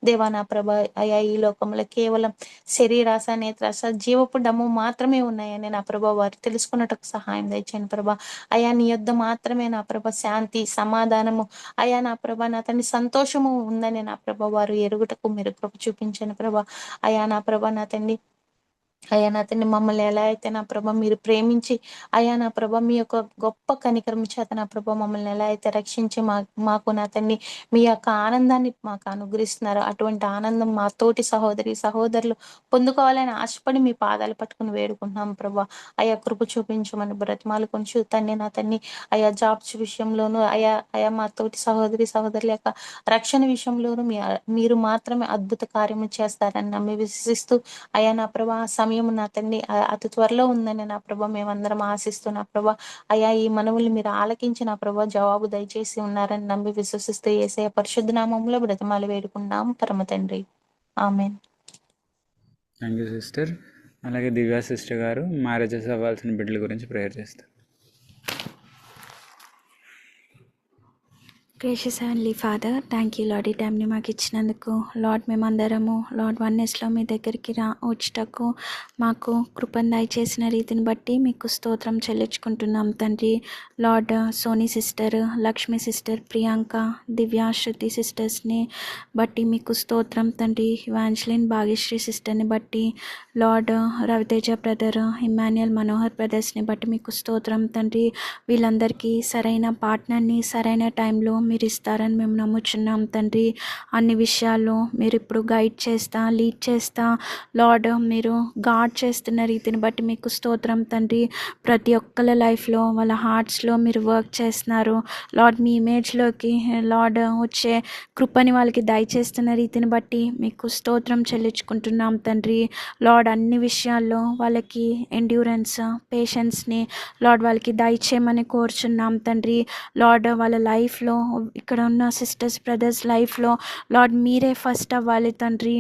దేవా నా ప్రభ అయా ఈ లోకంలో కేవలం శరీరాశ నేత్రాశ జీవపు డమ్ము మాత్రమే ఉన్నాయని నా ప్రభ వారు తెలుసుకున్నట్టుకు సహాయం దయచేయండి ప్రభ. అయా నీ యొద్ద మాత్రమే నా ప్రభ శాంతి సమాధానము అయా నా ప్రభ నా తండ్రి సంతోషము ఉందని నా ప్రభ వారు ఎరుగుటకు మీరు కృప చూపించండి ప్రభా. అయా నా ప్రభ నా తండ్రి అయా నా తండ్రి మమ్మల్ని ఎలా అయితే నా ప్రభ మీరు ప్రేమించి అయా నా ప్రభ మీ యొక్క గొప్ప కనికరం చేత నా ప్రభ మమ్మల్ని ఎలా అయితే రక్షించి మాకు నా తండ్రి మీ యొక్క ఆనందాన్ని మాకు అనుగ్రహిస్తున్నారు. అటువంటి ఆనందం మా తోటి సహోదరులు పొందుకోవాలని ఆశపడి మీ పాదాలు పట్టుకుని వేడుకుంటున్నాం ప్రభా. అయా కృప చూపించమని బ్రతిమాలు కొంచెం తండ్రి నా తండ్రి అయా జాబ్స్ విషయంలోనూ అయా మా తోటి సహోదరుల యొక్క రక్షణ విషయంలోనూ మీరు మాత్రమే అద్భుత కార్యము చేస్తారని నమ్మి విశ్వసిస్తూ అయా నా ప్రభా సమయం నా తండ్రి అతి త్వరలో ఉందని నా ప్రభ మేమందరం ఆశిస్తున్నా ప్రభా. అయా ఈ మనవుల్ని మీరు ఆలకించి నా ప్రభా జవాబు దయచేసి ఉన్నారని నమ్మి విశ్వసిస్తూ యేసయ్య పరిశుద్ధ నామంలో బ్రతిమాలు వేడుకున్నాం పరమ తండ్రి. ఆమేన్. Thank you sister. అలాగే దివ్యా సిస్టర్ గారు మ్యారేజెస్ అవ్వాల్సిన బిడ్డల గురించి ప్రేయర్ చేస్తారు. Gracious heavenly father, thank you lord ఈ టైంని మాకు ఇచ్చినందుకు. లార్డ్ మేమందరము లార్డ్ వన్నెస్లో మీ దగ్గరికి వచ్చటకు మాకు కృపను దయచేసిన రీతిని బట్టి మీకు స్తోత్రం చెల్లించుకుంటున్నాం తండ్రి. Lord Soni sister, Lakshmi sister, Priyanka, Divya, Shruti సిస్టర్స్ని బట్టి మీకు స్తోత్రం తండ్రి. ఇవాంజలిన్ భాగ్యశ్రీ సిస్టర్ని బట్టి, lord Raviteja brother, Emmanuel Manohar బ్రదర్స్ని బట్టి మీకు స్తోత్రం తండ్రి. వీళ్ళందరికీ సరైన పార్ట్నర్ని సరైన టైంలో మీరు ఇస్తారని మేము నమ్ముచున్నాం తండ్రి. అన్ని విషయాల్లో మీరు ఇప్పుడు గైడ్ చేస్తా, లీడ్ చేస్తా లార్డ్, మీరు గాడ్ చేస్తున్న రీతిని బట్టి మీకు స్తోత్రం తండ్రి. ప్రతి ఒక్కరి లైఫ్లో వాళ్ళ హార్ట్స్లో మీరు వర్క్ చేస్తున్నారు లార్డ్. మీ ఇమేజ్లోకి లార్డ్ వచ్చే కృపని వాళ్ళకి దయచేస్తున్న రీతిని బట్టి మీకు స్తోత్రం చెల్లించుకుంటున్నాం తండ్రి. లార్డ్, అన్ని విషయాల్లో వాళ్ళకి ఎండ్యూరెన్స్, పేషెన్స్ని లార్డ్ వాళ్ళకి దయచేయమని కోరుచున్నాం తండ్రి. లార్డ్, వాళ్ళ లైఫ్లో, ఇక్కడ ఉన్న సిస్టర్స్ బ్రదర్స్ లైఫ్లో లార్డ్ మీరే ఫస్ట్ అవ్వాలి తండ్రి.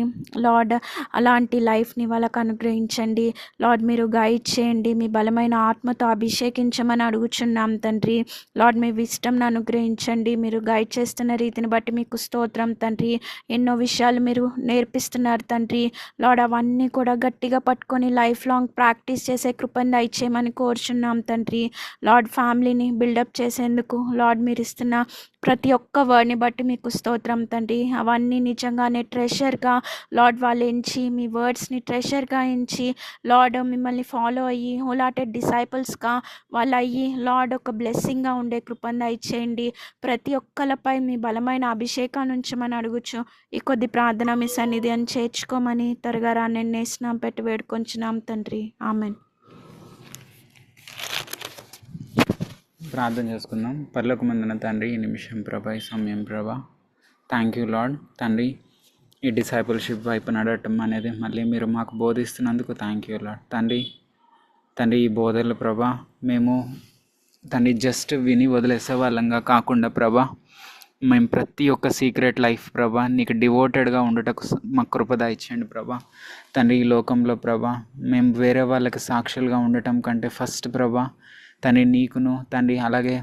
లార్డ్, అలాంటి లైఫ్ని వాళ్ళకు అనుగ్రహించండి లార్డ్. మీరు గైడ్ చేయండి, మీ బలమైన ఆత్మతో అభిషేకించమని అడుగుచున్నాం తండ్రి. లార్డ్, మీ విస్టమ్ని అనుగ్రహించండి. మీరు గైడ్ చేస్తున్న రీతిని బట్టి మీకు స్తోత్రం తండ్రి. ఎన్నో విషయాలు మీరు నేర్పిస్తున్నారు తండ్రి. లార్డ్, అవన్నీ కూడా గట్టిగా పట్టుకొని లైఫ్ లాంగ్ ప్రాక్టీస్ చేసే కృపను దయచేయమని కోరుచున్నాం తండ్రి. లార్డ్, ఫ్యామిలీని బిల్డప్ చేసేందుకు లార్డ్ మీరు ఇస్తున్న ప్రతి ఒక్క వర్డ్ని బట్టి మీకు స్తోత్రం తండ్రి. అవన్నీ నిజంగానే ట్రెషర్గా లార్డ్ వాళ్ళు ఎంచి, మీ వర్డ్స్ని ట్రెషర్గా ఎంచి లార్డ్ మిమ్మల్ని ఫాలో అయ్యి హోలాటెడ్ డిసైపుల్స్గా వాళ్ళు అయ్యి లార్డ్ ఒక బ్లెస్సింగ్గా ఉండే కృపను దయచేయండి. ప్రతి ఒక్కరిపై మీ బలమైన అభిషేకాన్ని ఉంచమని అడుగుచు ఈ కొద్ది ప్రార్థన మీ సన్నిధి అని చేర్చుకోమని త్వరగా రాని నేస్నాం పెట్టి వేడుకొంచున్నాం తండ్రి. ఆమెన్. ప్రార్థన చేసుకుందాం. పరలోకమందున తండ్రి, ఈ నిమిషం ప్రభా, ఈ సమయం ప్రభా, థ్యాంక్ యూ లార్డ్. తండ్రి, ఈ డిసైపుల్షిప్ వైపు నడవటం అనేది మళ్ళీ మీరు మాకు బోధిస్తున్నందుకు థ్యాంక్ యూ లార్డ్. తండ్రి, ఈ బోధలు ప్రభా మేము తండ్రి జస్ట్ విని వదిలేసే వాళ్ళంగా కాకుండా ప్రభా, మేము ప్రతి ఒక్క సీక్రెట్ లైఫ్ ప్రభా నీకు డివోటెడ్గా ఉండటకు మాకు కృపద ఇచ్చేయండి ప్రభా. తండ్రి, ఈ లోకంలో ప్రభా మేము వేరే వాళ్ళకి సాక్షులుగా ఉండటం కంటే ఫస్ట్ ప్రభా తండ్రి నీకును తండ్రి, అలాగే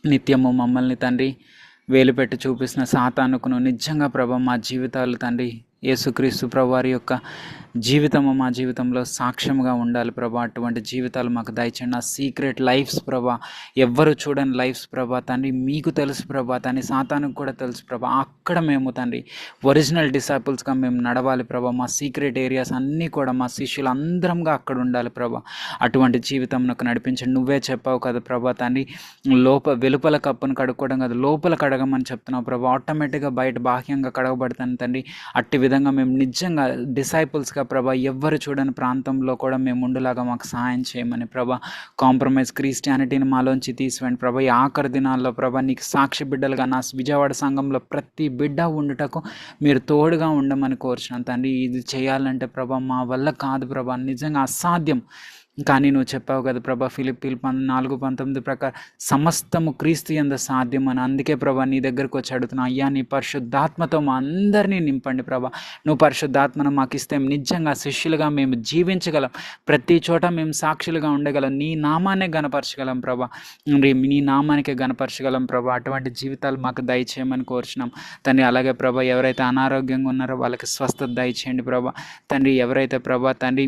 నిత్యము మమ్మల్ని తండ్రి వేలు పెట్టి చూపిస్తున్న సాతానుకును నిజంగా ప్రభా మా జీవితాలు తండ్రి యేసుక్రీస్తు ప్రభు వారి యొక్క జీవితము మా జీవితంలో సాక్ష్యంగా ఉండాలి ప్రభా. అటువంటి జీవితాలు మాకు దయచేయండి. ఆ సీక్రెట్ లైఫ్స్ ప్రభా, ఎవ్వరు చూడని లైఫ్స్ ప్రభా తండ్రి మీకు తెలుసు ప్రభా, తండ్రి సాతానుకు కూడా తెలుసు ప్రభా. అక్కడ మేము తండ్రి ఒరిజినల్ డిసైపుల్స్గా మేము నడవాలి ప్రభా. మా సీక్రెట్ ఏరియాస్ అన్నీ కూడా మా శిష్యులు అందరంగా అక్కడ ఉండాలి ప్రభా. అటువంటి జీవితం నాకు నడిపించండి. నువ్వే చెప్పావు కదా ప్రభా తండ్రి, వెలుపల కప్పును కడుక్కోవడం కదా లోపల కడగమని చెప్తున్నావు ప్రభా. ఆటోమేటిక్గా బయట బాహ్యంగా కడగబడతాను తండ్రి. అట్టి విధంగా మేము నిజంగా డిసైపుల్స్గా ప్రభా ఎవ్వరు చూడని ప్రాంతంలో కూడా మేము ఉండేలాగా మాకు సహాయం చేయమని ప్రభా. కాంప్రమైజ్ క్రిస్టియానిటీని మాలోంచి తీసివేయండి ప్రభా. ఈ ఆఖరి దినాల్లో ప్రభా నీకు సాక్షి బిడ్డలుగా నా విజయవాడ సంఘంలో ప్రతి బిడ్డ ఉండుటకు మీరు తోడుగా ఉండమని కోరుచున్నాను తండ్రి. ఇది చేయాలంటే ప్రభా మా వల్ల కాదు ప్రభా, నిజంగా అసాధ్యం. కానీ నువ్వు చెప్పావు కదా ప్రభా ఫిలిప్పీలు 4:19 ప్రకారం సమస్తము క్రీస్తు యందు సాధ్యం అని. అందుకే ప్రభా నీ దగ్గరకు వచ్చి అడుగుతున్నా, అయ్యా నీ పరిశుద్ధాత్మతో మా అందరినీ నింపండి ప్రభా. నువ్వు పరిశుద్ధాత్మను మాకు ఇస్తే నిజంగా శిష్యులుగా మేము జీవించగలం, ప్రతి చోట మేము సాక్షులుగా ఉండగలం, నీ నామాన్నే గణపరచగలం ప్రభా, నీ నామానికే గణపరచగలం ప్రభా. అటువంటి జీవితాలు మాకు దయచేయమని కోరుచున్నాం తండ్రి. అలాగే ప్రభా ఎవరైతే అనారోగ్యంగా ఉన్నారో వాళ్ళకి స్వస్థత దయచేయండి ప్రభా. తండ్రి, ఎవరైతే ప్రభా తండ్రి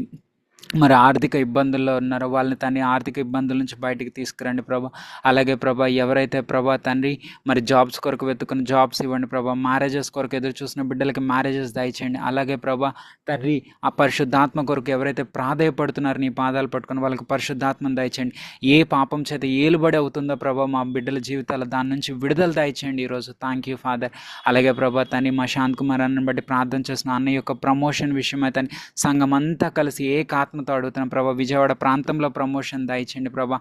మరి ఆర్థిక ఇబ్బందుల్లో ఉన్నారో వాళ్ళని తండ్రి ఆర్థిక ఇబ్బందుల నుంచి బయటికి తీసుకురండి ప్రభా. అలాగే ప్రభా ఎవరైతే ప్రభా తండ్రి మరి జాబ్స్ కొరకు వెతుకున్న జాబ్స్ ఇవ్వండి ప్రభా. మ్యారేజెస్ కొరకు ఎదురు చూసిన బిడ్డలకి మ్యారేజెస్ దయచేయండి. అలాగే ప్రభా తండ్రి ఆ పరిశుద్ధాత్మ కొరకు ఎవరైతే ప్రాధేయపడుతున్నారో నీ పాదాలు పట్టుకుని వాళ్ళకి పరిశుద్ధాత్మను దయచేయండి. ఏ పాపం చేత ఏలుబడి అవుతుందో ప్రభా మా బిడ్డల జీవితాలు దాని నుంచి విడుదల దయచేయండి ఈరోజు. Thank you father. అలాగే ప్రభా తండ్రి మా శాంత్ కుమార్ అన్నని బట్టి ప్రార్థన చేసిన అన్న యొక్క ప్రమోషన్ విషయమై తండ్రి సంఘం అంతా కలిసి ఆత్మతో అడుగుతున్నాం ప్రభా. విజయవాడ ప్రాంతంలో ప్రమోషన్ దయచేయండి ప్రభా.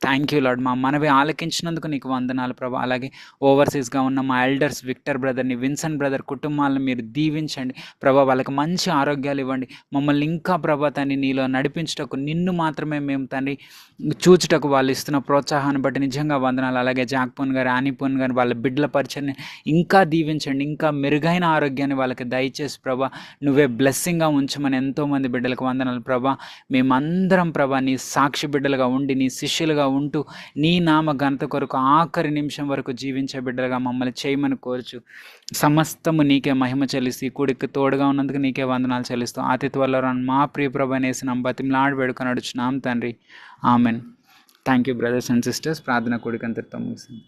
Thank you lord. మా మనవి ఆలకించినందుకు నీకు వందనాలు ప్రభా. అలాగే ఓవర్సీస్గా ఉన్న మా ఎల్డర్స్ విక్టర్ బ్రదర్ని, విన్సెంట్ బ్రదర్ కుటుంబాలను మీరు దీవించండి ప్రభా. వాళ్ళకి మంచి ఆరోగ్యాలు ఇవ్వండి. మమ్మల్ని ఇంకా ప్రభా తండ్రి నీలో నడిపించుటకు, నిన్ను మాత్రమే మేము తండ్రి చూచుటకు వాళ్ళు ఇస్తున్న ప్రోత్సాహాన్ని బట్టి నిజంగా వందనాలు. అలాగే జాక్పోన్ గారు, ఆనిపోన్ గారు వాళ్ళ బిడ్డల పరిచయాన్ని ఇంకా దీవించండి. ఇంకా మెరుగైన ఆరోగ్యాన్ని వాళ్ళకి దయచేసి ప్రభా నువ్వే బ్లెస్సింగ్గా ఉంచమని ఎంతోమంది బిడ్డలకు వందనాలు ప్రభా. మేమందరం ప్రభా నీ సాక్షి బిడ్డలుగా ఉండి నీ శిష్యులుగా ఉంటూ నీ నామ ఘనత కొరకు ఆఖరి నిమిషం వరకు జీవించే బిడ్డలుగా మమ్మల్ని చేయమని కోరుచు సమస్తము నీకే మహిమ చెల్లిస్తూ కూడికి తోడుగా ఉన్నందుకు నీకే వందనాలు చెల్లిస్తూ అతిథి వల్ల మా ప్రియ ప్రభు నేసిన బతిమలాడి వేడుకొని నడుచున్నాం తండ్రి. Amen. Thank you brothers and sisters. ప్రార్థన కూడికంతటితో ముగిసింది.